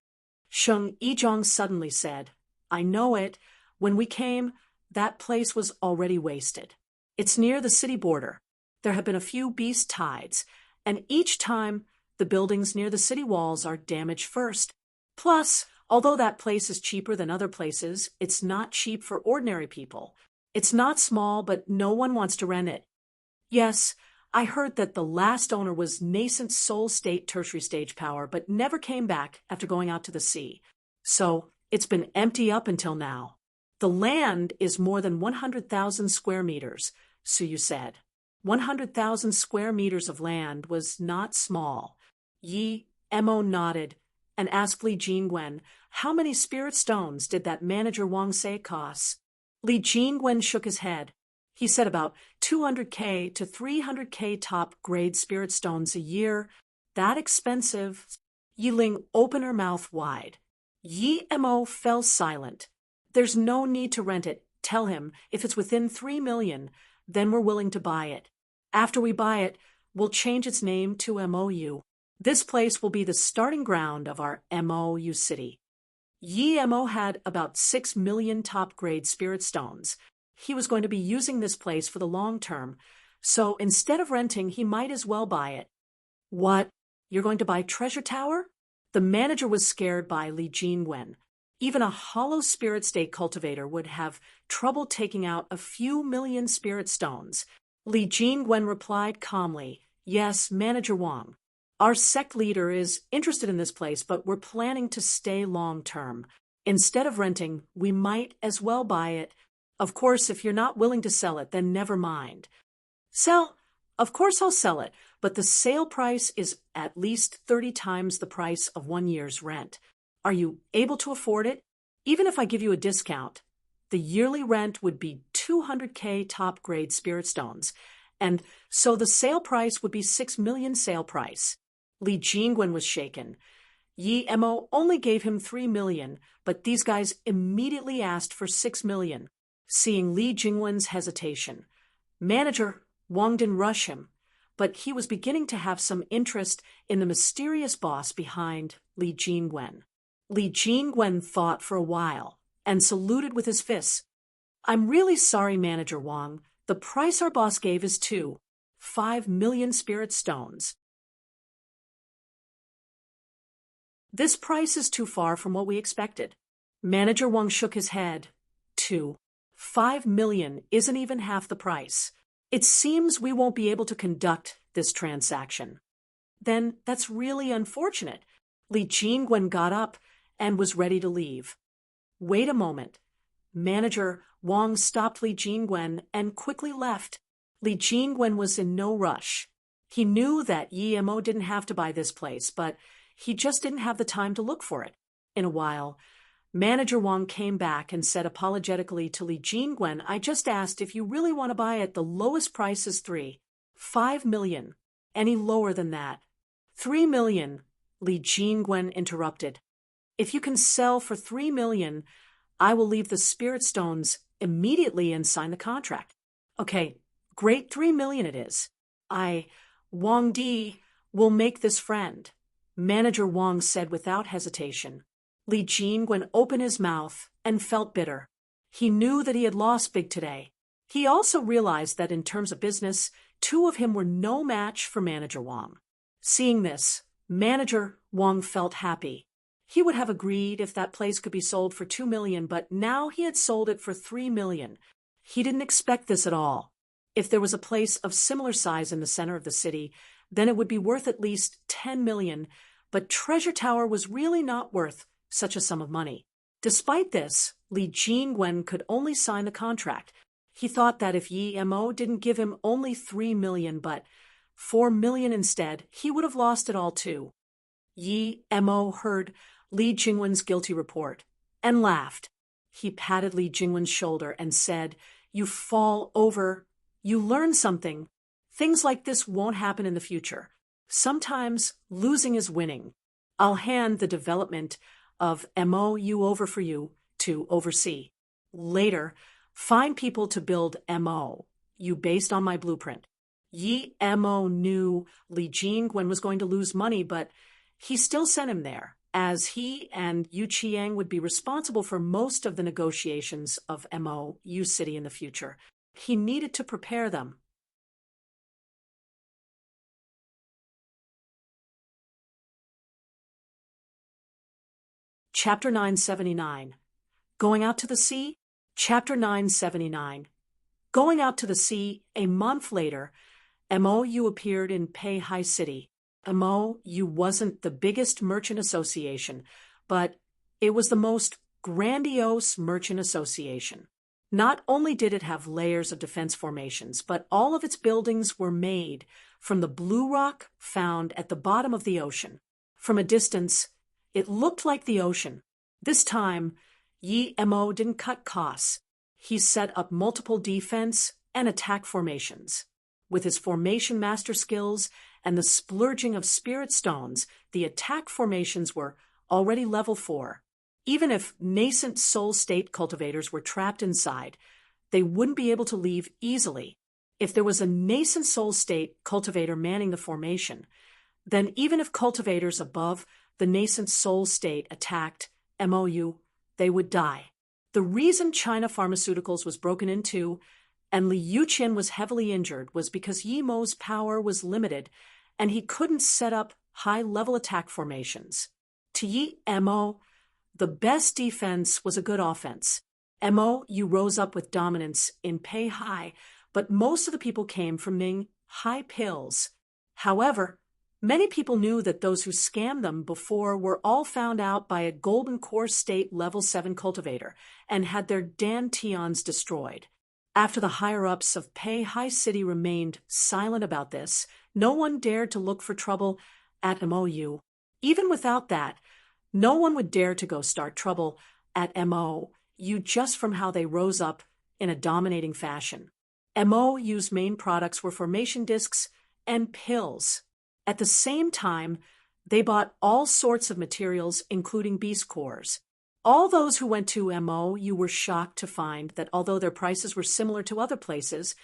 Sheng Yizhong suddenly said, I know it. When we came, that place was already wasted. It's near the city border. There have been a few beast tides, and each time the buildings near the city walls are damaged first. Plus, although that place is cheaper than other places, it's not cheap for ordinary people. It's not small, but no one wants to rent it. Yes, I heard that the last owner was nascent Seoul State tertiary stage power, but never came back after going out to the sea. So it's been empty up until now. The land is more than 100,000 square meters, Su Yu said. 100,000 square meters of land was not small. Yi Mo nodded and asked Li Jingwen, how many spirit stones did that manager Wang say costs? Li Jingwen shook his head. He said about 200K to 300K top-grade spirit stones a year. That expensive? Yi Ling opened her mouth wide. Yi Mo fell silent. There's no need to rent it. Tell him if it's within 3 million, then we're willing to buy it. After we buy it, we'll change its name to MOU. This place will be the starting ground of our MOU city. Yi Mo had about 6 million top-grade spirit stones. He was going to be using this place for the long term, so instead of renting, he might as well buy it. What? You're going to buy Treasure Tower? The manager was scared by Li Jingwen. Even a hollow spirit state cultivator would have trouble taking out a few million spirit stones. Li Jingwen replied calmly, Yes, Manager Wang. Our sect leader is interested in this place, but we're planning to stay long-term. Instead of renting, we might as well buy it. Of course, if you're not willing to sell it, then never mind. Sell? Of course I'll sell it, but the sale price is at least 30 times the price of 1 year's rent. Are you able to afford it? Even if I give you a discount, the yearly rent would be 200K top-grade spirit stones, and so the sale price would be 6 million sale price. Li Jingwen was shaken. Yi Mo only gave him 3 million, but these guys immediately asked for 6 million. Seeing Li Jingwen's hesitation, Manager Wang didn't rush him, but he was beginning to have some interest in the mysterious boss behind Li Jingwen. Li Jingwen thought for a while and saluted with his fists. I'm really sorry, Manager Wang. The price our boss gave is 5 million spirit stones. This price is too far from what we expected. Manager Wang shook his head. 5 million isn't even half the price. It seems we won't be able to conduct this transaction. Then that's really unfortunate. Li Jingwen got up and was ready to leave. Wait a moment. Manager Wang stopped Li Jingwen and quickly left. Li Jingwen was in no rush. He knew that Yi Mo didn't have to buy this place, but he just didn't have the time to look for it. In a while, Manager Wang came back and said apologetically to Li Jingwen, "I just asked if you really want to buy at the lowest price is 5 million. Any lower than that?" 3 million, Li Jingwen interrupted. "If you can sell for 3 million, I will leave the spirit stones immediately and sign the contract." "Okay, great, 3 million it is. Wang Di, will make this friend," Manager Wang said without hesitation. Li Jingwen opened his mouth and felt bitter. He knew that he had lost big today. He also realized that in terms of business, two of him were no match for Manager Wang. Seeing this, Manager Wang felt happy. He would have agreed if that place could be sold for 2 million, but now he had sold it for 3 million. He didn't expect this at all. If there was a place of similar size in the center of the city, then it would be worth at least 10 million, but Treasure Tower was really not worth such a sum of money. Despite this, Li Jingwen could only sign the contract. He thought that if Yi Mo didn't give him only 3 million but 4 million instead, he would have lost it all too. Yi Mo heard Li Jingwen's guilty report and laughed. He patted Li Jingwen's shoulder and said, "You fall over. You learn something. Things like this won't happen in the future. Sometimes losing is winning. I'll hand the development of MOU over for you to oversee. Later, find people to build MOU based on my blueprint." Yi Mo knew Li Jingwen was going to lose money, but he still sent him there, as he and Yu Qiang would be responsible for most of the negotiations of MOU City in the future. He needed to prepare them. Chapter 979. Going Out to the Sea? Chapter 979. Going out to the sea, a month later, MOU appeared in Peihai City. MOU wasn't the biggest merchant association, but it was the most grandiose merchant association. Not only did it have layers of defense formations, but all of its buildings were made from the blue rock found at the bottom of the ocean. From a distance, it looked like the ocean. This time, Yi Mo didn't cut costs. He set up multiple defense and attack formations. With his formation master skills and the splurging of spirit stones, the attack formations were already level 4. Even if nascent soul state cultivators were trapped inside, they wouldn't be able to leave easily. If there was a nascent soul state cultivator manning the formation, then even if cultivators above the nascent soul state attacked MOU, they would die. The reason China Pharmaceuticals was broken into and Li Yuqian was heavily injured was because Yi Mo's power was limited and he couldn't set up high-level attack formations. To Yi Mo, the best defense was a good offense. MOU rose up with dominance in Peihai, but most of the people came from Ning High Pills. However, many people knew that those who scammed them before were all found out by a Golden Core State Level 7 cultivator and had their dantians destroyed. After the higher-ups of Peihai City remained silent about this, no one dared to look for trouble at MOU. Even without that, no one would dare to go start trouble at MOU just from how they rose up in a dominating fashion. MOU's main products were formation discs and pills. At the same time, they bought all sorts of materials, including beast cores. All those who went to MOU were shocked to find that although their prices were similar to other places,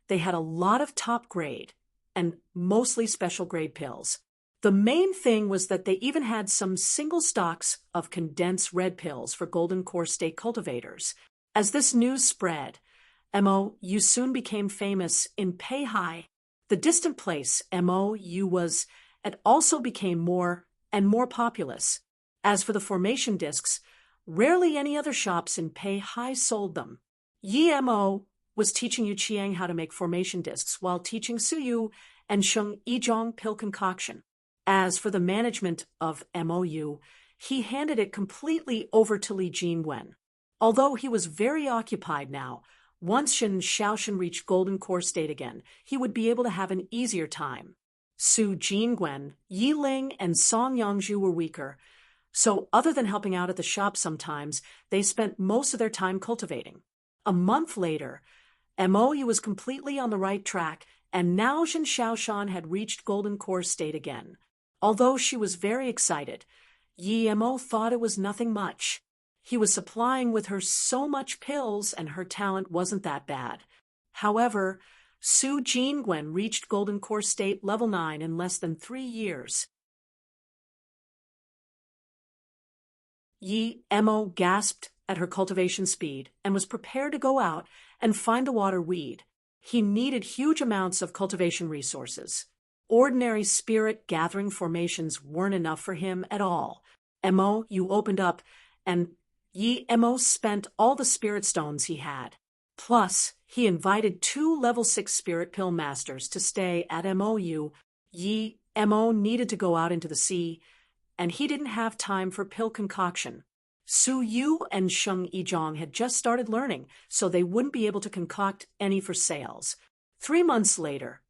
they had a lot of top grade and mostly special grade pills. The main thing was that they even had some single stocks of condensed red pills for Golden Core State cultivators. As this news spread, MOU soon became famous in Peihai. The distant place MOU was and also became more and more populous. As for the formation discs, rarely any other shops in Peihai sold them. Yi Mo was teaching Yu Qiang how to make formation discs while teaching Su Yu and Sheng Yizhong pill concoction. As for the management of MOU, he handed it completely over to Li Jingwen. Although he was very occupied now, once Shen Shaoshan reached Golden Core State again, he would be able to have an easier time. Su Jingwen, Yi Ling, and Song Yangzhu were weaker. So other than helping out at the shop sometimes, they spent most of their time cultivating. A month later, Mo was completely on the right track, and now Jin Shaoshan had reached Golden Core State again. Although she was very excited, Yi Mo thought it was nothing much. He was supplying with her so much pills, and her talent wasn't that bad. However, Su Jingwen reached Golden Core State Level 9 in less than 3 years. Yi Mo gasped at her cultivation speed and was prepared to go out and find the water weed. He needed huge amounts of cultivation resources. Ordinary spirit gathering formations weren't enough for him at all. Mo, you opened up, and Yi Mo spent all the spirit stones he had. Plus, he invited 2 level 6 spirit pill masters to stay at MOU. Yi Mo needed to go out into the sea, and he didn't have time for pill concoction. Su Yu and Sheng Yizhong had just started learning, so they wouldn't be able to concoct any for sales. 3 months later,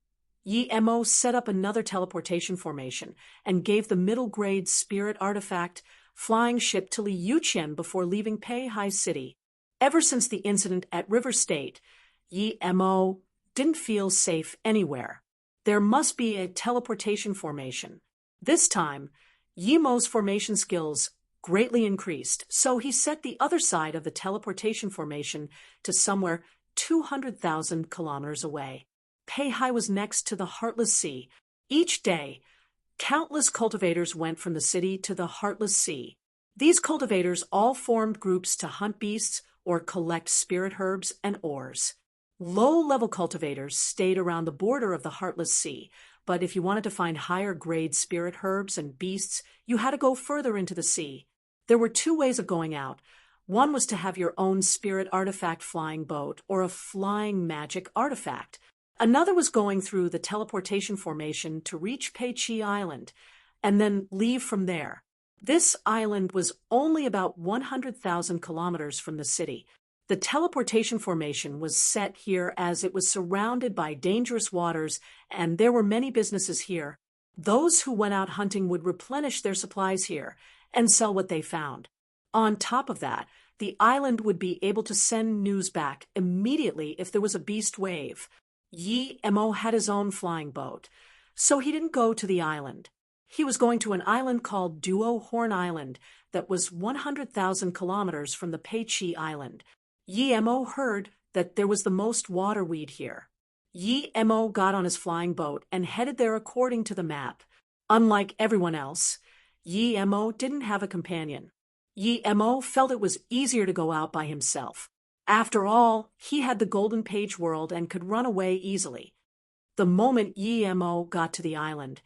Yi Mo set up another teleportation formation and gave the middle-grade spirit artifact flying ship to Li Yuqian before leaving Peihai City. Ever since the incident at River State, Yi Mo didn't feel safe anywhere. There must be a teleportation formation. This time, Yi Mo's formation skills greatly increased, so he set the other side of the teleportation formation to somewhere 200,000 kilometers away. Peihai was next to the Heartless Sea. Each day, countless cultivators went from the city to the Heartless Sea. These cultivators all formed groups to hunt beasts or collect spirit herbs and ores. Low-level cultivators stayed around the border of the Heartless Sea, but if you wanted to find higher-grade spirit herbs and beasts, you had to go further into the sea. There were 2 ways of going out. One was to have your own spirit artifact flying boat or a flying magic artifact. Another was going through the teleportation formation to reach Peiqi Island and then leave from there. This island was only about 100,000 kilometers from the city. The teleportation formation was set here as it was surrounded by dangerous waters, and there were many businesses here. Those who went out hunting would replenish their supplies here and sell what they found. On top of that, the island would be able to send news back immediately if there was a beast wave. Yi Mo had his own flying boat, so he didn't go to the island. He was going to an island called Duo Horn Island that was 100,000 kilometers from the Peiqi Island. Yi Mo heard that there was the most waterweed here. Yi Mo got on his flying boat and headed there according to the map. Unlike everyone else, Yi Mo didn't have a companion. Yi Mo felt it was easier to go out by himself. After all, he had the Golden Page World and could run away easily. The moment Yi Mo got to the island,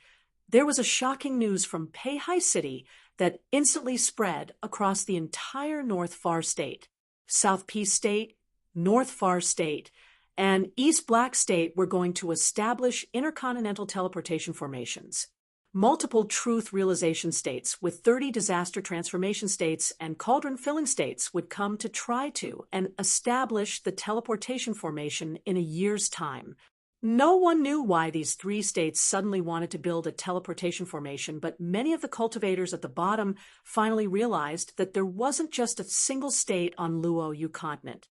there was a shocking news from Peihai City that instantly spread across the entire North Far State. South Peace State, North Far State, and East Black State were going to establish intercontinental teleportation formations. Multiple truth realization states with 30 disaster transformation states and cauldron filling states would come to try to and establish the teleportation formation in a year's time. No one knew why these 3 states suddenly wanted to build a teleportation formation, but many of the cultivators at the bottom finally realized that there wasn't just a single state on Luo Yu continent.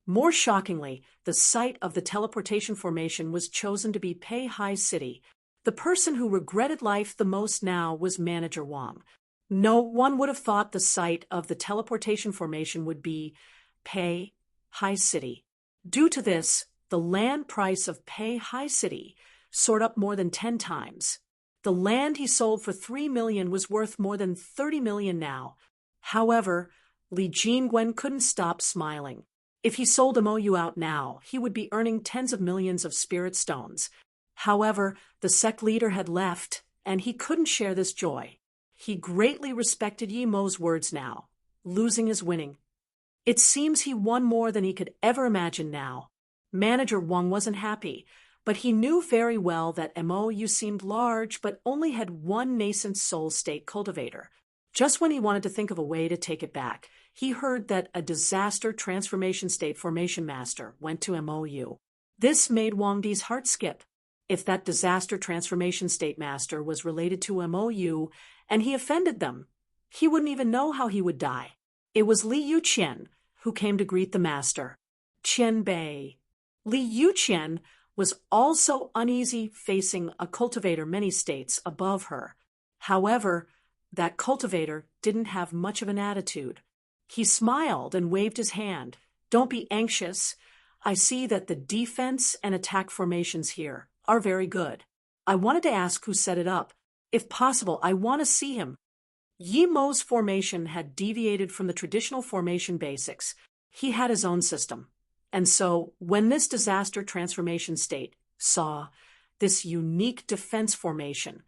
More shockingly, the site of the teleportation formation was chosen to be Peihai City. The person who regretted life the most now was Manager Wang. No one would have thought the site of the teleportation formation would be Peihai City. Due to this, the land price of Peihai City soared up more than 10 times. The land he sold for 3 million was worth more than 30 million now. However, Li Jingwen couldn't stop smiling. If he sold MOU out now, he would be earning tens of millions of spirit stones. However, the sect leader had left, and he couldn't share this joy. He greatly respected Yi Mo's words now. Losing is winning. It seems he won more than he could ever imagine now. Manager Wang wasn't happy, but he knew very well that MOU seemed large but only had 1 nascent soul state cultivator. Just when he wanted to think of a way to take it back, he heard that a disaster transformation state formation master went to MOU. This made Wang Di's heart skip. If that disaster transformation state master was related to MOU and he offended them, he wouldn't even know how he would die. It was Li Yuqian who came to greet the master. Qian Bei. Li Yuqian was also uneasy facing a cultivator many states above her. However, that cultivator didn't have much of an attitude. He smiled and waved his hand. Don't be anxious. I see that the defense and attack formations here are very good. I wanted to ask who set it up. If possible, I want to see him. Yi Mo's formation had deviated from the traditional formation basics. He had his own system. And so, when this disaster transformation state saw this unique defense formation,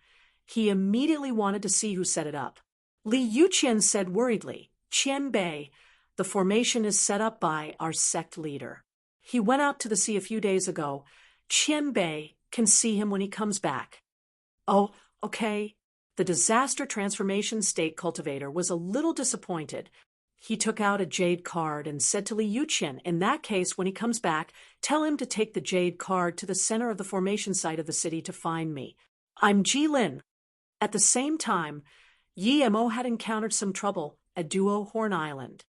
he immediately wanted to see who set it up. Li Yuqian said worriedly, Qian Bei, the formation is set up by our sect leader. He went out to the sea a few days ago. Qian Bei can see him when he comes back. Oh, okay. The disaster transformation state cultivator was a little disappointed. He took out a jade card and said to Li Yuqian, in that case, when he comes back, tell him to take the jade card to the center of the formation site of the city to find me. I'm Jilin. At the same time, Yi Mo had encountered some trouble at Duo Horn Island.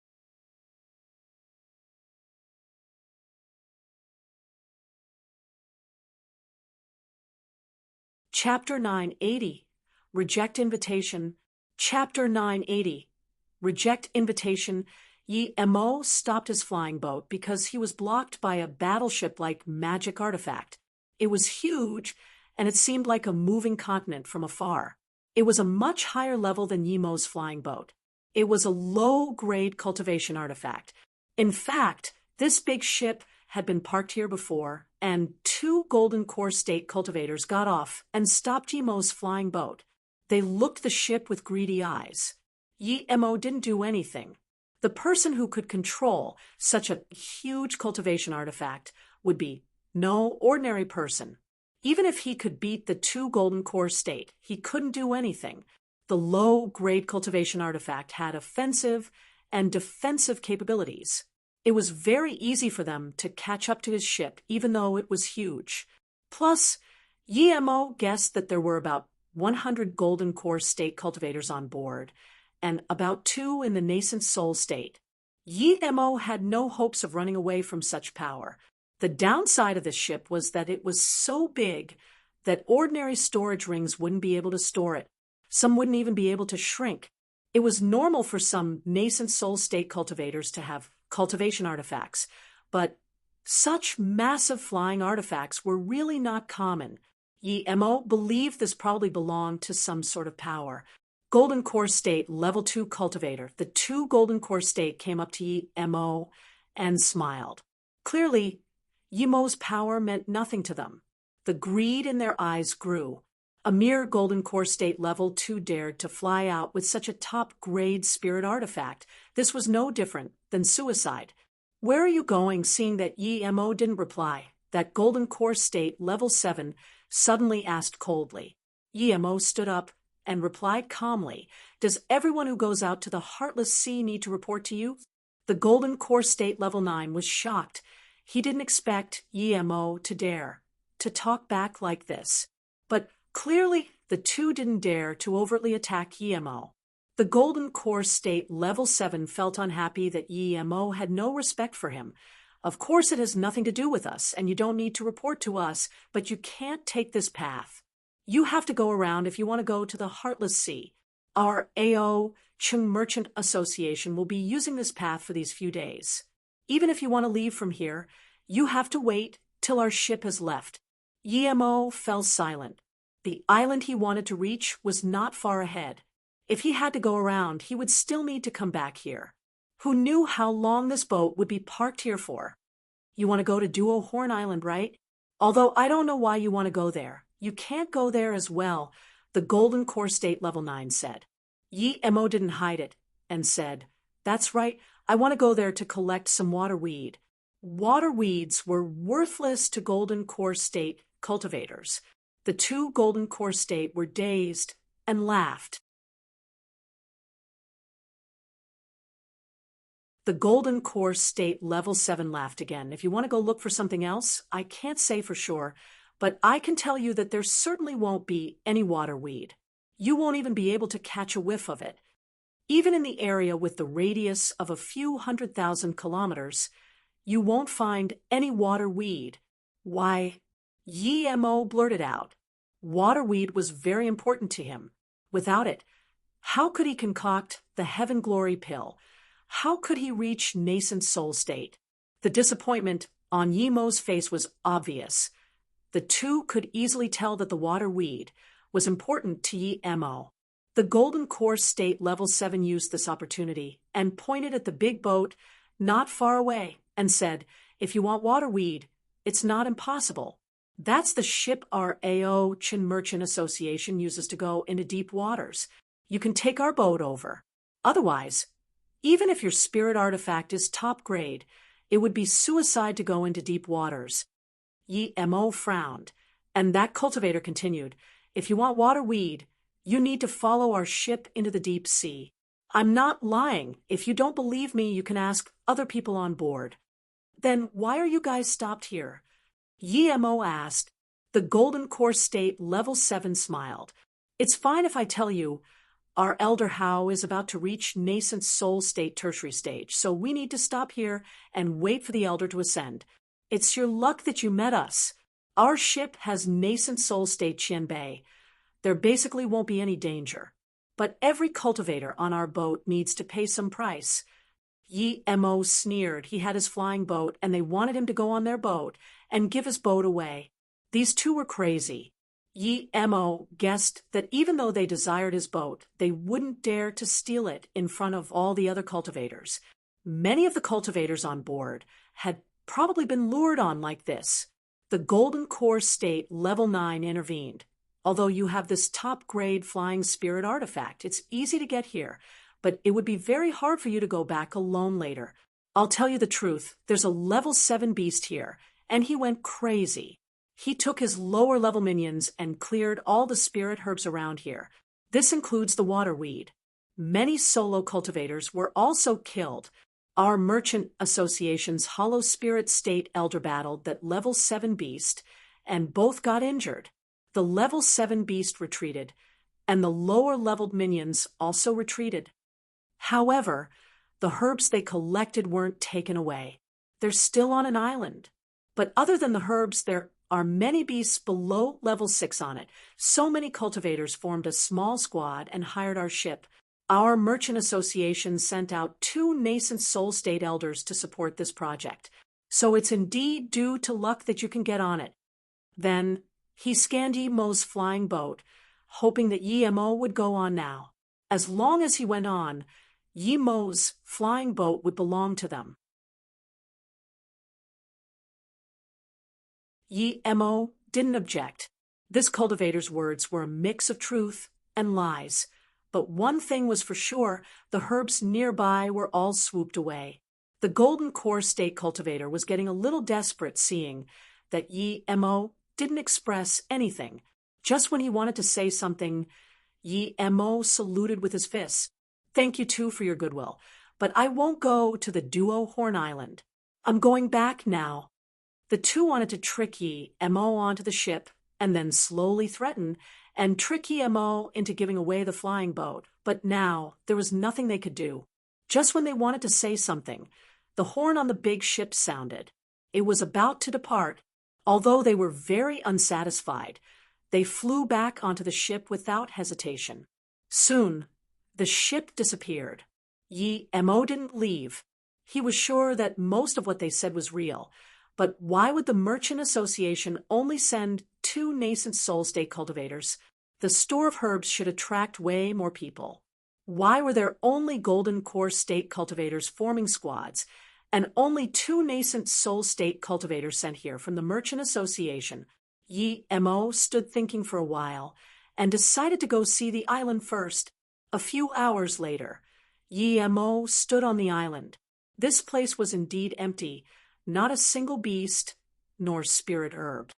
Chapter 980. Reject Invitation. Chapter 980. Reject Invitation. Yi Mo stopped his flying boat because he was blocked by a battleship-like magic artifact. It was huge, and it seemed like a moving continent from afar. It was a much higher level than Yi Mo's flying boat. It was a low-grade cultivation artifact. In fact, this big ship had been parked here before, and 2 Golden Core State cultivators got off and stopped Yi Mo's flying boat. They looked the ship with greedy eyes. Yi Mo didn't do anything. The person who could control such a huge cultivation artifact would be no ordinary person. Even if he could beat the 2 Golden Core State, he couldn't do anything. The low-grade cultivation artifact had offensive and defensive capabilities. It was very easy for them to catch up to his ship, even though it was huge. Plus, Yi Mo guessed that there were about 100 Golden Core State cultivators on board, and about 2 in the nascent soul state. Yi Mo had no hopes of running away from such power. The downside of this ship was that it was so big that ordinary storage rings wouldn't be able to store it. Some wouldn't even be able to shrink. It was normal for some nascent soul state cultivators to have cultivation artifacts, but such massive flying artifacts were really not common. Yi Mo believed this probably belonged to some sort of power. Golden Core State Level 2 cultivator. The 2 Golden Core State came up to Yi Mo and smiled. Clearly, Yi Mo's power meant nothing to them. The greed in their eyes grew. A mere Golden Core State Level 2 dared to fly out with such a top-grade spirit artifact. This was no different than suicide. Where are you going, seeing that Yi Mo didn't reply? That Golden Core State Level 7 suddenly asked coldly. Yi Mo stood up and replied calmly, Does everyone who goes out to the Heartless Sea need to report to you? The Golden Core State Level 9 was shocked. He didn't expect Yi Mo to dare to talk back like this. But clearly, the 2 didn't dare to overtly attack Yi Mo. The Golden Core State Level 7 felt unhappy that Yi Mo had no respect for him. Of course it has nothing to do with us, and you don't need to report to us, but you can't take this path. You have to go around if you want to go to the Heartless Sea. Our AO Chung Merchant Association will be using this path for these few days. Even if you want to leave from here, you have to wait till our ship has left. Yi Mo fell silent. The island he wanted to reach was not far ahead. If he had to go around, he would still need to come back here. Who knew how long this boat would be parked here for? You want to go to Duo Horn Island, right? Although I don't know why you want to go there. You can't go there as well, the Golden Core State Level 9 said. Yi Mo didn't hide it and said, That's right, I want to go there to collect some water weed. Water weeds were worthless to Golden Core State cultivators. The 2 Golden Core State were dazed and laughed. The Golden Core State Level 7 laughed again. If you want to go look for something else, I can't say for sure, but I can tell you that there certainly won't be any waterweed. You won't even be able to catch a whiff of it. Even in the area with the radius of a few 100,000 kilometers, you won't find any waterweed. Why, Yi Mo blurted out. Waterweed was very important to him. Without it, how could he concoct the Heaven Glory pill? How could he reach nascent soul state? The disappointment on Yi Mo's face was obvious. The two could easily tell that the waterweed was important to Yi Mo. The Golden Core State Level 7 used this opportunity and pointed at the big boat not far away and said, "If you want waterweed, it's not impossible. That's the ship our AO Chin Merchant Association uses to go into deep waters. You can take our boat over. Otherwise, even if your spirit artifact is top grade, it would be suicide to go into deep waters." Yi Mo frowned, and that cultivator continued, "If you want waterweed, you need to follow our ship into the deep sea. I'm not lying. If you don't believe me, you can ask other people on board." "Then why are you guys stopped here?" Yi Mo asked. The Golden Core State Level 7 smiled. "It's fine if I tell you, our Elder Hao is about to reach nascent soul state tertiary stage, so we need to stop here and wait for the Elder to ascend. It's your luck that you met us. Our ship has nascent soul state Qianbei. There basically won't be any danger. But every cultivator on our boat needs to pay some price." Yi Mo sneered. He had his flying boat, and they wanted him to go on their boat and give his boat away. These two were crazy. Yi Mo guessed that even though they desired his boat, they wouldn't dare to steal it in front of all the other cultivators. Many of the cultivators on board had probably been lured on like this. The Golden Core State Level 9 intervened. "Although you have this top-grade flying spirit artifact, it's easy to get here, but it would be very hard for you to go back alone later. I'll tell you the truth, there's a Level 7 beast here, and he went crazy. He took his lower-level minions and cleared all the spirit herbs around here. This includes the waterweed. Many solo cultivators were also killed. Our Merchant Association's Hollow Spirit State Elder battled that Level 7 beast, and both got injured. The Level 7 beast retreated, and the lower-leveled minions also retreated. However, the herbs they collected weren't taken away. They're still on an island. But other than the herbs, there are many beasts below Level 6 on it. So many cultivators formed a small squad and hired our ship. Our Merchant Association sent out 2 nascent soul state elders to support this project. So it's indeed due to luck that you can get on it." Then he scanned Yi Mo's flying boat, hoping that Yi Mo would go on now. As long as he went on, Yi Mo's flying boat would belong to them. Yi Mo didn't object. This cultivator's words were a mix of truth and lies. But one thing was for sure, the herbs nearby were all swooped away. The Golden Core State cultivator was getting a little desperate seeing that Yi Mo didn't express anything. Just when he wanted to say something, Yi Mo saluted with his fists. "Thank you too for your goodwill, but I won't go to the Duo Horn Island. I'm going back now." The two wanted to trick Yi Mo onto the ship and then slowly threaten and trick Yi Mo into giving away the flying boat. But now there was nothing they could do. Just when they wanted to say something, the horn on the big ship sounded. It was about to depart. Although they were very unsatisfied, they flew back onto the ship without hesitation. Soon, the ship disappeared. Yi Mo didn't leave. He was sure that most of what they said was real. But why would the Merchant Association only send 2 nascent soul state cultivators? The store of herbs should attract way more people. Why were there only Golden Core State cultivators forming squads, and only 2 nascent soul state cultivators sent here from the Merchant Association? Yi Mo stood thinking for a while, and decided to go see the island first. A few hours later, Yi Mo stood on the island. This place was indeed empty, not a single beast, nor spirit herb.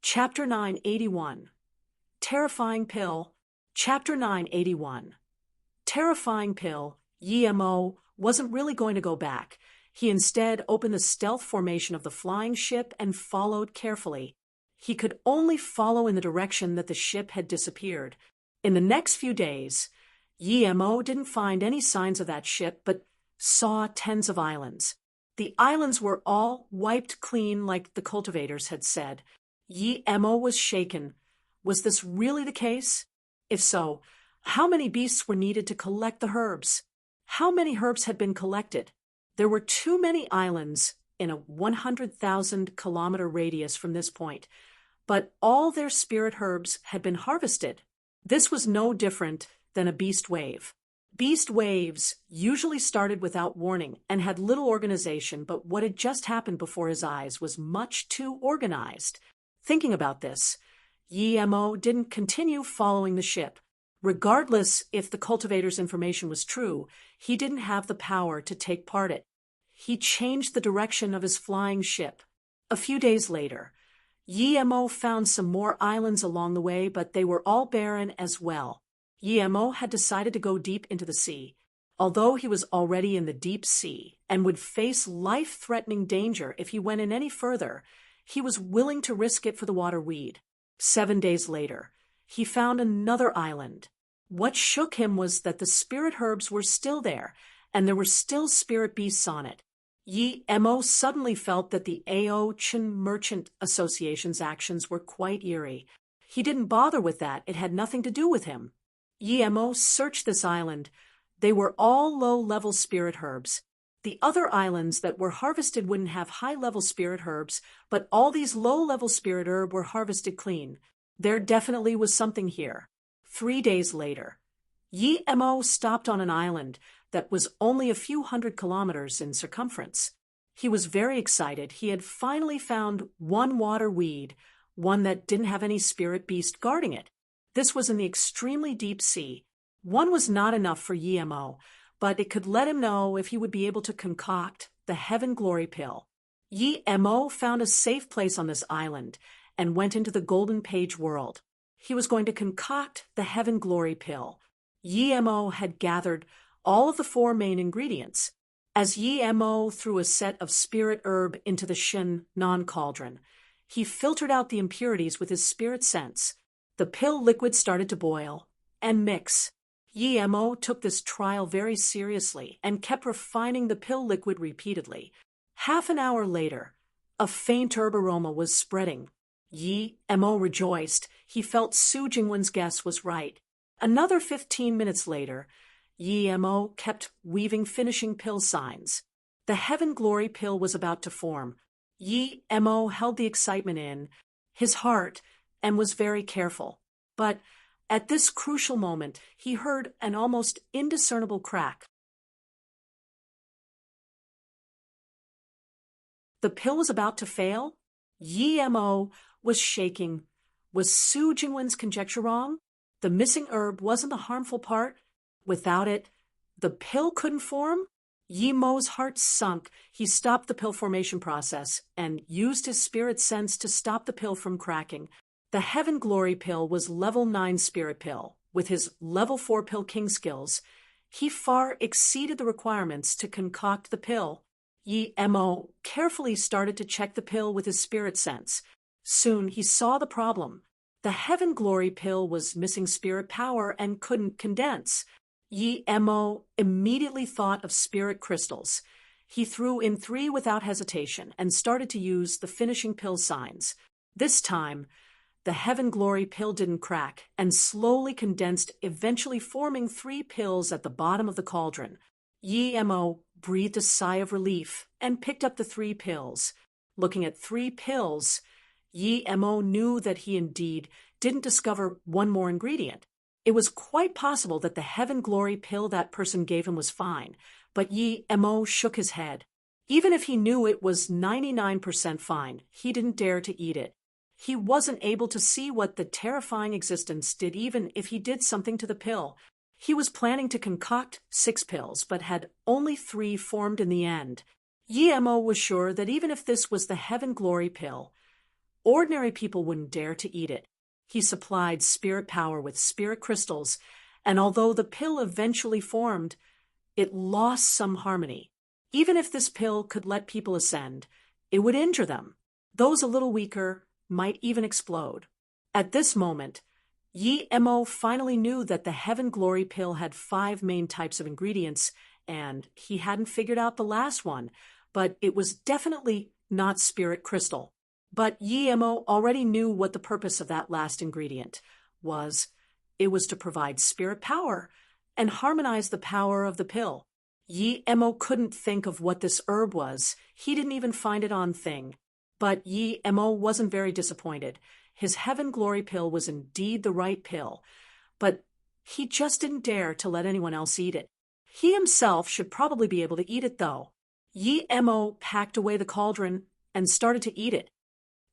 Chapter 981. Terrifying Pill, Chapter 981. Terrifying Pill, Yi-Mo wasn't really going to go back. He instead opened the stealth formation of the flying ship and followed carefully. He could only follow in the direction that the ship had disappeared. In the next few days, Yi-Mo didn't find any signs of that ship, but saw tens of islands. The islands were all wiped clean like the cultivators had said. Yi-Mo was shaken. Was this really the case? If so, how many beasts were needed to collect the herbs? How many herbs had been collected? There were too many islands in a 100,000-kilometer radius from this point, but all their spirit herbs had been harvested. This was no different than a beast wave. Beast waves usually started without warning and had little organization, but what had just happened before his eyes was much too organized. Thinking about this, Yi-Mo didn't continue following the ship. Regardless if the cultivator's information was true, he didn't have the power to take part in it. He changed the direction of his flying ship. A few days later, Yi-Mo found some more islands along the way, but they were all barren as well. Yi-Mo had decided to go deep into the sea. Although he was already in the deep sea and would face life-threatening danger if he went in any further, he was willing to risk it for the water weed. 7 days later, he found another island. What shook him was that the spirit herbs were still there, and there were still spirit beasts on it. Yi-Mo suddenly felt that the Ao-Chen Merchant Association's actions were quite eerie. He didn't bother with that. It had nothing to do with him. Yi-Mo searched this island. They were all low-level spirit herbs. The other islands that were harvested wouldn't have high-level spirit herbs, but all these low-level spirit herb were harvested clean. There definitely was something here. 3 days later, Yi-Mo stopped on an island that was only a few hundred kilometers in circumference. He was very excited. He had finally found one water weed, one that didn't have any spirit beast guarding it. This was in the extremely deep sea. One was not enough for Yi-Mo, but it could let him know if he would be able to concoct the Heaven Glory Pill. Yi-Mo found a safe place on this island and went into the Golden Page world. He was going to concoct the Heaven Glory Pill. Yi-Mo had gathered all of the 4 main ingredients. As Yi-Mo threw a set of spirit herb into the Shin non-cauldron, he filtered out the impurities with his spirit sense. The pill liquid started to boil and mix. Yi-Mo took this trial very seriously and kept refining the pill liquid repeatedly. Half an hour later, a faint herb aroma was spreading. Yi-Mo rejoiced. He felt Su Jingwen's guess was right. Another 15 minutes later, Yi-Mo kept weaving finishing pill signs. The Heaven Glory Pill was about to form. Yi-Mo held the excitement in his heart and was very careful. But at this crucial moment, he heard an almost indiscernible crack. The pill was about to fail? Yi-Mo was shaking. Was Su Jingwen's conjecture wrong? The missing herb wasn't the harmful part. Without it, the pill couldn't form? Yi-Mo's heart sunk. He stopped the pill formation process and used his spirit sense to stop the pill from cracking. The Heaven Glory Pill was level 9 spirit pill. With his level 4 pill king skills, he far exceeded the requirements to concoct the pill. Yi-Mo carefully started to check the pill with his spirit sense. Soon he saw the problem. The Heaven Glory Pill was missing spirit power and couldn't condense. Yi-Mo immediately thought of spirit crystals. He threw in 3 without hesitation and started to use the finishing pill signs. This time, the Heaven Glory Pill didn't crack and slowly condensed, eventually forming 3 pills at the bottom of the cauldron. Yi-Mo breathed a sigh of relief and picked up the 3 pills. Looking at 3 pills, Yi-Mo knew that he indeed didn't discover one more ingredient. It was quite possible that the Heaven Glory Pill that person gave him was fine, but Yi-Mo shook his head. Even if he knew it was 99% fine, he didn't dare to eat it. He wasn't able to see what the terrifying existence did even if he did something to the pill. He was planning to concoct 6 pills, but had only 3 formed in the end. Yi-Mo was sure that even if this was the Heaven Glory Pill, ordinary people wouldn't dare to eat it. He supplied spirit power with spirit crystals, and although the pill eventually formed, it lost some harmony. Even if this pill could let people ascend, it would injure them. Those a little weaker might even explode. At this moment, Yi Mo finally knew that the Heaven Glory pill had 5 main types of ingredients, and he hadn't figured out the last one, but it was definitely not spirit crystal. But Yi Mo already knew what the purpose of that last ingredient was. It was to provide spirit power and harmonize the power of the pill. Yi Mo couldn't think of what this herb was. He didn't even find it on Thing. But Yi Mo wasn't very disappointed. His Heaven Glory pill was indeed the right pill, but he just didn't dare to let anyone else eat it. He himself should probably be able to eat it, though. Yi Mo packed away the cauldron and started to eat it.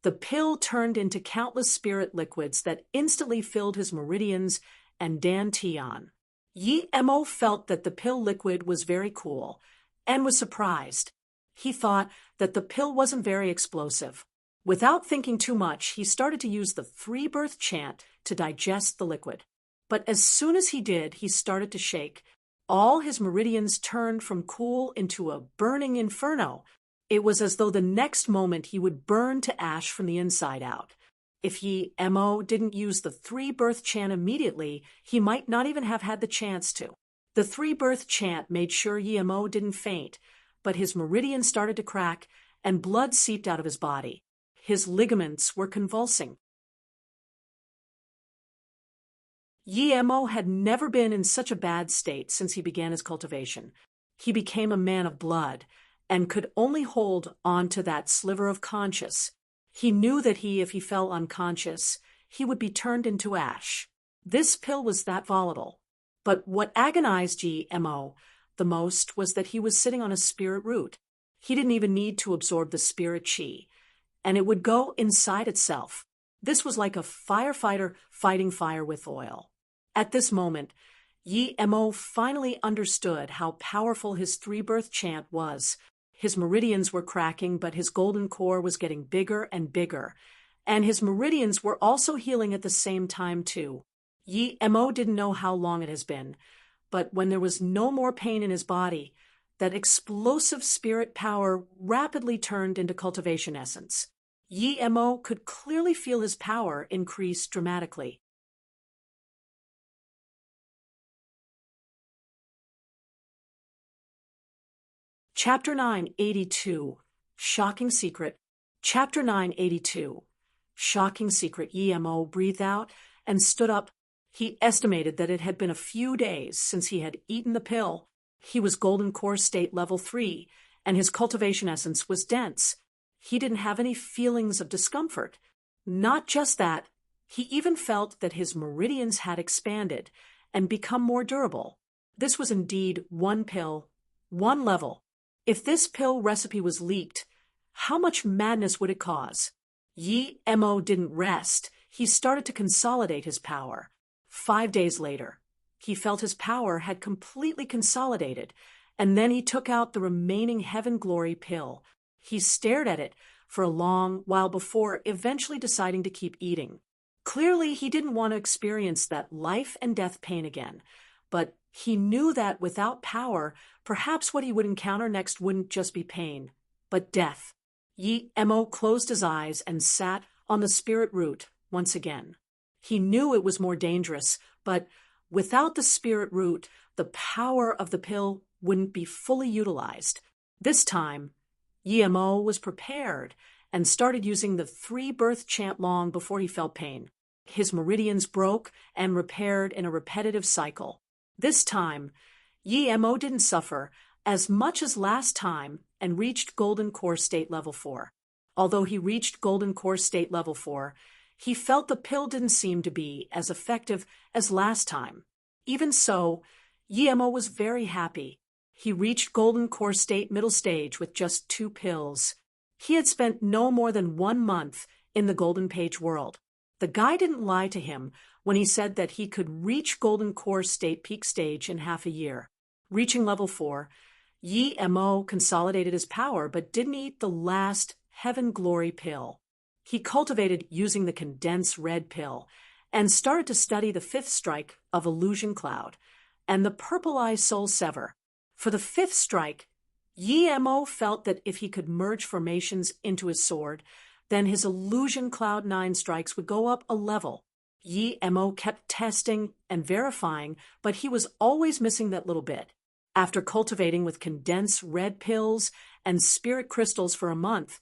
The pill turned into countless spirit liquids that instantly filled his meridians and Dan Tian. Yi Mo felt that the pill liquid was very cool and was surprised. He thought that the pill wasn't very explosive. Without thinking too much, he started to use the free birth chant to digest the liquid. But as soon as he did, he started to shake. All his meridians turned from cool into a burning inferno. It was as though the next moment he would burn to ash from the inside out. If Yi Mo didn't use the 3 birth chant immediately, he might not even have had the chance to. The 3 birth chant made sure Yi Mo didn't faint, but his meridians started to crack and blood seeped out of his body. His ligaments were convulsing. Yi Mo had never been in such a bad state since he began his cultivation. He became a man of blood and could only hold on to that sliver of conscience. He knew that if he fell unconscious, he would be turned into ash. This pill was that volatile. But what agonized Yi Mo the most was that he was sitting on a spirit root. He didn't even need to absorb the spirit chi, and it would go inside itself. This was like a firefighter fighting fire with oil. At this moment, Yi Mo finally understood how powerful his 3 birth chant was. His meridians were cracking, but his golden core was getting bigger and bigger, and his meridians were also healing at the same time too. Yi Mo didn't know how long it has been, but when there was no more pain in his body, that explosive spirit power rapidly turned into cultivation essence. Yi Mo could clearly feel his power increase dramatically. Chapter 982, Shocking Secret. Chapter 982, Shocking Secret. Yi Mo breathed out and stood up. He estimated that it had been a few days since he had eaten the pill. He was Golden Core State Level 3, and his cultivation essence was dense. He didn't have any feelings of discomfort. Not just that, he even felt that his meridians had expanded and become more durable. This was indeed one pill, one level. If this pill recipe was leaked, how much madness would it cause? Yi Mo didn't rest. He started to consolidate his power. 5 days later, he felt his power had completely consolidated, and then he took out the remaining Heaven Glory pill. He stared at it for a long while before eventually deciding to keep eating. Clearly, he didn't want to experience that life and death pain again, but he knew that without power, perhaps what he would encounter next wouldn't just be pain, but death. Yi Mo closed his eyes and sat on the spirit root once again. He knew it was more dangerous, but without the spirit root, the power of the pill wouldn't be fully utilized. This time, Yi Mo was prepared and started using the 3 birth chant long before he felt pain. His meridians broke and repaired in a repetitive cycle. This time, Yi Mo didn't suffer as much as last time and reached Golden Core State Level 4. Although he reached Golden Core State Level 4, he felt the pill didn't seem to be as effective as last time. Even so, Yi Mo was very happy. He reached Golden Core State Middle Stage with just 2 pills. He had spent no more than 1 month in the Golden Page world. The guy didn't lie to him when he said that he could reach Golden Core State Peak Stage in half a year. Reaching Level 4, Yi Mo consolidated his power but didn't eat the last Heaven Glory pill. He cultivated using the condensed red pill and started to study the fifth strike of illusion cloud and the purple eye soul sever. For the fifth strike, Yi-Mo felt that if he could merge formations into his sword, then his illusion cloud 9 strikes would go up a level. Yi-Mo kept testing and verifying, but he was always missing that little bit. After cultivating with condensed red pills and spirit crystals for a month,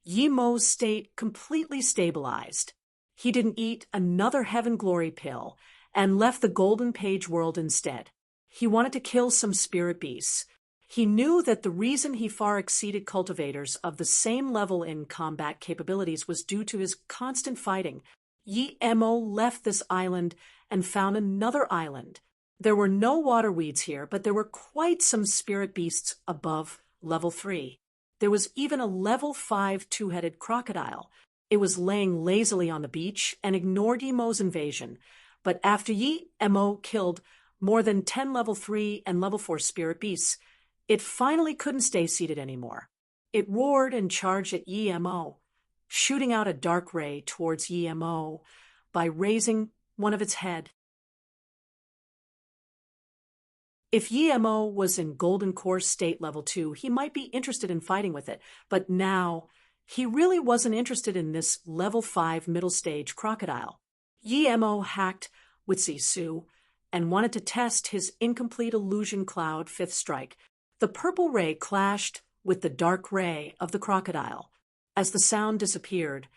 Yi-Mo's state completely stabilized. He didn't eat another Heaven Glory pill and left the Golden Page world instead. He wanted to kill some spirit beasts. He knew that the reason he far exceeded cultivators of the same level in combat capabilities was due to his constant fighting. Yi-Mo left this island and found another island. There were no water weeds here, but there were quite some spirit beasts above level 3. There was even a level 5 two-headed crocodile. It was laying lazily on the beach and ignored Yi-Mo's invasion. But after Yi-Mo killed more than 10 level 3 and level 4 spirit beasts, it finally couldn't stay seated anymore. It roared and charged at Yi-Mo, shooting out a dark ray towards Yi-Mo by raising one of its head. If Yi-Mo was in Golden Core State Level 2, he might be interested in fighting with it, but now he really wasn't interested in this Level 5 middle stage crocodile. Yi-Mo hacked with Zisu and wanted to test his incomplete illusion cloud 5th strike. The purple ray clashed with the dark ray of the crocodile. As the sound disappeared,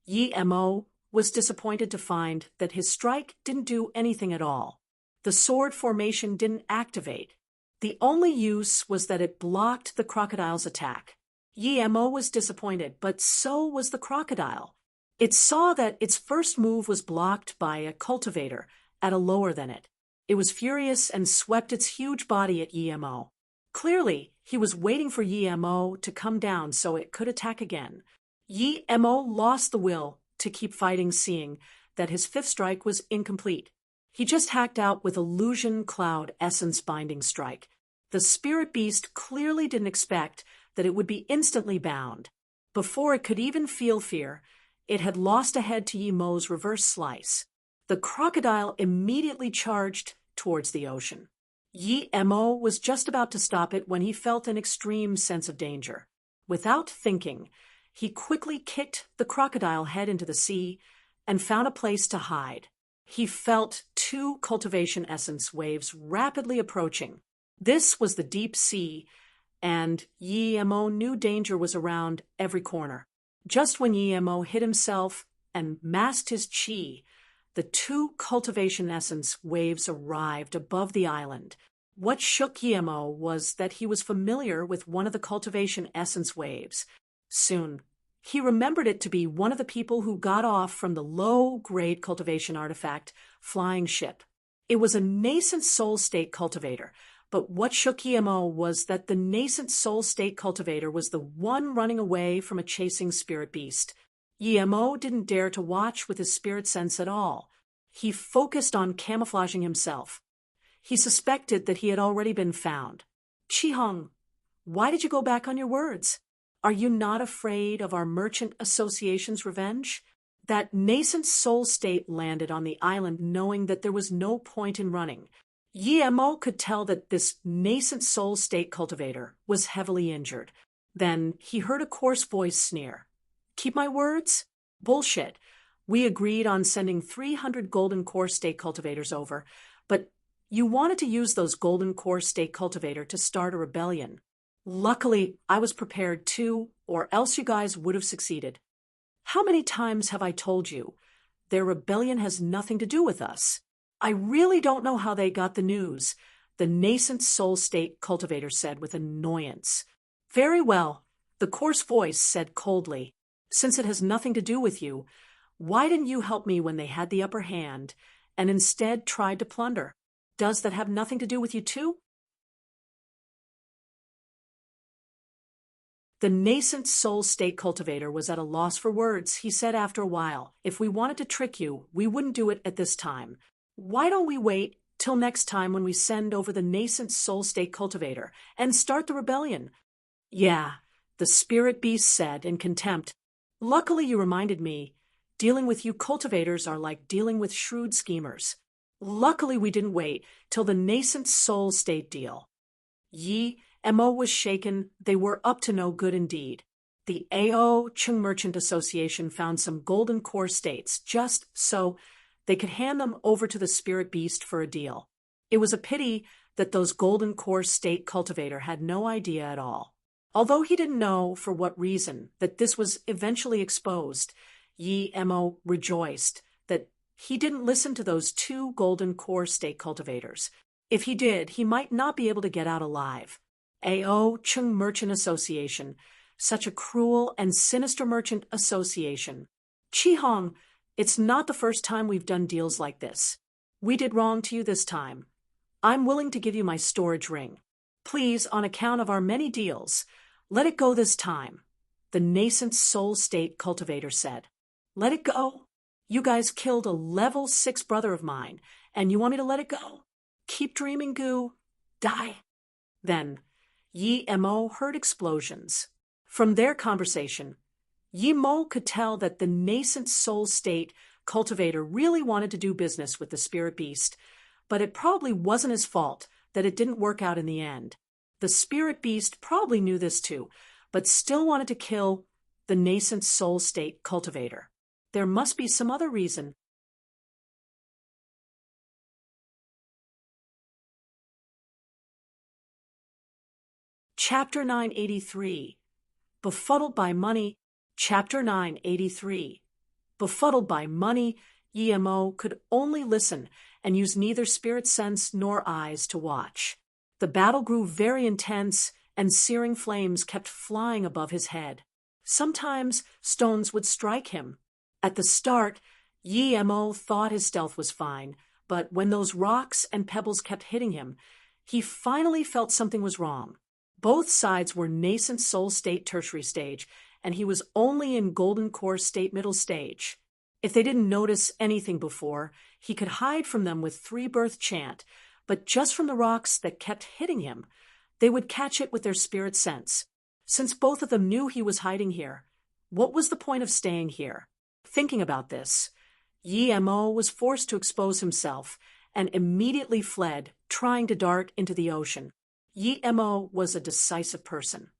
Yi-Mo was disappointed to find that his strike didn't do anything at all. The sword formation didn't activate. The only use was that it blocked the crocodile's attack. Yi-Mo was disappointed, but so was the crocodile. It saw that its first move was blocked by a cultivator at a lower than it. It was furious and swept its huge body at Yi-Mo. Clearly, he was waiting for Yi-Mo to come down so it could attack again. Yi-Mo lost the will to keep fighting, seeing that his 5th strike was incomplete. He just hacked out with Illusion Cloud Essence Binding Strike. The spirit beast clearly didn't expect that it would be instantly bound. Before it could even feel fear, it had lost a head to Yi-Mo's reverse slice. The crocodile immediately charged towards the ocean. Yi-Mo was just about to stop it when he felt an extreme sense of danger. Without thinking, he quickly kicked the crocodile head into the sea and found a place to hide. He felt 2 cultivation essence waves rapidly approaching. This was the deep sea, and Yi-Mo knew danger was around every corner. Just when Yi-Mo hid himself and masked his chi, the 2 cultivation essence waves arrived above the island. What shook Yi-Mo was that he was familiar with one of the cultivation essence waves. Soon, he remembered it to be one of the people who got off from the low-grade cultivation artifact flying ship. It was a nascent soul state cultivator, but what shook Yi-Mo was that the nascent soul state cultivator was the one running away from a chasing spirit beast. Yi-Mo didn't dare to watch with his spirit sense at all. He focused on camouflaging himself. He suspected that he had already been found. Chi-Hung, why did you go back on your words? Are you not afraid of our merchant association's revenge? That nascent soul state landed on the island knowing that there was no point in running. Yi-Mo could tell that this nascent soul state cultivator was heavily injured. Then he heard a coarse voice sneer. Keep my words? Bullshit. We agreed on sending 300 golden core state cultivators over, but you wanted to use those golden core state cultivator to start a rebellion. Luckily, I was prepared too, or else you guys would have succeeded. How many times have I told you? Their rebellion has nothing to do with us. I really don't know how they got the news, the nascent soul state cultivator said with annoyance. Very well, the coarse voice said coldly. Since it has nothing to do with you, why didn't you help me when they had the upper hand and instead tried to plunder? Does that have nothing to do with you too? The nascent soul state cultivator was at a loss for words. He said after a while, if we wanted to trick you, we wouldn't do it at this time. Why don't we wait till next time when we send over the nascent soul state cultivator and start the rebellion? Yeah, the spirit beast said in contempt. Luckily you reminded me. Dealing with you cultivators are like dealing with shrewd schemers. Luckily we didn't wait till the nascent soul state deal. Yi Mo was shaken. They were up to no good indeed. The AO Chung Merchant Association found some golden core states just so they could hand them over to the spirit beast for a deal. It was a pity that those golden core state cultivator had no idea at all. Although he didn't know for what reason that this was eventually exposed, Yi Mo rejoiced that he didn't listen to those two golden core state cultivators. If he did, he might not be able to get out alive. AO Chung Merchant Association, such a cruel and sinister merchant association. Chi Hong, it's not the first time we've done deals like this. We did wrong to you this time. I'm willing to give you my storage ring. Please, on account of our many deals, let it go this time, the nascent soul state cultivator said. Let it go? You guys killed a level 6 brother of mine, and you want me to let it go? Keep dreaming, Goo. Die. Then, Yi Mo heard explosions. From their conversation, Yi Mo could tell that the nascent soul state cultivator really wanted to do business with the spirit beast, but it probably wasn't his fault that it didn't work out in the end. The spirit beast probably knew this too, but still wanted to kill the nascent soul state cultivator. There must be some other reason. Chapter 983. Befuddled by money. Chapter 983. Befuddled by money, Yi Mo could only listen and use neither spirit sense nor eyes to watch. The battle grew very intense, and searing flames kept flying above his head. Sometimes stones would strike him. At the start, Yi Mo thought his stealth was fine, but when those rocks and pebbles kept hitting him, he finally felt something was wrong. Both sides were nascent soul state tertiary stage, and he was only in golden core state middle stage. If they didn't notice anything before, he could hide from them with 3-birth chant, but just from the rocks that kept hitting him, they would catch it with their spirit sense. Since both of them knew he was hiding here, what was the point of staying here? Thinking about this, Yi Mo was forced to expose himself and immediately fled, trying to dart into the ocean. Yi Mo was a decisive person.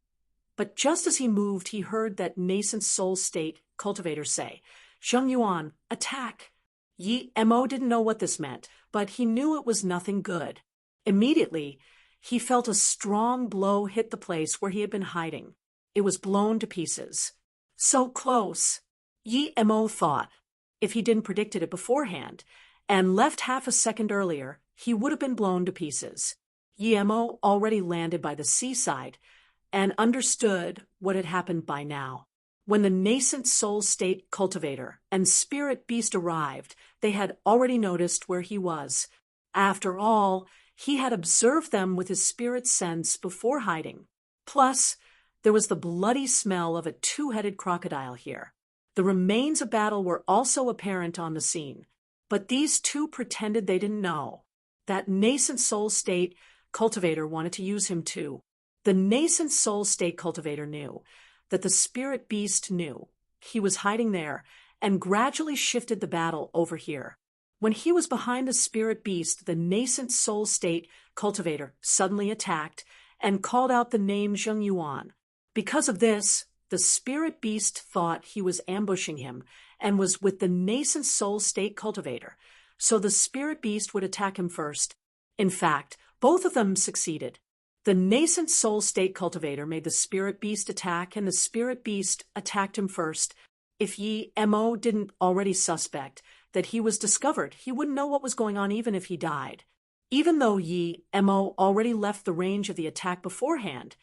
But just as he moved, he heard that nascent soul state cultivator say, "Zheng Yuan, attack!" Yi Mo didn't know what this meant, but he knew it was nothing good. Immediately, he felt a strong blow hit the place where he had been hiding. It was blown to pieces. So close! Yi Mo thought. If he didn't predict it beforehand, and left half a second earlier, he would have been blown to pieces. Yi Mo already landed by the seaside and understood what had happened by now. When the nascent soul state cultivator and spirit beast arrived, they had already noticed where he was. After all, he had observed them with his spirit sense before hiding. Plus, there was the bloody smell of a 2-headed crocodile here. The remains of battle were also apparent on the scene, but these two pretended they didn't know. That nascent soul state cultivator wanted to use him too. The nascent soul state cultivator knew that the spirit beast knew he was hiding there and gradually shifted the battle over here. When he was behind the spirit beast, the nascent soul state cultivator suddenly attacked and called out the name Zheng Yuan. Because of this, the spirit beast thought he was ambushing him and was with the nascent soul state cultivator, so the spirit beast would attack him first. In fact, both of them succeeded. The nascent soul state cultivator made the spirit beast attack, and the spirit beast attacked him first. If Yi Mo didn't already suspect that he was discovered, he wouldn't know what was going on even if he died. Even though Yi Mo already left the range of the attack beforehand,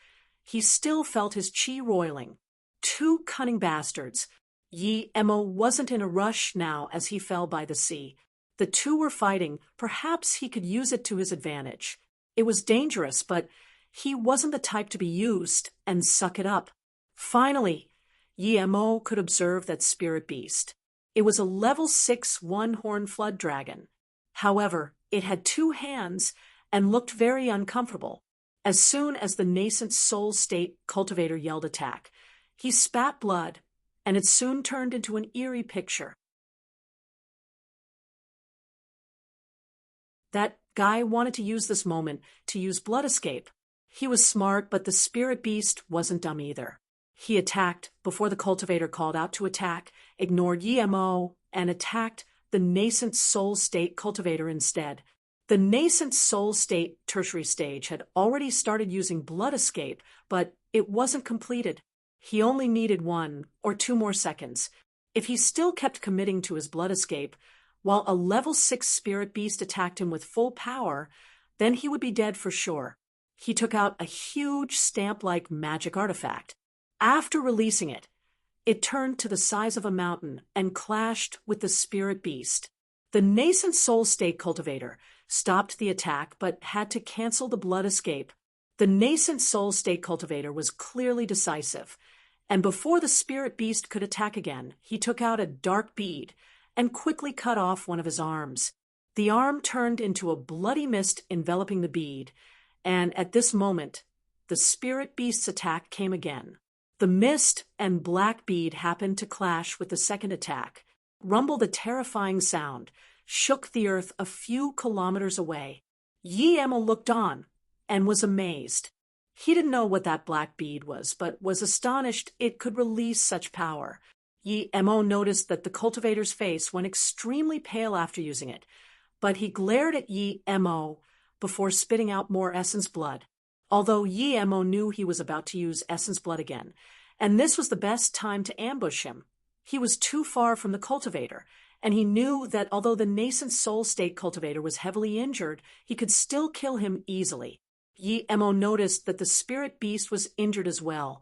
he still felt his chi roiling. Two cunning bastards. Yi Mo wasn't in a rush now as he fell by the sea. The two were fighting. Perhaps he could use it to his advantage. It was dangerous, but he wasn't the type to be used and suck it up. Finally, Yi Mo could observe that spirit beast. It was a level 6 one-horned flood dragon. However, it had 2 hands and looked very uncomfortable. As soon as the nascent soul state cultivator yelled attack, he spat blood and it soon turned into an eerie picture. That guy wanted to use this moment to use blood escape. He was smart, but the spirit beast wasn't dumb either. He attacked before the cultivator called out to attack, ignored YMO, and attacked the nascent soul state cultivator instead. The nascent soul state tertiary stage had already started using blood escape, but it wasn't completed. He only needed 1 or 2 more seconds. If he still kept committing to his blood escape, while a level 6 spirit beast attacked him with full power, then he would be dead for sure. He took out a huge stamp-like magic artifact. After releasing it, it turned to the size of a mountain and clashed with the spirit beast. The nascent soul state cultivator stopped the attack but had to cancel the blood escape. The nascent soul state cultivator was clearly decisive, and before the spirit beast could attack again, he took out a dark bead and quickly cut off one of his arms. The arm turned into a bloody mist enveloping the bead, and at this moment, the spirit beast's attack came again. The mist and black bead happened to clash with the second attack. Rumbled a terrifying sound, shook the earth a few kilometers away. YMO looked on and was amazed. He didn't know what that black bead was, but was astonished it could release such power. YMO noticed that the cultivator's face went extremely pale after using it, but he glared at YMO before spitting out more essence blood. Although YMO knew he was about to use essence blood again, and this was the best time to ambush him. He was too far from the cultivator, and he knew that although the nascent soul state cultivator was heavily injured, he could still kill him easily. YMO noticed that the spirit beast was injured as well,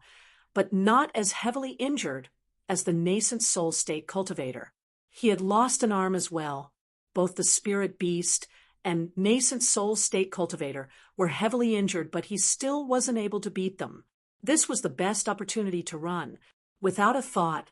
but not as heavily injured as the nascent soul state cultivator. He had lost an arm as well. Both the spirit beast and nascent soul state cultivator were heavily injured, but he still wasn't able to beat them. This was the best opportunity to run. Without a thought,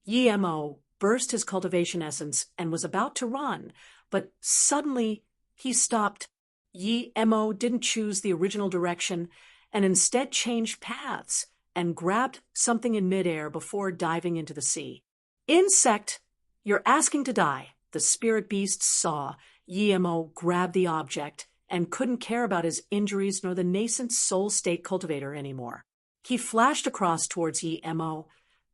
YMO burst his cultivation essence and was about to run, but suddenly he stopped. YMO didn't choose the original direction and instead changed paths and grabbed something in midair before diving into the sea. "Insect, you're asking to die," the spirit beast saw. YMO grabbed the object and couldn't care about his injuries nor the nascent soul state cultivator anymore. He flashed across towards YMO,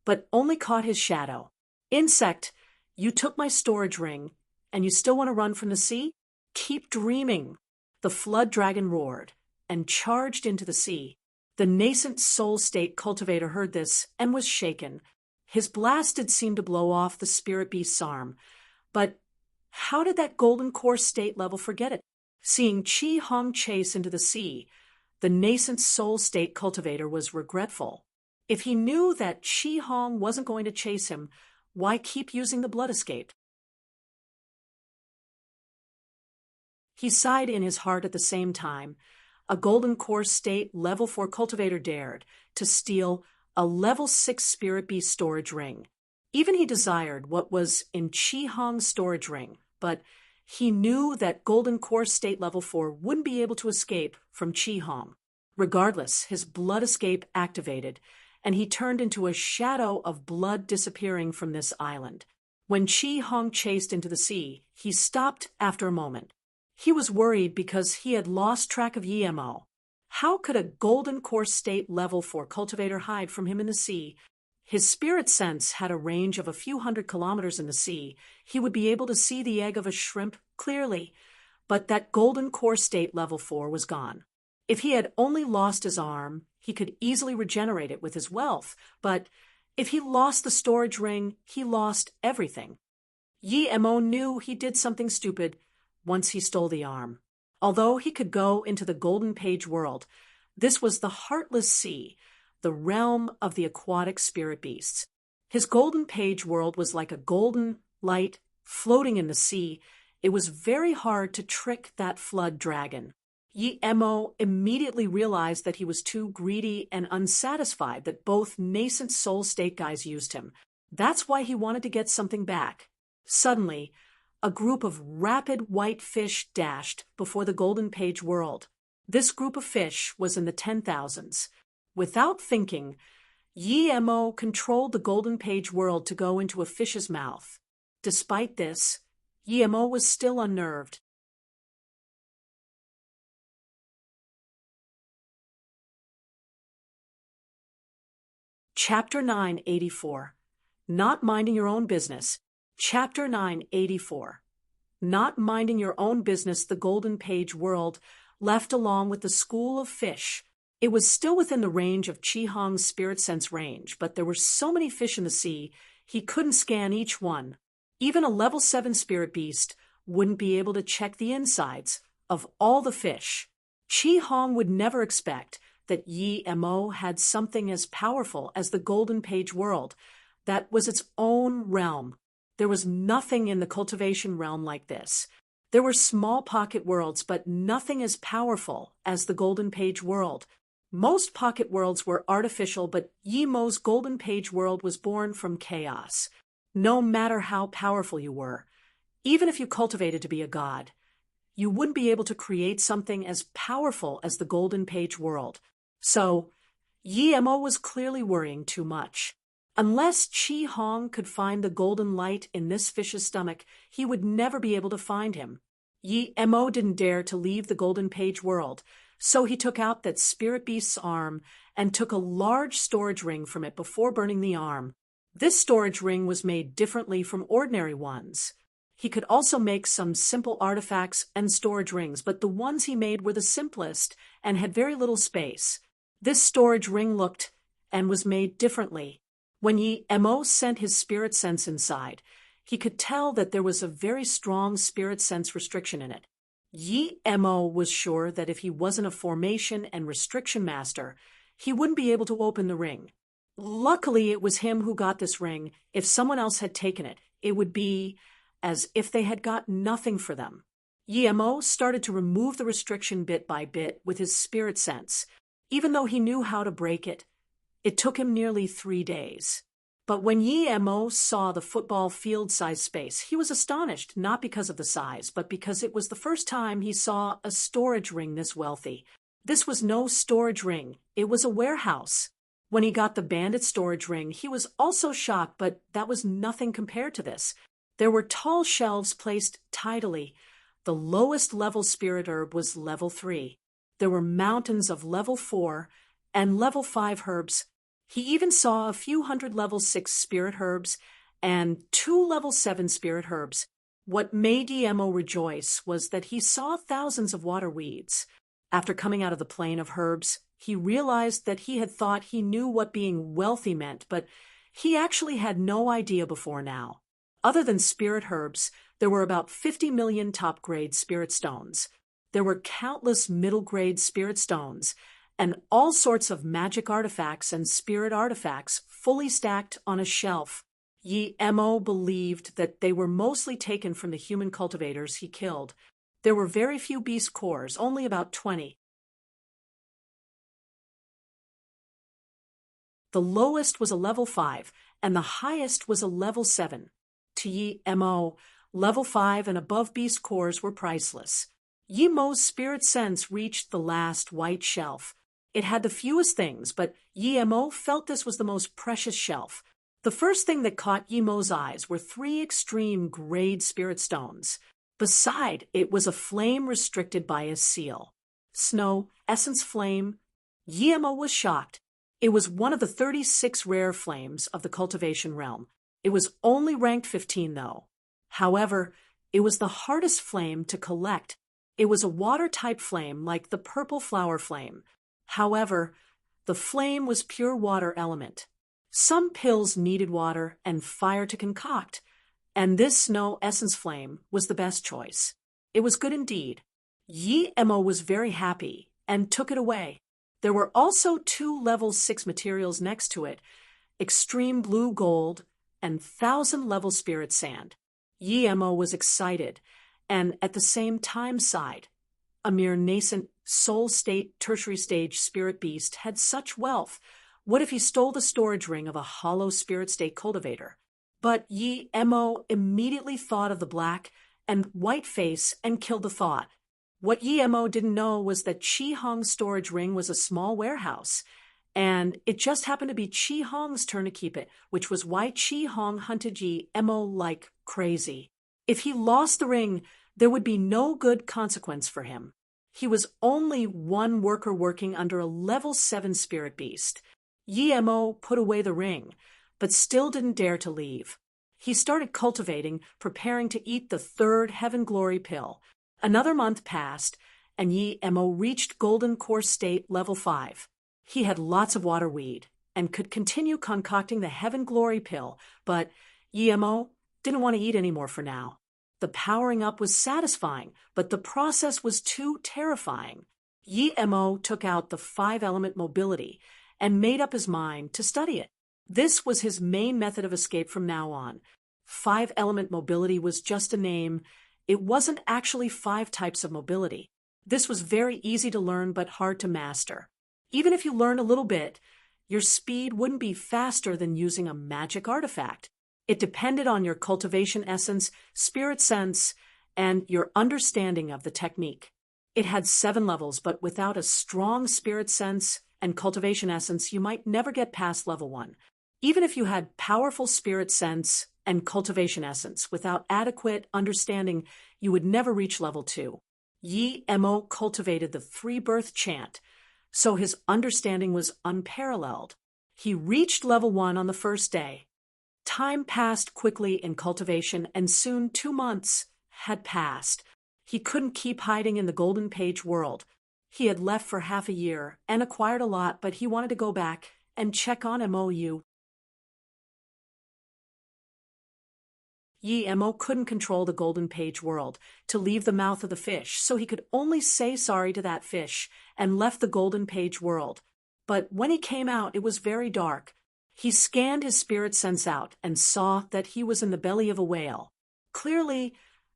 but only caught his shadow. "Insect, you took my storage ring, and you still want to run from the sea? Keep dreaming." The flood dragon roared and charged into the sea. The nascent soul state cultivator heard this and was shaken. His blast did seem to blow off the spirit beast's arm, but how did that golden core state level forget it? Seeing Chi Hong chase into the sea, the nascent soul state cultivator was regretful. If he knew that Chi Hong wasn't going to chase him, why keep using the blood escape? He sighed in his heart at the same time. A golden core state level 4 cultivator dared to steal a level 6 spirit beast storage ring. Even he desired what was in Chi Hong's storage ring, but he knew that golden core state level 4 wouldn't be able to escape from Chi Hong. Regardless, his blood escape activated, and he turned into a shadow of blood disappearing from this island. When Chi Hong chased into the sea, he stopped after a moment. He was worried because he had lost track of YMO. How could a golden core state level 4 cultivator hide from him in the sea? His spirit sense had a range of a few hundred kilometers in the sea. He would be able to see the egg of a shrimp clearly, but that golden core state level 4 was gone. If he had only lost his arm, he could easily regenerate it with his wealth, but if he lost the storage ring, he lost everything. YMO knew he did something stupid once he stole the arm. Although he could go into the Golden Page world, this was the Heartless Sea, the realm of the aquatic spirit beasts. His Golden Page world was like a golden light floating in the sea. It was very hard to trick that flood dragon. YMO immediately realized that he was too greedy and unsatisfied that both nascent soul state guys used him. That's why he wanted to get something back. Suddenly, a group of rapid white fish dashed before the Golden Page world. This group of fish was in the 10,000s. Without thinking, Yi-Mo controlled the Golden Page world to go into a fish's mouth. Despite this, Yi-Mo was still unnerved. Chapter 984. Not Minding Your Own Business. Chapter 984. Not minding your own business, the Golden Page world left along with the school of fish. It was still within the range of Chi Hong's spirit sense range, but there were so many fish in the sea, he couldn't scan each one. Even a level 7 spirit beast wouldn't be able to check the insides of all the fish. Chi Hong would never expect that Yi-Mo had something as powerful as the Golden Page world. That was its own realm. There was nothing in the cultivation realm like this. There were small pocket worlds, but nothing as powerful as the Golden Page world. Most pocket worlds were artificial, but Yi-Mo's Golden Page world was born from chaos. No matter how powerful you were, even if you cultivated to be a god, you wouldn't be able to create something as powerful as the Golden Page world. So, Yi-Mo was clearly worrying too much. Unless Chi Hong could find the golden light in this fish's stomach, he would never be able to find him. Yi-Mo didn't dare to leave the Golden Page world, so he took out that spirit beast's arm and took a large storage ring from it before burning the arm. This storage ring was made differently from ordinary ones. He could also make some simple artifacts and storage rings, but the ones he made were the simplest and had very little space. This storage ring looked and was made differently. When Yi-Mo sent his spirit sense inside, he could tell that there was a very strong spirit sense restriction in it. Yi-Mo was sure that if he wasn't a formation and restriction master, he wouldn't be able to open the ring. Luckily, it was him who got this ring. If someone else had taken it, it would be as if they had got nothing for them. Yi-Mo started to remove the restriction bit by bit with his spirit sense. Even though he knew how to break it, it took him nearly 3 days. But when Yi-Mo saw the football field-sized space, he was astonished, not because of the size, but because it was the first time he saw a storage ring this wealthy. This was no storage ring, it was a warehouse. When he got the bandit storage ring, he was also shocked, but that was nothing compared to this. There were tall shelves placed tidily. The lowest level spirit herb was level 3. There were mountains of level 4 and level 5 herbs. He even saw a few hundred level 6 spirit herbs and 2 level 7 spirit herbs. What made Yi-Mo rejoice was that he saw thousands of water weeds. After coming out of the plain of herbs, he realized that he had thought he knew what being wealthy meant, but he actually had no idea before now. Other than spirit herbs, there were about 50 million top-grade spirit stones. There were countless middle-grade spirit stones, and all sorts of magic artifacts and spirit artifacts fully stacked on a shelf. Yi-Mo believed that they were mostly taken from the human cultivators he killed. There were very few beast cores, only about 20. The lowest was a level 5, and the highest was a level 7. To Yi-Mo, level 5 and above beast cores were priceless. Yi-Mo's spirit sense reached the last white shelf. It had the fewest things, but Yi-Mo felt this was the most precious shelf. The first thing that caught Yi-Mo's eyes were 3 extreme grade spirit stones. Beside it was a flame restricted by a seal. Snow, essence flame. Yi-Mo was shocked. It was one of the 36 rare flames of the cultivation realm. It was only ranked 15, though. However, it was the hardest flame to collect. It was a water-type flame like the purple flower flame. However, the flame was pure water element. Some pills needed water and fire to concoct, and this snow essence flame was the best choice. It was good indeed. Yi-Mo was very happy and took it away. There were also 2 level 6 materials next to it, extreme blue gold and 1,000 level spirit sand. Yi-Mo was excited and at the same time sighed. A mere nascent soul state tertiary stage spirit beast had such wealth. What if he stole the storage ring of a hollow spirit state cultivator? But Yi-Mo immediately thought of the black and white face and killed the thought. What Yi-Mo didn't know was that Chi Hong's storage ring was a small warehouse, And it just happened to be Chi Hong's turn to keep it, which was why Chi Hong hunted Yi Mo like crazy. If he lost the ring, there would be no good consequence for him. He was only one worker working under a level 7 spirit beast. Yi Mo put away the ring, but still didn't dare to leave. He started cultivating, preparing to eat the third Heaven Glory pill. Another month passed, and Yi Mo reached Golden Core State level 5. He had lots of water weed and could continue concocting the Heaven Glory pill, but Yi Mo didn't want to eat anymore for now. The powering up was satisfying, but the process was too terrifying. Yi Mo took out the 5-element mobility and made up his mind to study it. This was his main method of escape from now on. 5-element mobility was just a name. It wasn't actually 5 types of mobility. This was very easy to learn but hard to master. Even if you learn a little bit, your speed wouldn't be faster than using a magic artifact. It depended on your cultivation essence, spirit sense, and your understanding of the technique. It had 7 levels, but without a strong spirit sense and cultivation essence, you might never get past level 1. Even if you had powerful spirit sense and cultivation essence, without adequate understanding, you would never reach level 2. Yi Mo cultivated the 3-birth chant, so his understanding was unparalleled. He reached level 1 on the first day. Time passed quickly in cultivation, and soon 2 months had passed. He couldn't keep hiding in the Golden Page world. He had left for half a year and acquired a lot, but he wanted to go back and check on MOU. Yi Mo couldn't control the Golden Page world to leave the mouth of the fish, so he could only say sorry to that fish and left the Golden Page world. But when he came out, it was very dark. He scanned his spirit sense out and saw that he was in the belly of a whale. Clearly,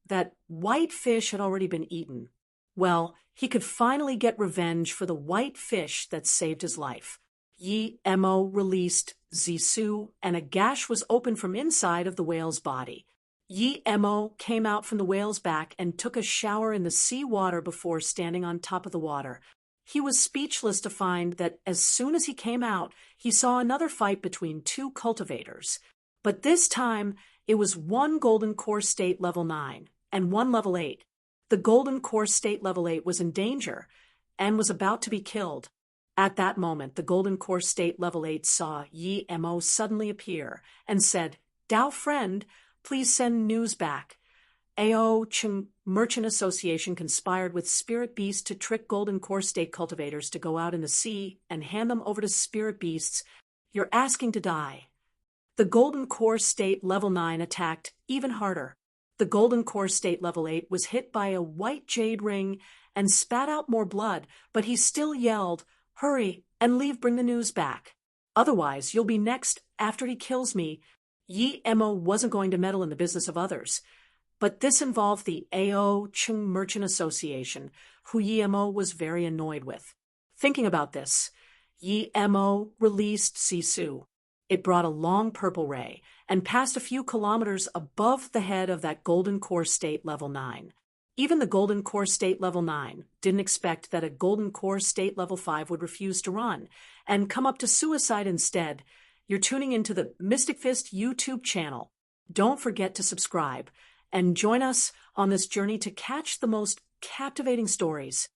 that white fish had already been eaten. Well, he could finally get revenge for the white fish that saved his life. Yi Mo released Zisu, and a gash was opened from inside of the whale's body. Yi Mo came out from the whale's back and took a shower in the sea water before standing on top of the water. He was speechless to find that as soon as he came out, he saw another fight between 2 cultivators. But this time, it was 1 Golden Core State level 9 and 1 level 8. The Golden Core State level 8 was in danger and was about to be killed. At that moment, the Golden Core State level 8 saw Yi Mo suddenly appear and said, "Dao friend, please send news back. Ao Chung Merchant Association conspired with Spirit Beasts to trick Golden Core State cultivators to go out in the sea and hand them over to Spirit Beasts. You're asking to die." The Golden Core State level 9 attacked even harder. The Golden Core State level 8 was hit by a white jade ring and spat out more blood, but he still yelled, "Hurry and bring the news back. Otherwise, you'll be next after he kills me." Yi Mo wasn't going to meddle in the business of others. But this involved the Ao Chung Merchant Association, who Yi Mo was very annoyed with. Thinking about this, Yi Mo released Sisu. It brought a long purple ray and passed a few kilometers above the head of that Golden Core State level 9. Even the Golden Core State level 9 didn't expect that a Golden Core State level 5 would refuse to run and come up to suicide instead. You're tuning into the Mystic Fist YouTube channel. Don't forget to subscribe and join us on this journey to catch the most captivating stories.